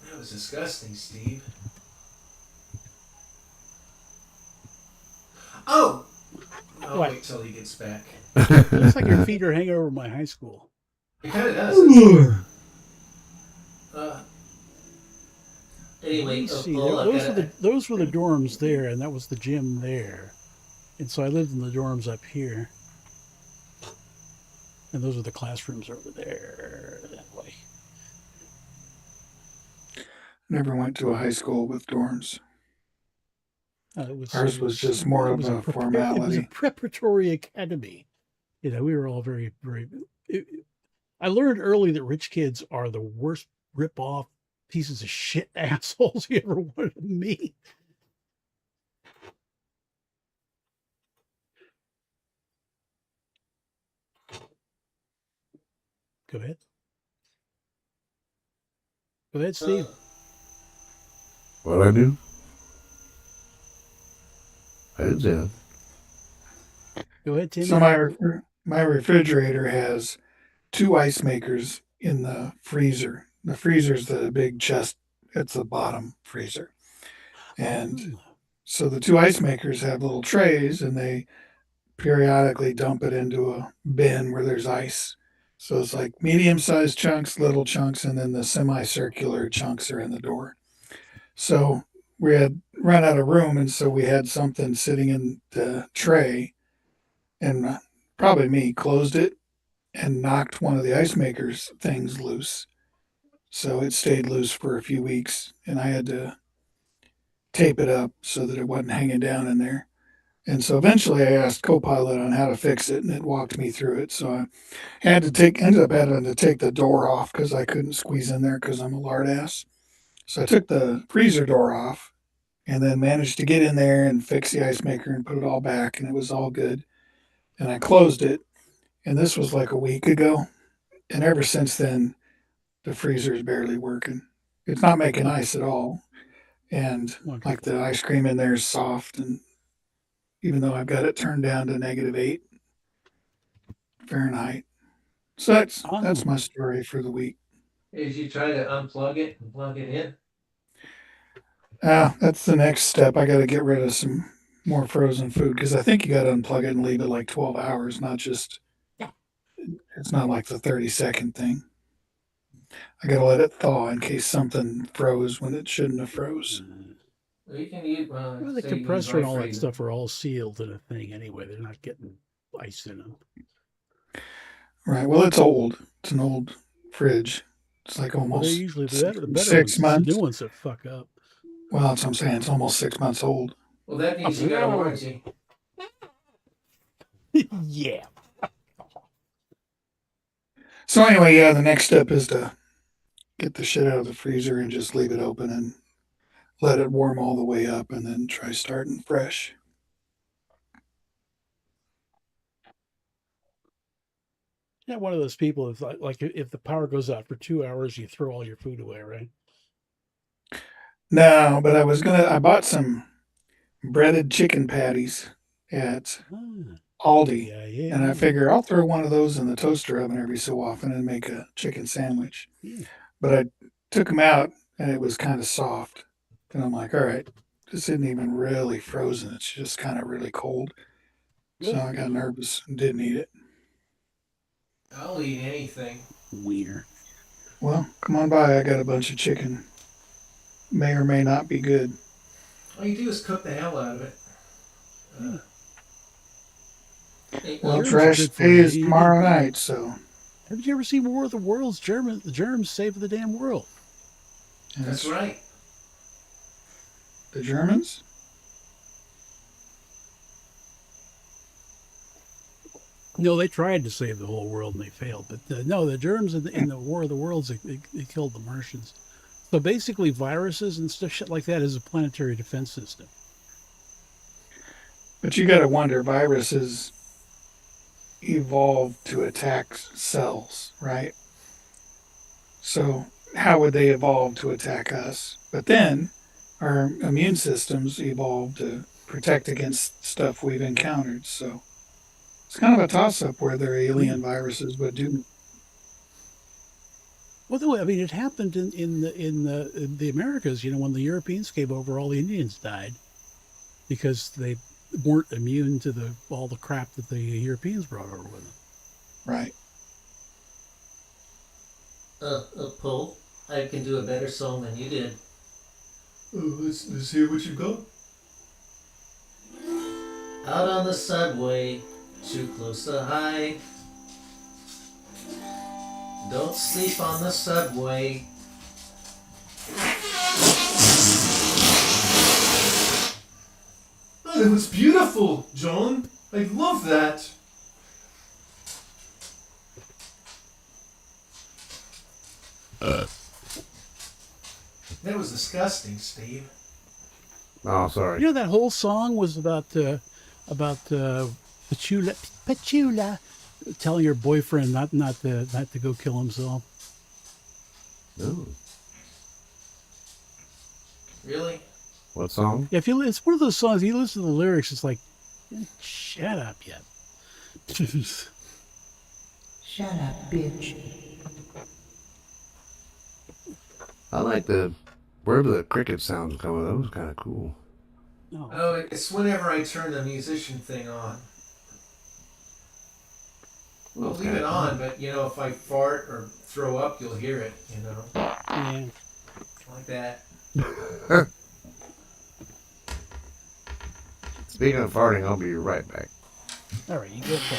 That was disgusting, Steve. Oh! I'll What? wait till he gets back. It looks like your feet are hanging over my high school. It kind of does. Anyway, Let's see, Paul, those were the dorms there, and that was the gym there. And so I lived in the dorms up here. And those are the classrooms over there, that way. Never went to a high school with dorms. Ours was just it more of was a It was a formality. preparatory academy. You know, we were all very, very. I learned early that rich kids are the worst rip-off pieces of shit assholes you ever wanted to meet. Go ahead. Go ahead, Steve. What I do? I didn't say that. Go ahead, Timmy. So my refrigerator has 2 ice makers in the freezer. The freezer's the big chest. It's the bottom freezer. And so the 2 ice makers have little trays and they periodically dump it into a bin where there's ice. So it's like medium-sized chunks, little chunks, and then the semicircular chunks are in the door. So we had run out of room, and so we had something sitting in the tray, and probably me closed it and knocked one of the ice makers things loose. So it stayed loose for a few weeks, and I had to tape it up so that it wasn't hanging down in there. And so eventually I asked Copilot on how to fix it, and it walked me through it. So I ended up having to take the door off because I couldn't squeeze in there because I'm a lard ass. So I took the freezer door off and then managed to get in there and fix the ice maker and put it all back, and it was all good. And I closed it, and this was like a week ago. And ever since then, the freezer is barely working. It's not making ice at all. And like the ice cream in there is soft and even though I've got it turned down to -8 Fahrenheit. So that's my story for the week. As you try to unplug it and plug it in. That's the next step. I got to get rid of some more frozen food because I think you got to unplug it and leave it like 12 hours, not just, it's not like the 30-second thing. I got to let it thaw in case something froze when it shouldn't have froze. Well, you can use, Well, the say you compressor use and all that ice stuff are all sealed in a thing anyway. They're not getting ice in them. Right. Well, it's old. It's an old fridge. It's like Well, they're almost usually the better six ones. It's the months. new ones that fuck up. Well, that's what I'm saying. It's almost 6 months old. Well, that means you got a warranty. Yeah. So anyway, yeah, the next step is to get the shit out of the freezer and just leave it open and let it warm all the way up and then try starting fresh. Yeah, one of those people. If if the power goes out for 2 hours, you throw all your food away, right? No, but I bought some breaded chicken patties at Aldi. Yeah. And I figure I'll throw one of those in the toaster oven every so often and make a chicken sandwich. Yeah. But I took them out and it was kind of soft. And I'm like, all right, this isn't even really frozen. It's just kind of really cold. So I got nervous and didn't eat it. I'll eat anything. Wiener. Well, come on by. I got a bunch of chicken. May or may not be good. All you do is cook the hell out of it. Well, germs are trash good for day you. is tomorrow night, so. Haven't you ever seen War of the Worlds? The germs saved the damn world. That's right. The Germans? No, they tried to save the whole world and they failed. But no, the germs in the War of the Worlds, they killed the Martians. So basically, viruses and stuff, shit like that, is a planetary defense system. But you got to wonder, viruses evolved to attack cells, right? So how would they evolve to attack us? But then our immune systems evolved to protect against stuff we've encountered. So it's kind of a toss-up whether alien viruses would do. Well, no, I mean, it happened in the Americas. When the Europeans came over, all the Indians died because they weren't immune to all the crap that the Europeans brought over with them. Right. Paul, I can do a better song than you did. Oh, let's hear what you got. Out on the subway, too close to hide. Don't sleep on the subway. Oh, that was beautiful, John. I love that. That was disgusting, Steve. Oh, sorry. That whole song was about Petula telling her boyfriend not to go kill himself. Ooh. Really? What song? Yeah, it's one of those songs. You listen to the lyrics, it's like, shut up, yet. Shut up, bitch. I like wherever the cricket sounds coming. That was kind of cool. Oh, it's whenever I turn the musician thing on. I'll leave it on, but if I fart or throw up, you'll hear it. Yeah. Like that. Speaking of farting, I'll be right back. All right, you go for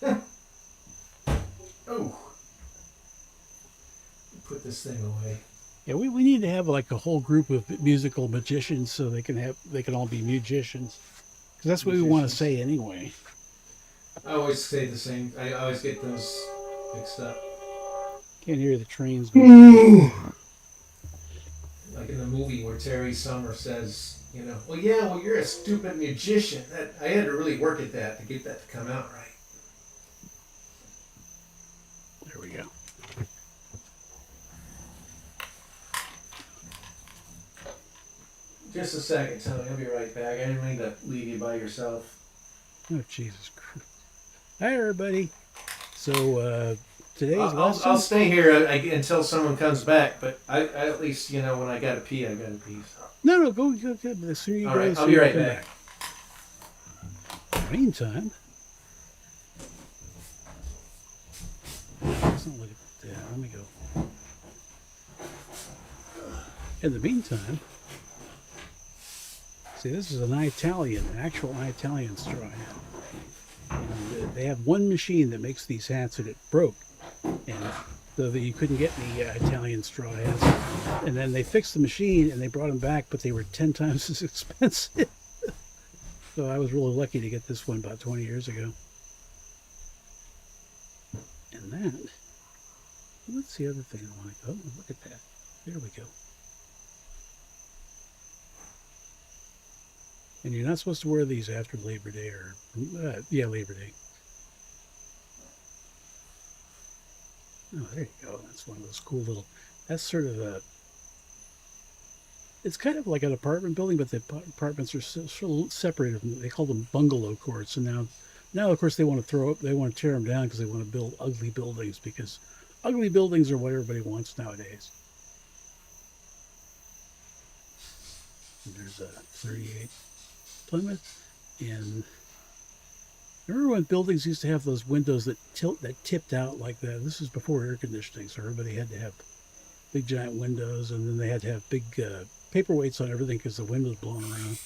it. Oh. Put this thing away. Yeah, we need to have like a whole group of musical magicians so they can all be musicians. Because that's what we want to say anyway. I always say the same. I always get those mixed up. Can't hear the trains going. Like in the movie where Terry Summer says, well, you're a stupid magician. I had to really work at that to get that to come out right. There we go. Just a second, Tony. I'll be right back. I didn't mean to leave you by yourself. Oh, Jesus Christ. Hi, everybody. So, today's I'll lesson... stay here until someone comes back, but I at least, you know, when I gotta pee, I gotta pee. So. No, go. The sooner you All go, right, the I'll sooner be you right come back. Meantime... Let's not look at that. Let me go. In the meantime... See, this is an actual Italian straw hat. And they have one machine that makes these hats, and it broke. And so that you couldn't get the Italian straw hats. And then they fixed the machine, and they brought them back, but they were 10 times as expensive. So I was really lucky to get this one about 20 years ago. And that, what's the other thing I want to go? Oh, look at that. There we go. And you're not supposed to wear these after Labor Day or, yeah, Labor Day. Oh, there you go. That's one of those cool little, that's sort of a, it's kind of like an apartment building, but the apartments are sort of separated. They call them bungalow courts. And now of course they want to tear them down because they want to build ugly buildings, because ugly buildings are what everybody wants nowadays. And there's a 38 Plymouth. And remember when buildings used to have those windows that tipped out like that? This is before air conditioning, so everybody had to have big giant windows, and then they had to have big paperweights on everything because the wind was blowing around.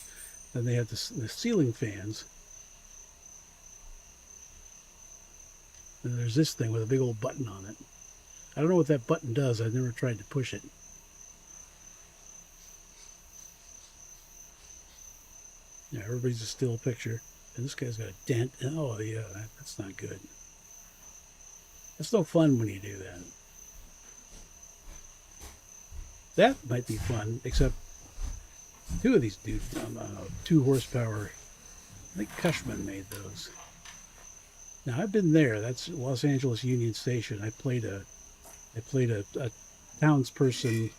Then they had the ceiling fans. And there's this thing with a big old button on it. I don't know what that button does. I've never tried to push it. Yeah, everybody's a still picture. And this guy's got a dent. Oh, yeah, that's not good. That's no fun when you do that. That might be fun, except two of these dudes, 2 horsepower. I think Cushman made those. Now, I've been there. That's Los Angeles Union Station. I played a townsperson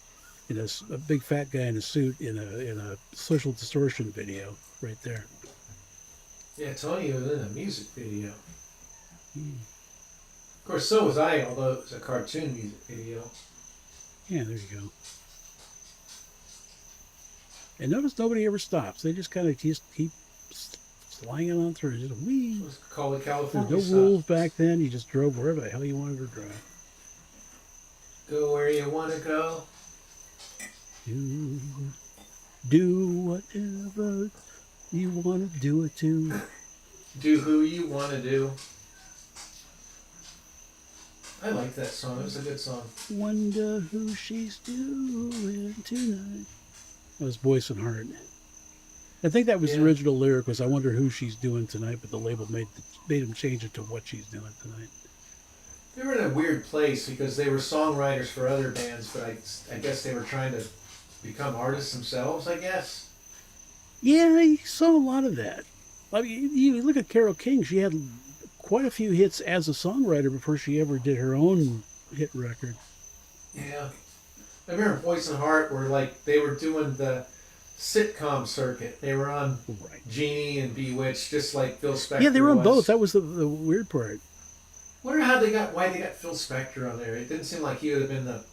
in a big fat guy in a suit in a Social Distortion video right there. Yeah, Tony was in a music video. Of course, so was I, although it was a cartoon music video. Yeah, there you go. And notice nobody ever stops. They just kind of just keep slanging on through. Just wee. Let's call it California. There's no rules back then. You just drove wherever the hell you wanted to drive. Go where you want to go. Do whatever you want to do it to. Do who you want to do. I like that song. It was a good song. Wonder who she's doing tonight. That was Boyce and Hart. I think that was the original lyric, was I wonder who she's doing tonight, but the label made him change it to what she's doing tonight. They were in a weird place because they were songwriters for other bands, but I guess they were trying to become artists themselves, I guess. Yeah, I saw a lot of that. I mean, you look at Carole King, she had quite a few hits as a songwriter before she ever did her own hit record. Yeah. I remember Boyce and Hart were they were doing the sitcom circuit. They were on Genie and Bewitched, just like Phil Spector. Yeah, they were on both. That was the weird part. Wonder why they got Phil Spector on there. It didn't seem like he would have been the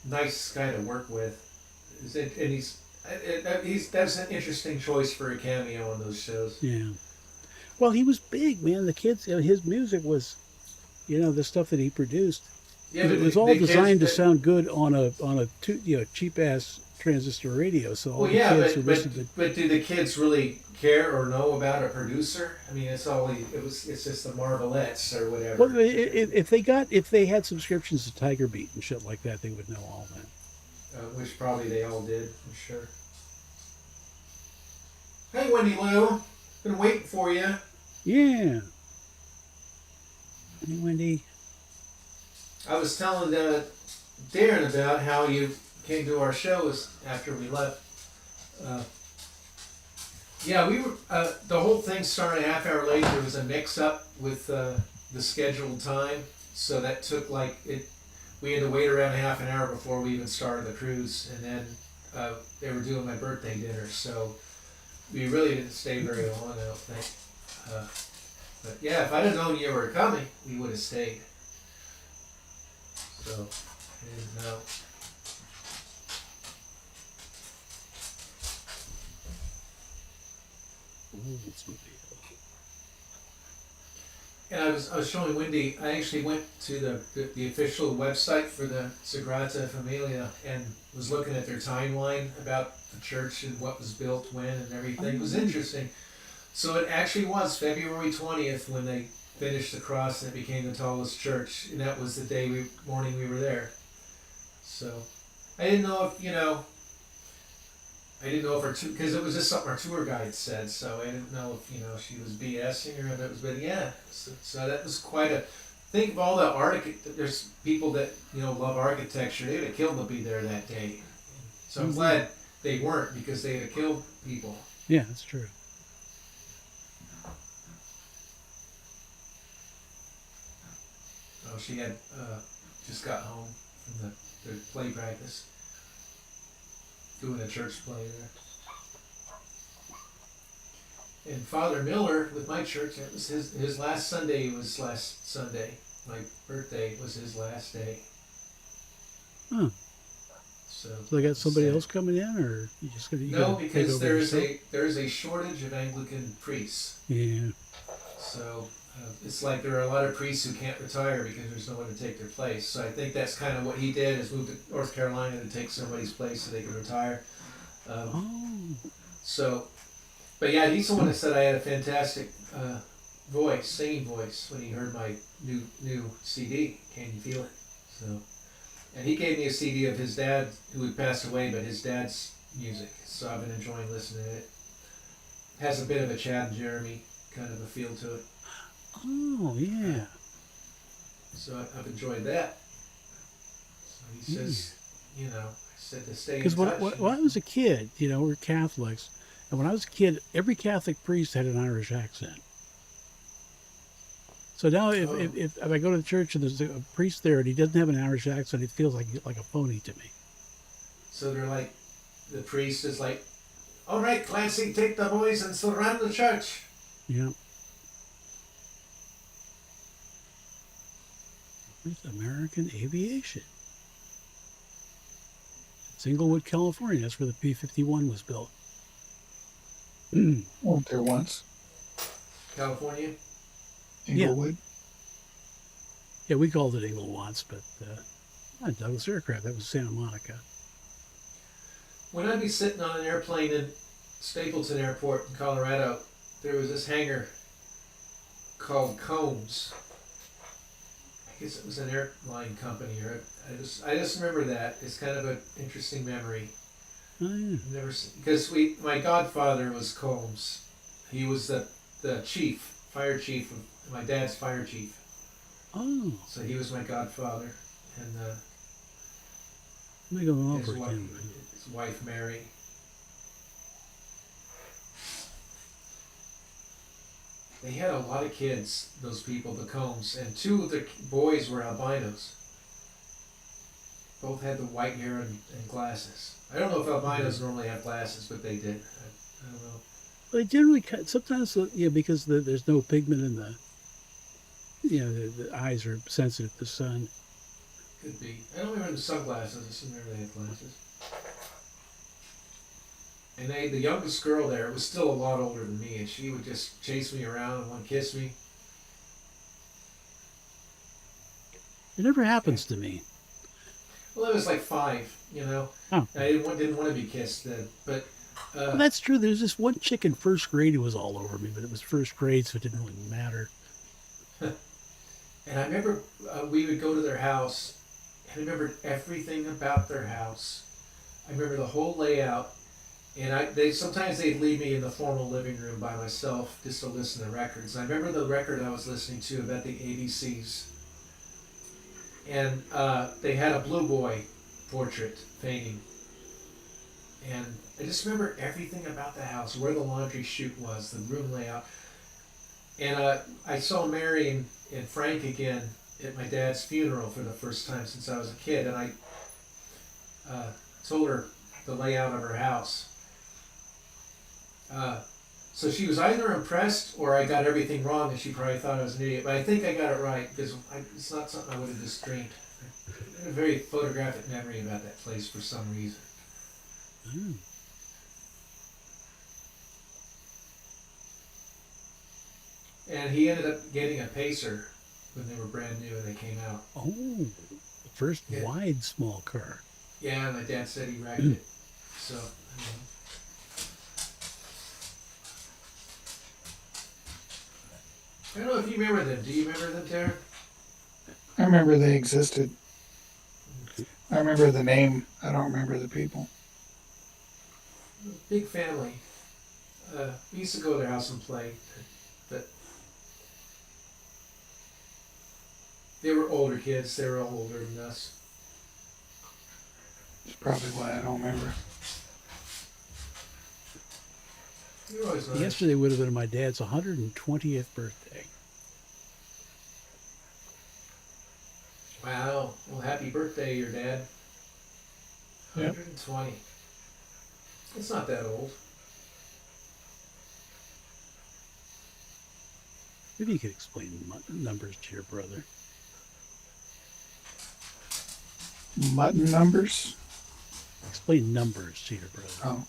nice guy to work with. That's an interesting choice for a cameo on those shows. Yeah. Well, he was big, man. The kids, his music was, the stuff that he produced. Yeah, it was all designed to sound good on a cheap ass transistor radio. So all the kids who listened to. But do the kids really care or know about a producer? I mean, it's just the Marvelettes or whatever. Well, if they had subscriptions to Tiger Beat and shit like that, they would know all that. Which probably they all did, I'm sure. Hey, Wendy Lou, been waiting for you. Yeah. Hey, Wendy. I was telling Darren about how you came to our shows after we left. Yeah, we were. The whole thing started a half hour late. There was a mix-up with the scheduled time, so that took we had to wait around half an hour before we even started the cruise, and then they were doing my birthday dinner, so we really didn't stay very long, I don't think. But yeah, if I'd have known you were coming, we would have stayed. So, I didn't know. And I was showing Wendy. I actually went to the official website for the Sagrada Familia and was looking at their timeline about the church and what was built when and everything. It was interesting. So it actually was February 20th when they finished the cross and it became the tallest church, and that was the morning we were there. So I didn't know if because it was just something our tour guide said, so I didn't know if she was BSing or if it was, but yeah. So that was quite a. Think of all the there's people that love architecture. They would have killed to be there that day. So I'm glad they weren't, because they'd have killed people. Yeah, that's true. Oh, she had just got home from the play practice, doing a church play there. And Father Miller with my church, it was his last Sunday was last Sunday. My birthday was his last day. Huh. So they got somebody else coming in, or you just gonna no, because there's a shortage of Anglican priests. Yeah. So it's like there are a lot of priests who can't retire because there's no one to take their place. So I think that's kind of what he did, is move to North Carolina to take somebody's place so they can retire. So, but yeah, he's the one that said I had a fantastic singing voice when he heard my new CD. Can you feel it? So, and he gave me a CD of his dad, who had passed away, but his dad's music. So I've been enjoying listening to it. It has a bit of a Chad and Jeremy kind of a feel to it. Oh, yeah. So I've enjoyed that. So he says, I said to stay in touch. Because when I was a kid, we're Catholics, and when I was a kid, every Catholic priest had an Irish accent. So now if I go to the church and there's a priest there and he doesn't have an Irish accent, it feels like a phony to me. So they're like, the priest is like, all right, Clancy, take the boys and surround the church. Yeah. With American Aviation. It's Inglewood, California. That's where the P-51 was built. Went there once. California? Inglewood? Yeah, we called it Inglewood once, but not Douglas Aircraft. That was Santa Monica. When I'd be sitting on an airplane in Stapleton Airport in Colorado, there was this hangar called Combs. I guess it was an airline company, or I just remember that. It's kind of an interesting memory. Oh, yeah. Because my godfather was Combs. He was the fire chief of my dad's fire chief. Oh. So he was my godfather, and his wife Mary. They had a lot of kids, those people, the Combs, and two of the boys were albinos. Both had the white hair and glasses. I don't know if albinos normally have glasses, but they did. I don't know. Well, they generally sometimes, because there's no pigment in the, the eyes are sensitive to sun. Could be. I don't remember the sunglasses. I just remember they had glasses. And the youngest girl there was still a lot older than me, and she would just chase me around and want to kiss me. It never happens to me. Well, I was like 5, Oh. I didn't want to be kissed then, but. Well, that's true. There's this one chick in first grade who was all over me, but it was first grade, so it didn't really matter. And I remember we would go to their house, and I remembered everything about their house. I remember the whole layout. And sometimes they'd leave me in the formal living room by myself just to listen to records. And I remember the record I was listening to about the ABCs. And they had a Blue Boy portrait painting. And I just remember everything about the house, where the laundry chute was, the room layout. And I saw Mary and Frank again at my dad's funeral for the first time since I was a kid. And I told her, the layout of her house. So she was either impressed or I got everything wrong and she probably thought I was an idiot. But I think I got it right because it's not something I would have just dreamed. I had a very photographic memory about that place for some reason. Mm. And he ended up getting a Pacer when they were brand new and they came out. Oh, the first wide small car. Yeah, my dad said he wrecked it. So, I don't know if you remember them. Do you remember them, Tara? I remember they existed. I remember the name. I don't remember the people. Big family. We used to go to their house and play, but they were older kids. They were all older than us. That's probably why I don't remember. They were always nice. Yesterday would have been my dad's 120th birthday. Wow. Well, happy birthday, your dad. 120. It's not that old. Maybe you could explain numbers to your brother. Mutton numbers? Explain numbers to your brother. Oh.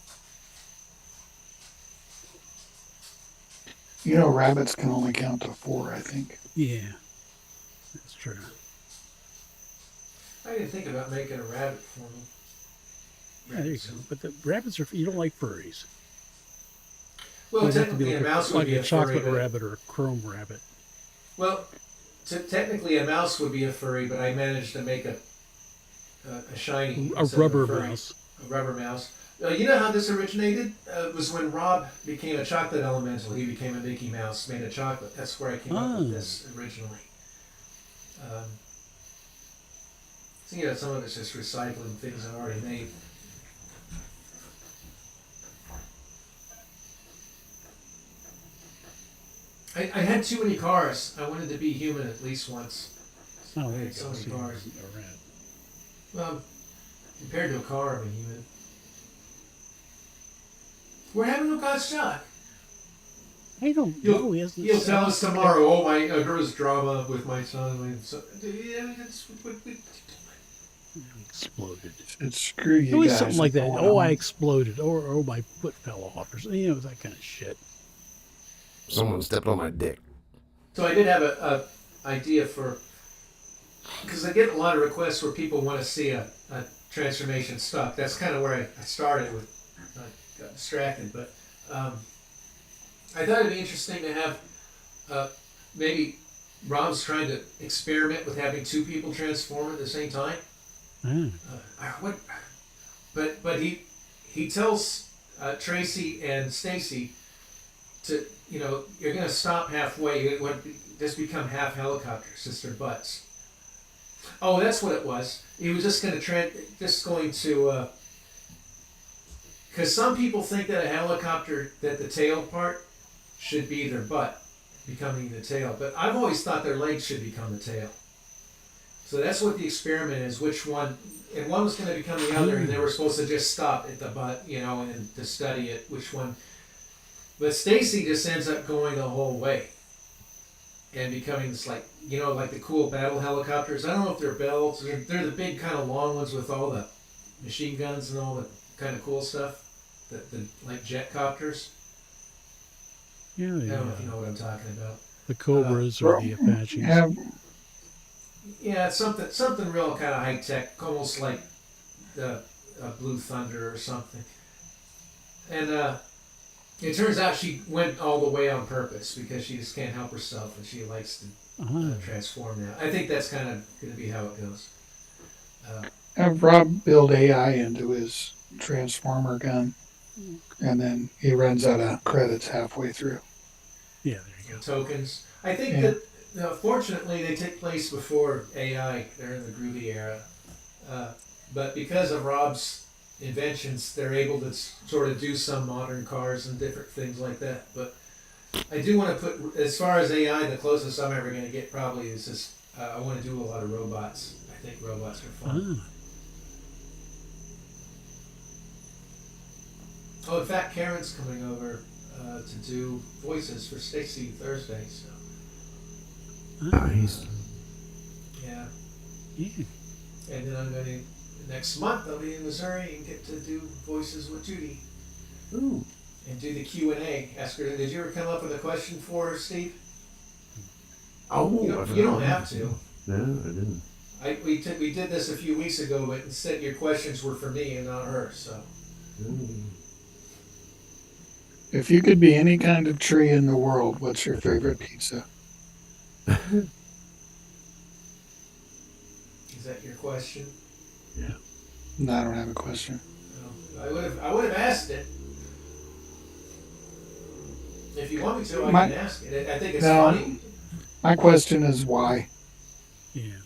You know, rabbits can only count to 4, I think. Yeah, that's true. I didn't think about making a rabbit for me. Yeah, there you go. But the rabbits are, you don't like furries. Well, It'd have to be technically like a mouse would like be a a chocolate furry, rabbit or a chrome rabbit. Well, technically a mouse would be a furry, but I managed to make a shiny. A instead of rubber furry. mouse. A rubber mouse. You know how this originated? It was when Rob became a chocolate elemental. He became a Mickey Mouse made of chocolate. That's where I came up with this originally. So yeah, some of it's just recycling things I've already made. I had too many cars. I wanted to be human at least once. Oh, I there you had so go. many See, cars. a rat. Well, compared to a car, I'm a human. We're having no God's Chuck. I don't know. He hasn't He'll said tell us anything. tomorrow. Oh, there was drama with my son. Yeah, that's what Exploded. It's screw you Always guys. something like that. going Oh, on. I exploded. Or oh, my foot fell off. Or something. You know, that kind of shit. Someone stepped on my dick. So I did have a idea for, because I get a lot of requests where people want to see a transformation stuck. That's kind of where I started with. I got distracted, but I thought it'd be interesting to have maybe Rob's trying to experiment with having 2 people transform at the same time. But he tells Tracy and Stacy to, you're going to stop halfway. You're going to just become half helicopters, just their butts. Oh, that's what it was. He was just going to because some people think that a helicopter, that the tail part should be their butt becoming the tail, but I've always thought their legs should become the tail. So that's what the experiment is. Which one? And one was going to become the other, and they were supposed to just stop at the butt, and to study it. Which one? But Stacy just ends up going the whole way and becoming this like the cool battle helicopters. I don't know if they're bells. They're the big kind of long ones with all the machine guns and all the kind of cool stuff. The like jet copters. Yeah, I don't know if you know what I'm talking about. The Cobras or the Apaches. Yeah, it's something real kind of high tech, almost like the Blue Thunder or something. And it turns out she went all the way on purpose because she just can't help herself and she likes to transform now. I think that's kind of going to be how it goes. Have Rob build AI into his transformer gun, and then he runs out of credits halfway through. Yeah, there you go. Tokens. I think that fortunately they take place before AI. They're in the groovy era. But because of Rob's inventions, they're able to sort of do some modern cars and different things like that. But I do want to put, as far as AI, the closest I'm ever going to get probably is just, I want to do a lot of robots. I think robots are fun. Oh, in fact, Karen's coming over to do voices for Stacy Thursday. So Nice. yeah, Yeah. and then I'm going to next month I'll be in Missouri and get to do voices with Judy. Ooh. And do the Q&A. Ask her, did you ever come up with a question for her, Steve? Oh, You don't have to. No, I didn't. We did this a few weeks ago, but instead your questions were for me and not her. So If you could be any kind of tree in the world, what's your favorite pizza? is that your question? Yeah. No, I don't have a question. No. I would have asked it. If you want me to, I My- can ask it. I think it's No. funny. My question is why. Yeah.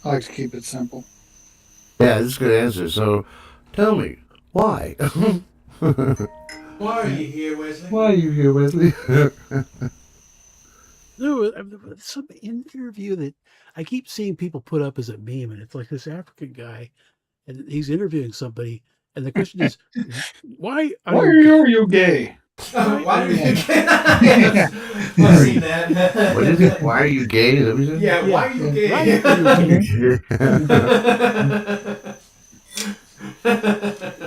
I like to keep it simple. Yeah, that's a good answer. So, tell me, why? Why are you here, Wesley? Why are you here, Wesley? There was some interview that I keep seeing people put up as a meme, and it's like this African guy, and he's interviewing somebody, and the question is, why Why are you gay? Why are you Yeah. gay? Yes, I've seen that. What is it? Why are you gay? Is that what you said? Yeah, why are you Why gay?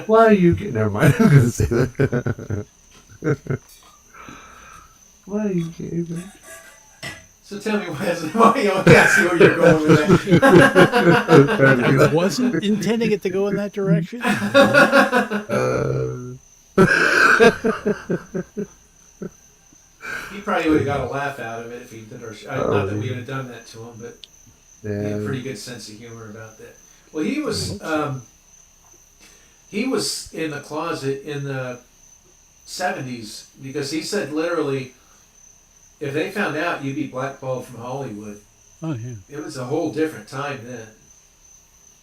Why are you gay? Never mind. I was going to say that. Why are you gay? Man? So tell me, Wesley, why you can't see where you're going with I wasn't intending it to go in that direction. He probably would have got a laugh out of it if he did our show. Not that we would have done that to him, but he had a pretty good sense of humor about that. Well, he was in the closet in the 70s because he said literally, if they found out you'd be blackballed from Hollywood, Oh yeah. it was a whole different time then.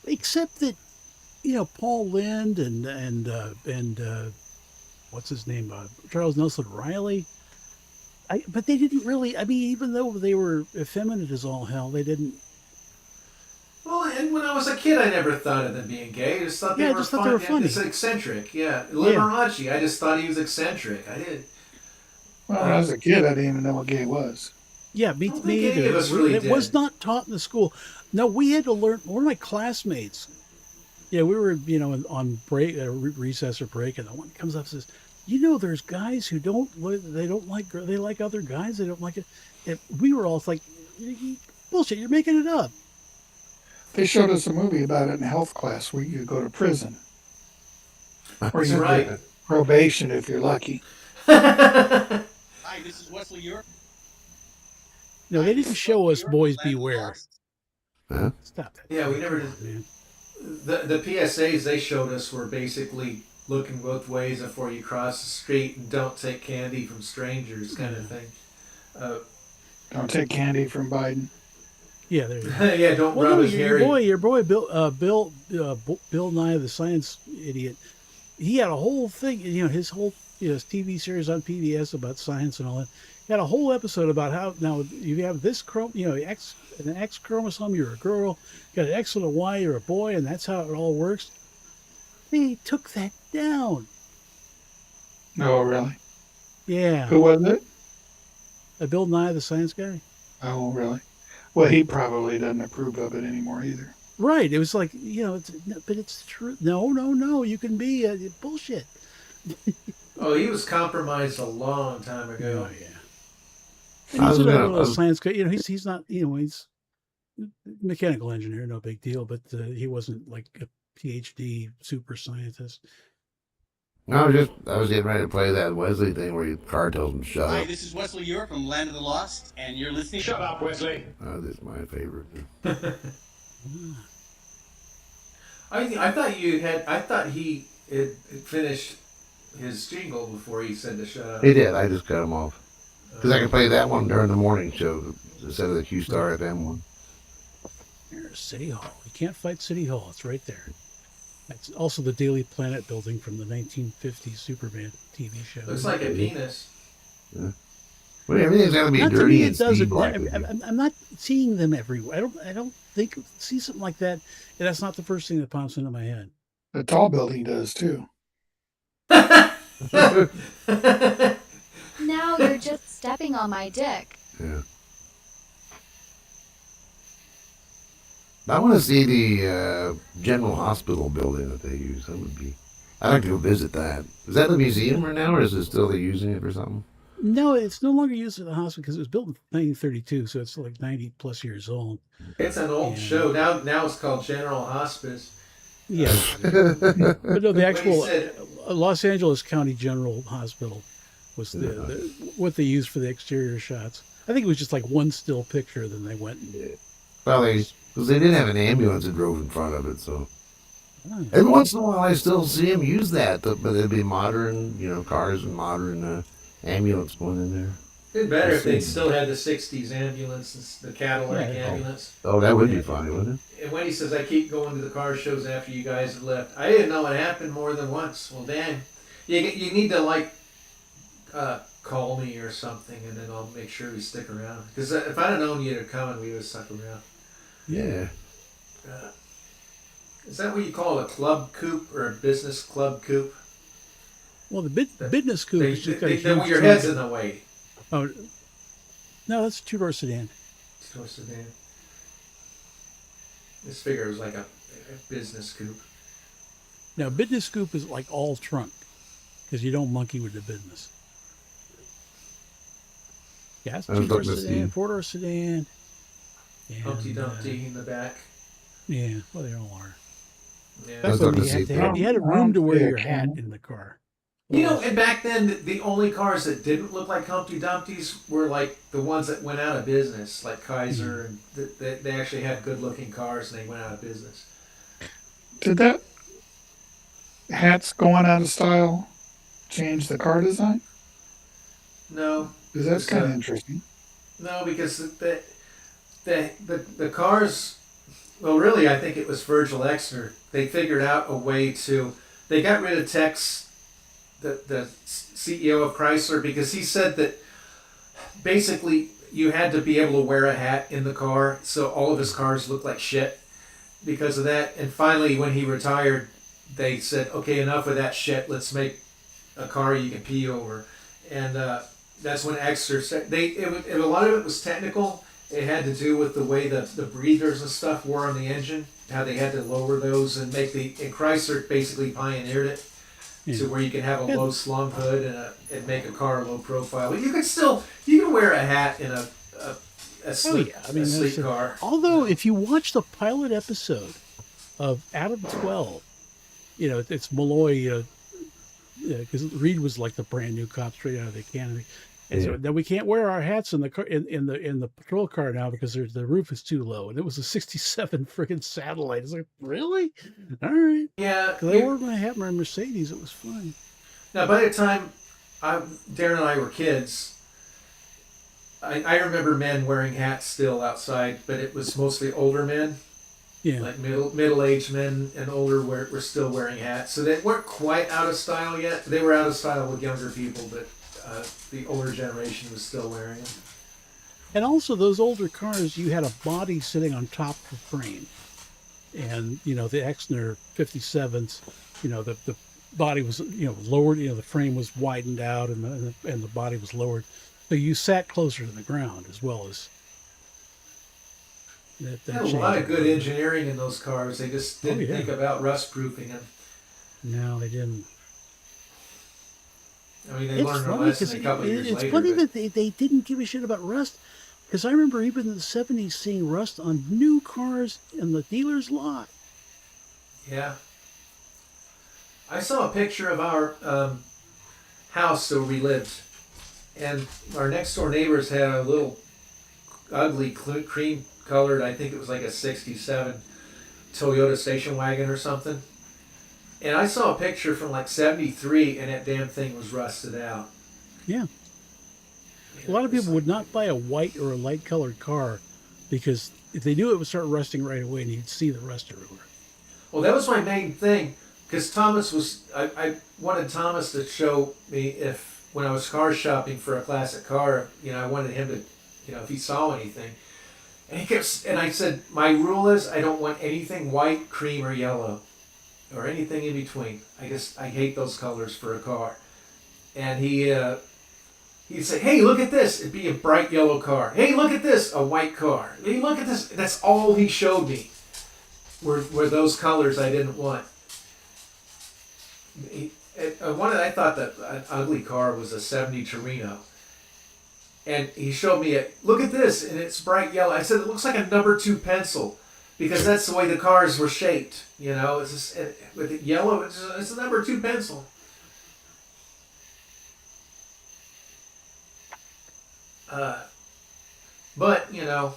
Except that, Paul Lynde and what's his name, Charles Nelson Riley. But they didn't really. I mean, even though they were effeminate as all hell, they didn't. Well, and when I was a kid, I never thought of them being gay. I just thought they Yeah, I were just thought they were funny. It's eccentric. Yeah, Liberace. I just thought he was eccentric. I did. Well, when I was a kid, I didn't even know what gay was. Yeah, me I don't think any either. of us really It was did. not taught in the school. No, we had to learn. One of my classmates. Yeah, we were, on break, recess or break, and the one comes up and says, there's guys who they don't like, they like other guys, they don't like it. And we were all like, bullshit, you're making it up. They showed us a movie about it in health class where you go to prison. Or That's you right. get probation if you're lucky. Hi, this is Wesley York. No, they didn't show us Boys Beware. Huh? Stop that. Yeah, we never did. Man. The PSAs they showed us were basically looking both ways before you cross the street and don't take candy from strangers kind of thing. Don't take candy from Biden. Yeah, there you go. Yeah, don't Well, rub no, his your hairy. boy, Bill Nye the Science Idiot. He had a whole thing, his whole, his TV series on PBS about science and all that. He had a whole episode about how now you have this an X chromosome, you're a girl. You got an X and a Y, you're a boy, and that's how it all works. They took that down. Oh, really? Yeah, Who was it? Bill Nye the Science Guy. Oh, really? Well, he probably doesn't approve of it anymore either. Right. It was like, but it's true. No. You can be bullshit. Oh, he was compromised a long time ago. Oh, yeah. And he's another little science guy. He's not, he's a mechanical engineer, no big deal, but he wasn't like a PhD super scientist. I was getting ready to play that Wesley thing where Carr tells him shut Hi, up. this is Wesley York from Land of the Lost, and you're listening. Shut up, Wesley. This is my favorite. I thought he had finished his jingle before he said to shut up. He did. I just cut him off. Because I can play that one during the morning show instead of the Q-Star FM one. There's City Hall. You can't fight City Hall. It's right there. That's also the Daily Planet building from the 1950s Superman TV show. Looks like a penis. Yeah. Well, everything's got to be Not to dirty me, and it doesn't. Steve-like. I'm not seeing them everywhere. I don't see something like that, and that's not the first thing that pops into my head. The tall building does too. Now you're just stepping on my dick. Yeah. I want to see the General Hospital building that they use. That would be. I'd like to go visit that. Is that the museum right now, or is it still they using it for something? No, it's no longer used at the hospital because it was built in 1932, so it's like 90 plus years old. It's an old show. Now it's called General Hospice. Yeah. But no, the When he actual said- Los Angeles County General Hospital was the what they used for the exterior shots. I think it was just like one still picture, then they went and Well, because they didn't have an ambulance that drove in front of it, so every once in a while I still see them use that, but it'd be modern, cars and modern ambulance going in there. It'd be better if they still had the '60s ambulance, the Cadillac Yeah. ambulance. Oh, that would be funny, wouldn't it? And when he says, "I keep going to the car shows after you guys have left," I didn't know it happened more than once. Well, damn, you need to call me or something, and then I'll make sure we stick around. Because if I'd have known you were coming, we would have stuck around. Yeah. Is that what you call a club coupe or a business club coupe? well, the business coupe is just got a Then huge your trunk. head's in the way. Oh, no, that's a two-door sedan. Two-door sedan. This figure was like a business coupe. Now, business coupe is like all trunk because you don't monkey with the business. Yeah, it's I was two-door looking to sedan, see. four-door sedan. And, Humpty Dumpty in the back. Yeah, well, they all are. Yeah. That's looking when to see. you had a room to wear your Yeah. hat in the car. And back then, the only cars that didn't look like Humpty Dumptys were like the ones that went out of business, like Kaiser, and they actually had good-looking cars, and they went out of business. Did that hats going out of style change the car design? No, Because that's kind of So- interesting. no, because the cars. Well, really, I think it was Virgil Exner. They figured out a way to. They got rid of Tex, the CEO of Chrysler, because he said that basically you had to be able to wear a hat in the car, so all of his cars looked like shit because of that. And finally, when he retired, they said, "Okay, enough of that shit. Let's make a car you can pee over." And that's when Exner said a lot of it was technical. It had to do with the way the breathers and stuff were on the engine, how they had to lower those and and Chrysler basically pioneered it to where you can have a low slung hood and make a car low profile. But you can wear a hat in a sleek, a sleek car. Although, if you watch the pilot episode of Adam 12, it's Malloy, because Reed was like the brand new cop straight out of the academy. And so then we can't wear our hats in the car in the patrol car now because the roof is too low. And it was a '67 friggin' Satellite. It's like, really? All right. Yeah. Because I wore my hat in my Mercedes. It was fine. Now, by the time Darren and I were kids, I remember men wearing hats still outside, but it was mostly older men. Yeah. Like middle-aged men and older were still wearing hats. So they weren't quite out of style yet. They were out of style with younger people, but the older generation was still wearing them. And also, those older cars, you had a body sitting on top of the frame. And, the Exner 57s, the body was, lowered, the frame was widened out and the body was lowered. So you sat closer to the ground as well as that. There was a lot of good engineering in those cars. They just didn't think about rust-proofing them. No, they didn't. I mean, they It's learned their funny lesson because a couple of years it's later. funny but- that they didn't give a shit about rust. Because I remember even in the '70s seeing rust on new cars in the dealer's lot. Yeah. I saw a picture of our house where we lived, and our next door neighbors had a little ugly cream colored, I think it was like a '67 Toyota station wagon or something. And I saw a picture from like '73, and that damn thing was rusted out. Yeah. A lot of people would not buy a white or a light colored car because if they knew it would start rusting right away and you'd see the rust everywhere. Well, that was my main thing, because I wanted Thomas to show me if, when I was car shopping for a classic car, I wanted him to, if he saw anything. And I said, my rule is I don't want anything white, cream, or yellow, or anything in between. I hate those colors for a car. and he'd say, "Hey, look at this." It'd be a bright yellow car. "Hey, look at this, a white car. Hey, look at this." That's all he showed me. Were those colors I didn't want. I thought that an ugly car was a '70 Torino. And he showed me look at this, and it's bright yellow. I said, it looks like a number 2 pencil, because that's the way the cars were shaped. You know, it's just, with the yellow, it's a number 2 pencil. But, you know,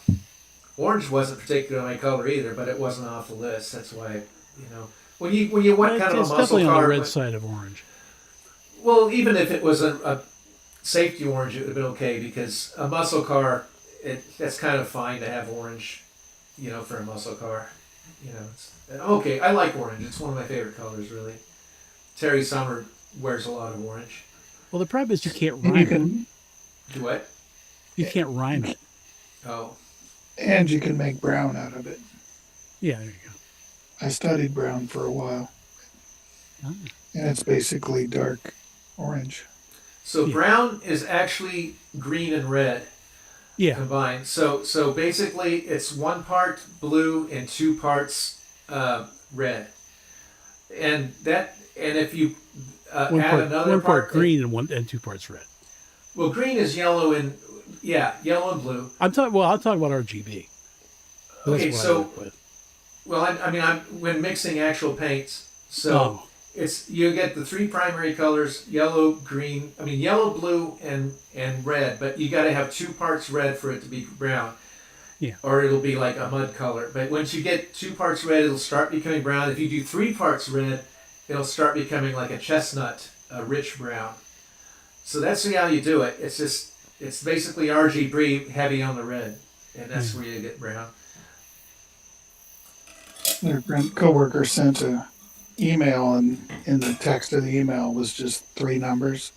orange wasn't particularly my color either, but it wasn't off the list. That's why, you know, when you want kind of a It's muscle definitely car, on the red side of orange. well, even if it was a safety orange, it would have been okay, because a muscle car, that's kind of fine to have orange, you know, for a muscle car. You know, it's okay. I like orange. It's one of my favorite colors, really. Terry Summer wears a lot of orange. Well, the problem is you can't And rhyme you can, Do what? it. You can't rhyme it. Oh, and you can make brown out of it. Yeah, there you go. I studied brown for a while, Ah. and it's basically dark orange. so Yeah. brown is actually green and red Yeah, combined. So basically, it's 1 part blue and 2 parts red, and if you one add part, another one part part green and 2 parts red. well, green is yellow and yellow and blue. I'm talking about RGB. That's Okay, what I so work with. well, I mean, I'm when mixing actual paints, so Oh. it's you get the 3 primary colors: yellow, green. I mean, yellow, blue, and red. But you got to have 2 parts red for it to be brown. Yeah. Or it'll be like a mud color. But once you get 2 parts red, it'll start becoming brown. If you do 3 parts red, it'll start becoming like a chestnut, a rich brown. So that's how you do it. It's basically RGB heavy on the red, and that's where you get brown. Their coworker sent a email, and in the text of the email was just 3 numbers.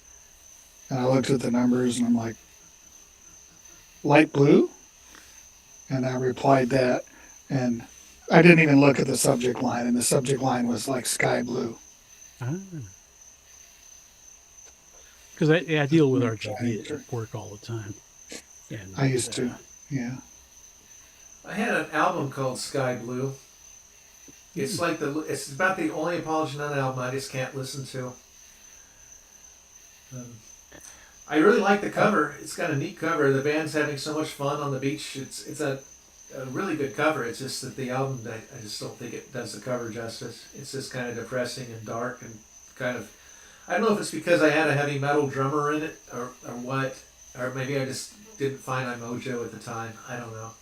And I looked at the numbers and I'm like, light blue? And I replied that, and I didn't even look at the subject line, and the subject line was like sky blue. Because I deal with RGB at work all the time. And I used to, yeah. I had an album called Sky Blue. It's like it's about the only Apology None album I just can't listen to. I really like the cover. It's got a neat cover. The band's having so much fun on the beach. It's a really good cover. It's just that the album, I just don't think it does the cover justice. It's just kind of depressing and dark and kind of. I don't know if it's because I had a heavy metal drummer in it or what, or maybe I just didn't find my mojo at the time. I don't know.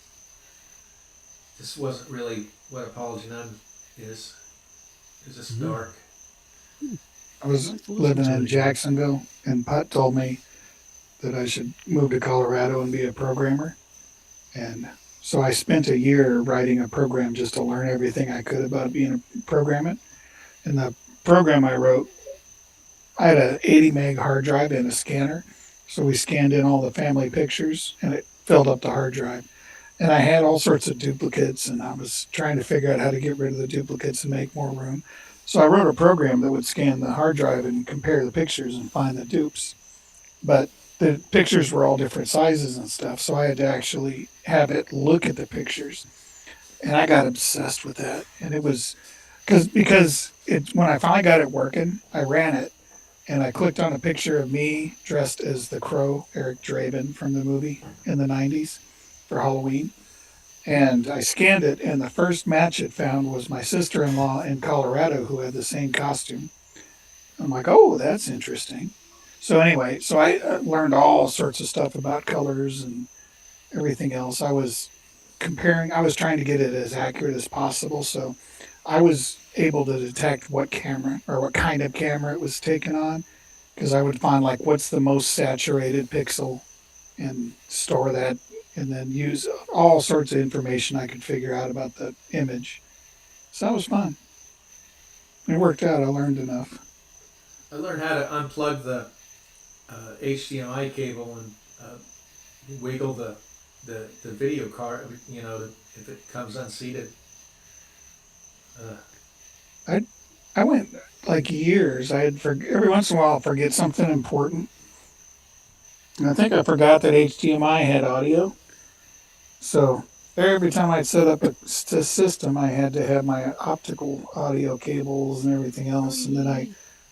This wasn't really what Apology None is. It's just dark. I was living in Jacksonville, and Putt told me that I should move to Colorado and be a programmer. And so I spent a year writing a program just to learn everything I could about being a programmer. And the program I wrote, I had an 80 meg hard drive and a scanner. So we scanned in all the family pictures, and it filled up the hard drive. And I had all sorts of duplicates, and I was trying to figure out how to get rid of the duplicates and make more room. So I wrote a program that would scan the hard drive and compare the pictures and find the dupes. But the pictures were all different sizes and stuff, so I had to actually have it look at the pictures. And I got obsessed with that. And it was because when I finally got it working, I ran it, and I clicked on a picture of me dressed as the Crow, Eric Draven from the movie in the 90s for Halloween. And I scanned it, and the first match it found was my sister-in-law in Colorado who had the same costume. I'm like, oh, that's interesting. So anyway, so I learned all sorts of stuff about colors and everything else. I was trying to get it as accurate as possible. So I was able to detect what camera or what kind of camera it was taken on, because I would find like what's the most saturated pixel and store that, and then use all sorts of information I could figure out about the image. So that was fun. It worked out. I learned enough. I learned how to unplug the HDMI cable and wiggle the video card, you know, if it comes unseated. I went like years, every once in a while I'll forget something important. And I think I forgot that HDMI had audio. So every time I'd set up a system, I had to have my optical audio cables and everything else. And then I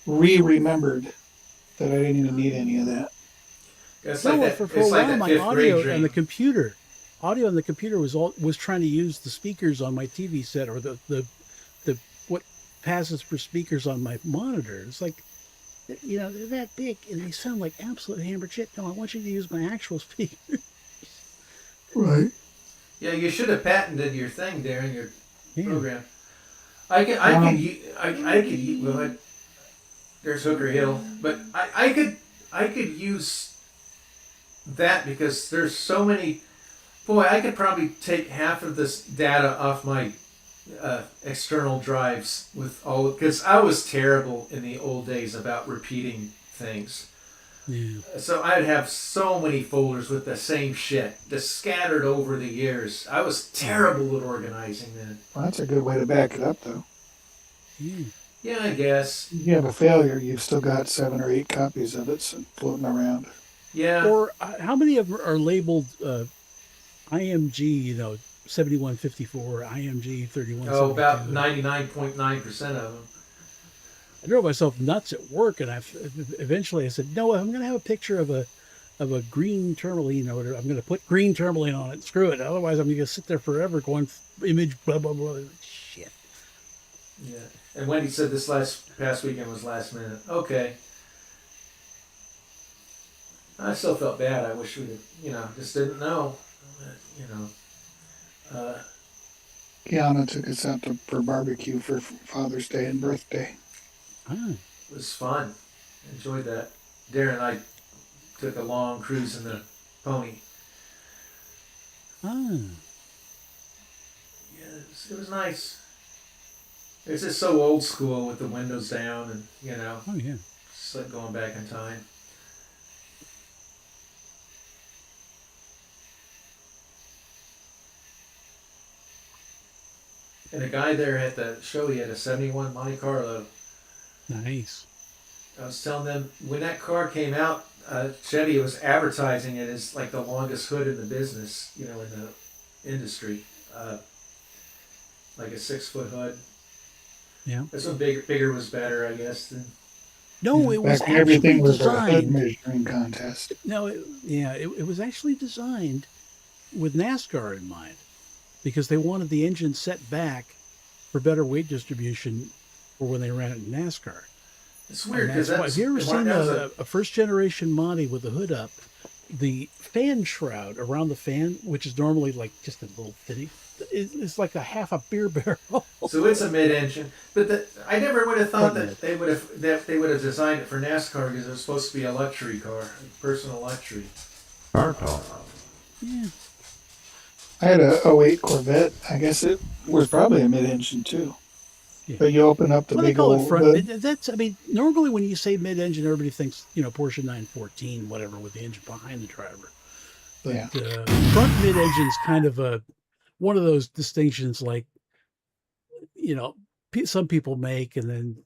remembered that I didn't even need any of that. It's No, like well, that. for a It's like while, that my fifth grade audio dream. on the computer, was trying to use the speakers on my TV set or the what passes for speakers on my monitor. It's like, they're that big and they sound like absolute hammered shit. No, I want you to use my actual speaker. Right. Yeah, you should have patented your thing there in your Yeah. program. I could well, there's Hooker Hill, but I could use that because there's so many. Boy, I could probably take half of this data off my external drives because I was terrible in the old days about repeating things. Yeah. So I'd have so many folders with the same shit just scattered over the years. I was terrible at organizing then. Well, that's a good way to back it up, though. Yeah. Yeah, I guess. If you have a failure, you've still got 7 or 8 copies of it floating around. Yeah. Or how many of them are labeled IMG, 7154, IMG 3172? Oh, about 99.9% of them. I drove myself nuts at work, and eventually I said, no, I'm going to have a picture of a green tourmaline, or I'm going to put green tourmaline on it. Screw it. Otherwise, I'm going to sit there forever going image blah blah blah. Shit. Yeah. And Wendy said this past weekend was last minute. Okay. I still felt bad. I wish we'd just didn't know. Kiana took us out for barbecue for Father's Day and birthday. Ah. It was fun. Enjoyed that. Darren and I took a long cruise in the pony. Ah. Yeah, it was nice. It's just so old school with the windows down and, Oh, yeah. just like going back in time. And the guy there at the show, he had a 71 Monte Carlo. Nice. I was telling them when that car came out, Chevy was advertising it as like the longest hood in the business, in the industry. Like a 6-foot hood. Yeah. This one bigger was better, I guess. No, it was actually everything was designed. a hood measuring contest. No, it was actually designed with NASCAR in mind, because they wanted the engine set back for better weight distribution for when they ran it in NASCAR. It's weird because have you ever seen a first generation Monty with the hood up? The fan shroud around the fan, which is normally like just a little thinny, it's like a half a beer barrel. So it's a mid-engine, but I never would have thought that they would have designed it for NASCAR because it was supposed to be a luxury car, a personal luxury. Car talk. Yeah. I had a 08 Corvette. I guess it was probably a mid-engine too. Yeah. But you open up the big old hood. That's, normally when you say mid-engine, everybody thinks, Porsche 914, whatever, with the engine behind the driver. But yeah. Front mid-engine's kind of one of those distinctions, like, some people make, and then,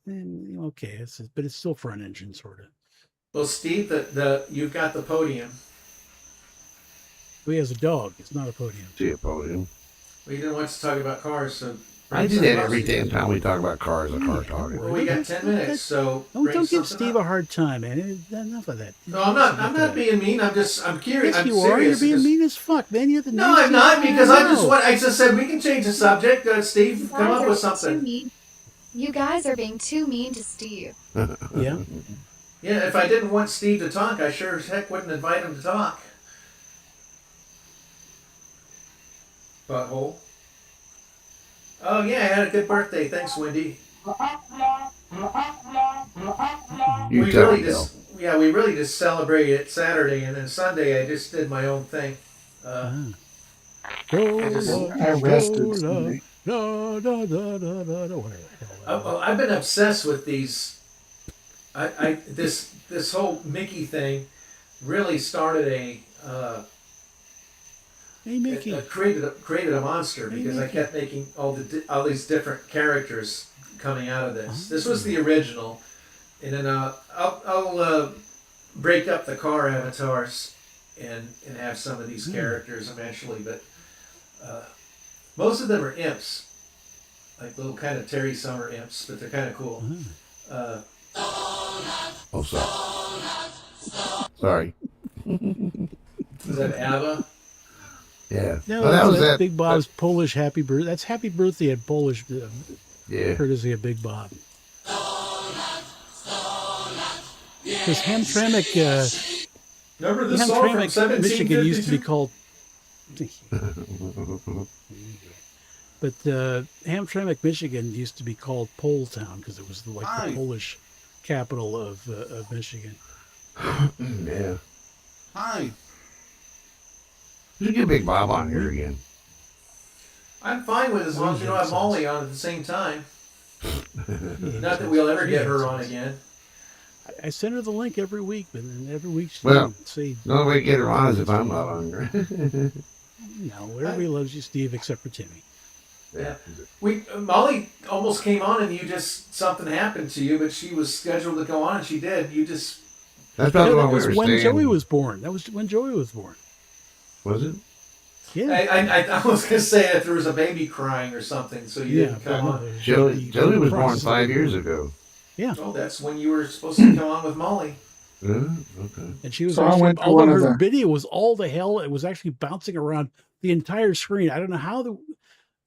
okay, but it's still front engine, sort of. Well, Steve, you've got the podium. Well, he has a dog. It's not a podium. See a podium. Well, you didn't want to talk about cars, so... I do that every damn time we talk about cars, a car talking. Well, we got 10 minutes, so... Don't give Steve a hard time, man. Enough of that. No, I'm not being mean. I'm curious. Yes, you are. You're being mean as fuck, man. You're the No, I'm not, because I just said we can change the subject. Steve, come up with something. You guys are being too mean to Steve. Yeah? Yeah, if I didn't want Steve to talk, I sure as heck wouldn't invite him to talk. Butthole. Oh, yeah, I had a good birthday. Thanks, Wendy. We really just celebrated it Saturday, and then Sunday I just did my own thing. I rested Sunday. I've been obsessed with these. This whole Mickey thing really started Hey, Mickey. created a monster because I kept making all these different characters coming out of this. This was the original, and then I'll break up the car avatars and have some of these characters eventually, but most of them are imps, like little kind of Terry Summer imps, but they're kind of cool. Oh, sorry. Sorry. Is that ABBA? Yeah. No, Well, that was that's that. Big Bob's Polish Happy Birthday. That's Happy Birthday in Polish, Yeah. courtesy of Big Bob. Because Hamtramck, Remember this song from Hamtramck, Michigan used to be 1752? called. But Hamtramck, Michigan used to be called Pole Town because it was the Polish capital of Michigan. Yeah. Hi. We should get Big Bob on here again. I'm fine with it as long as you don't have Molly on at the same time. Not that we'll ever get her on again. I send her the link every week, but then every week she Well, say, the only way to get her on is if I'm not on her. no, everybody loves you, Steve, except for Timmy. Yeah. Molly almost came on and something happened to you, but she was scheduled to go on and she did. You just... That's probably that what we was were when saying. Joey was born. That was when Joey was born. Was it? Yeah. I was going to say that there was a baby crying or something, so you didn't come on. Joey was born 5 years ago. Yeah. Oh, that's when you were supposed to come on with Molly. Okay. And she was So I actually, went to all one of of her the- video was all the hell. It was actually bouncing around the entire screen. I don't know how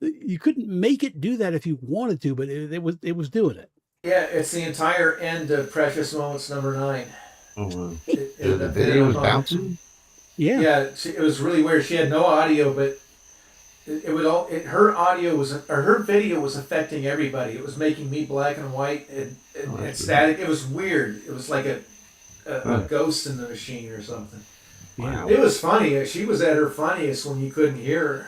you couldn't make it do that if you wanted to, but it was doing it. Yeah, it's the entire end of Precious Moments number 9. Oh, wow. The video was bouncing? Yeah. Yeah, it was really weird. She had no audio, but her video was affecting everybody. It was making me black and white and static. It was weird. It was like a ghost in the machine or something. Yeah. It was funny. She was at her funniest when you couldn't hear her.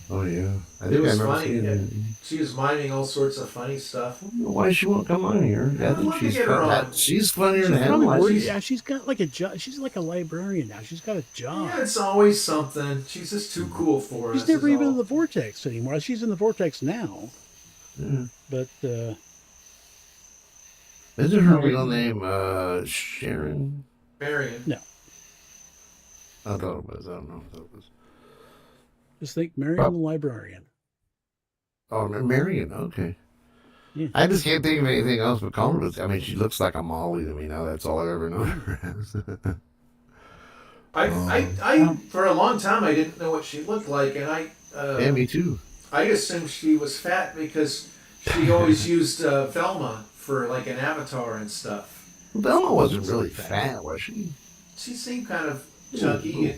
Oh, yeah. It was funny. She was miming all sorts of funny stuff. Why she won't come on here? I think love to get her on. She's funnier than Probably hell. worried. Yeah, she's got like a job. She's like a librarian now. She's got a job. Yeah, it's always something. She's just too cool for us. She's never is even all. in the vortex anymore. She's in the vortex now. Yeah. But Isn't her real name Sharon? Marion. no. I thought it was. I don't know if it was. Just think Marion the librarian. Oh, Marion. Okay. Yeah. I just can't think of anything else but call her. I mean, she looks like a Molly to me now. That's all I've ever known her as. I for a long time I didn't know what she looked like, and Yeah, me too. I assumed she was fat because she always used Velma for like an avatar and stuff. Velma wasn't really fat, was she? She seemed kind of chunky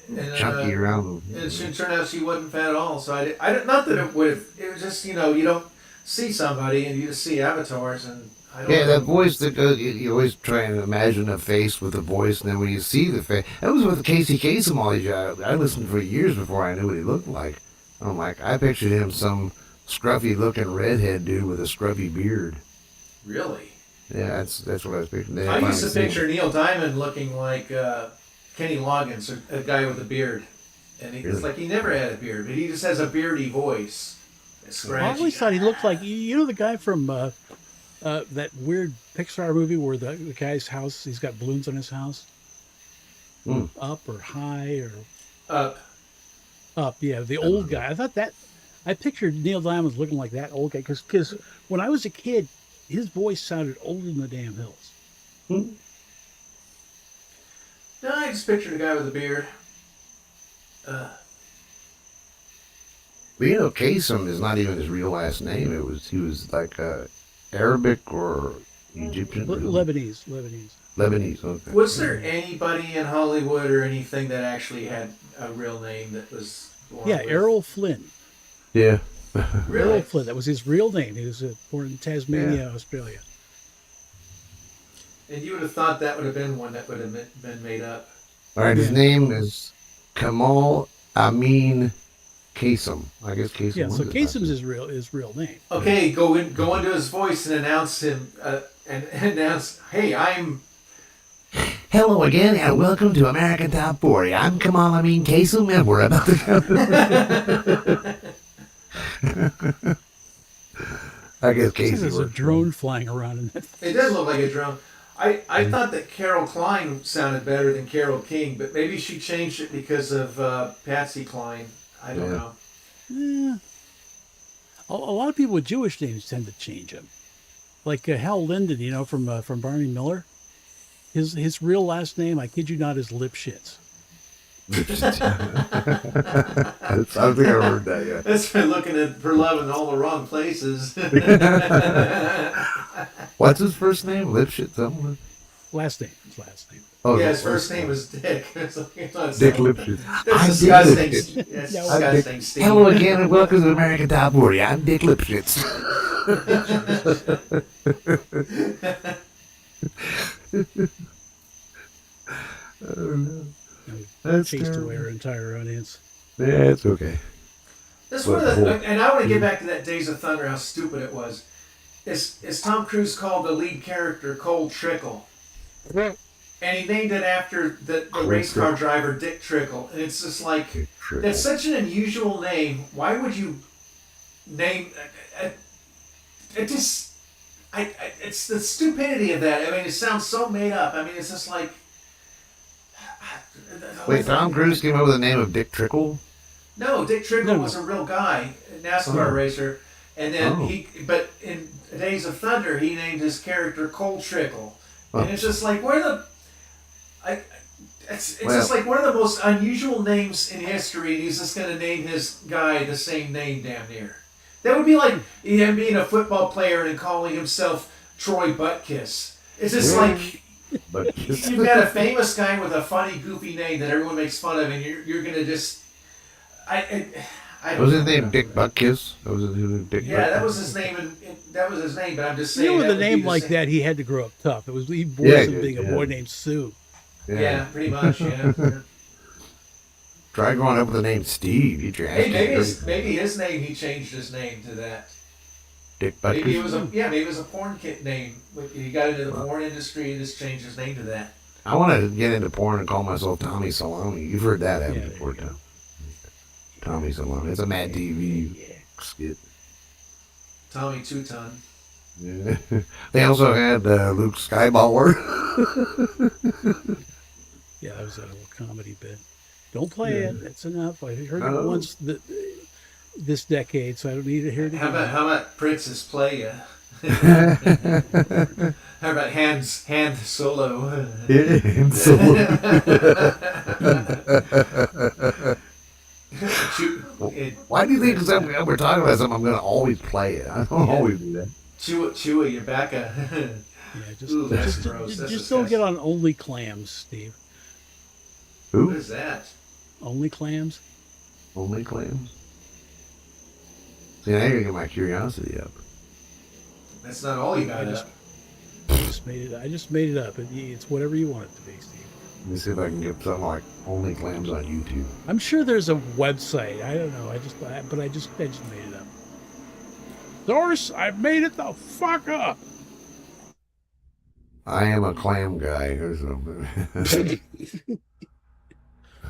and Chunky around. and she turned out she wasn't fat at all. So I not that it would have. It was just you don't see somebody and you just see avatars and. I don't know. That voice that goes, you always try and imagine a face with a voice, and then when you see the face, that was with Casey Kasem all these years. I listened for years before I knew what he looked like. I'm like, I pictured him some scruffy-looking redhead dude with a scruffy beard. Really? Yeah, that's what I was picturing. Then I used to finally picture Neil Diamond looking like Kenny Loggins, a guy with a beard, and it's Really? like he never had a beard, but he just has a beardy voice. I always thought he looked like the guy from that weird Pixar movie where the guy's house, he's got balloons on his house. Up or high or up. Yeah, the old guy. I pictured Neil Diamond looking like that old guy because when I was a kid, his voice sounded older than the damn hills. No, I just pictured a guy with a beard. But Kasem is not even his real last name. He was like Arabic or Egyptian. Lebanese. Lebanese. Okay. Was there anybody in Hollywood or anything that actually had a real name that was born Yeah, with? Errol Flynn. Yeah. Really? Errol Flynn. That was his real name. He was born in Tasmania, Australia. And you would have thought that would have been one that would have been made up. All right, his name is Kamal Amin Kasem. I guess Kasem. Yeah, was so it. Kasem's his real name. Okay, go into his voice and announce him and announce, "Hey, I'm." Hello again, and welcome to American Top 40. I'm Kamal Amin Kasem, and we're about to go. I guess Looks like Casey there's a works. drone flying around in that. It does look like a drone. I thought that Carol Klein sounded better than Carol King, but maybe she changed it because of Patsy Cline. I don't know. Yeah. A lot of people with Jewish names tend to change them. Like Hal Linden, you know, from Barney Miller. His real last name, I kid you not, is Lipschitz. I don't think I heard that yet. That's for looking for love in all the wrong places. What's his first name? Lipschitz, something? Last name. His last name. Oh, yeah, his first name was Dick. Dick Lipschitz. That's disgusting. Steve. Hello again and welcome to the American Top 40. I'm Dick Lipschitz. Oh, no. That's Chased terrible. away our entire audience. Yeah, it's okay. That's one of the, and I want to get back to that Days of Thunder, how stupid it was. Is Tom Cruise called the lead character Cole Trickle. And he named it after the race car driver Dick Trickle. And it's just like, that's such an unusual name. Why would you name it? Just, it's the stupidity of that. I mean, it sounds so made up. I mean, it's just like. Wait, Tom Cruise came up with the name of Dick Trickle? No, Dick Trickle was a real guy, a NASCAR racer. And then but in Days of Thunder, he named his character Cole Trickle. And it's just like, it's just like one of the most unusual names in history, and he's just going to name his guy the same name damn near. That would be like him being a football player and calling himself Troy Buttkiss. It's just like, you've got a famous guy with a funny, goofy name that everyone makes fun of, and you're going to just... Was his name Dick Buttkiss? That was his name, and that was his name. But I'm just saying. You know, with that a would be name the like same. that, he had to grow up tough. It was he voiced him being a boy named Sue. Yeah, pretty much. Yeah. Try growing up with the name Steve. Eat your ass. Hey, maybe his name. He changed his name to that. Dick Buttkiss. Maybe it was a porn kit name. He got into the porn industry and just changed his name to that. I want to get into porn and call myself Tommy Salami. You've heard that happen before, Tom. Tommy Salami. It's a Mad TV skit. Tommy Two-Ton. Yeah. They also had Luke Skyballer. Yeah, that was a little comedy bit. Don't play it. That's enough. I heard it once this decade, so I don't need to hear it again. How about Princess Playa? How about Hand Solo? Hand Solo. Why do you think we're talking about something, I'm going to always play it? I don't always do that. Chewa Yabaka. Yeah, just don't get on Only Clams, Steve. Who? What is that? Only Clams? Only Clams? See, now you're going to get my curiosity up. That's not all you got up. I just made it up. It's whatever you want it to be, Steve. Let me see if I can get something like Only Clams on YouTube. I'm sure there's a website. I don't know. I just made it up. Doris, I made it the fuck up. I am a clam guy or something.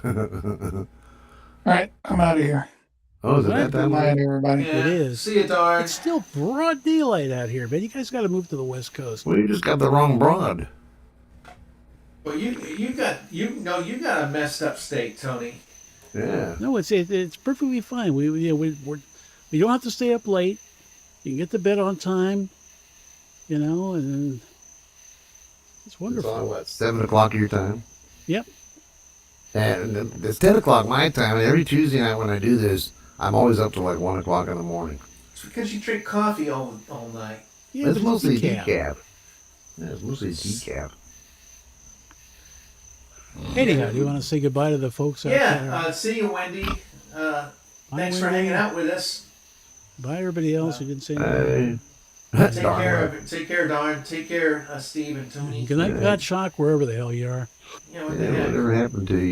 All right, I'm out of here. Oh, is it that Good time? night, everybody. Yeah. It is. See you, darn. It's still broad daylight out here, man. You guys got to move to the West Coast. Well, you just got the wrong broad. Well, you got a messed up state, Tony. Yeah. No, it's perfectly fine. We don't have to stay up late. You can get to bed on time, and it's wonderful. It's on, what, 7 o'clock your time? Yep. And it's 10 o'clock my time, and every Tuesday night when I do this, I'm always up till like 1 o'clock in the morning. It's because you drink coffee all night. Yeah, It's mostly decaf. decaf. Yeah, it's mostly decaf. Anyhow, do you want to say goodbye to the folks out there? Yeah. See you, Wendy. Thanks for hanging out with us. Bye, everybody else who didn't say anything. Take care, Darn. Take care, Steve and Tony. Good night, God Shock, wherever the hell you are. You know, Yeah, whatever happened to you?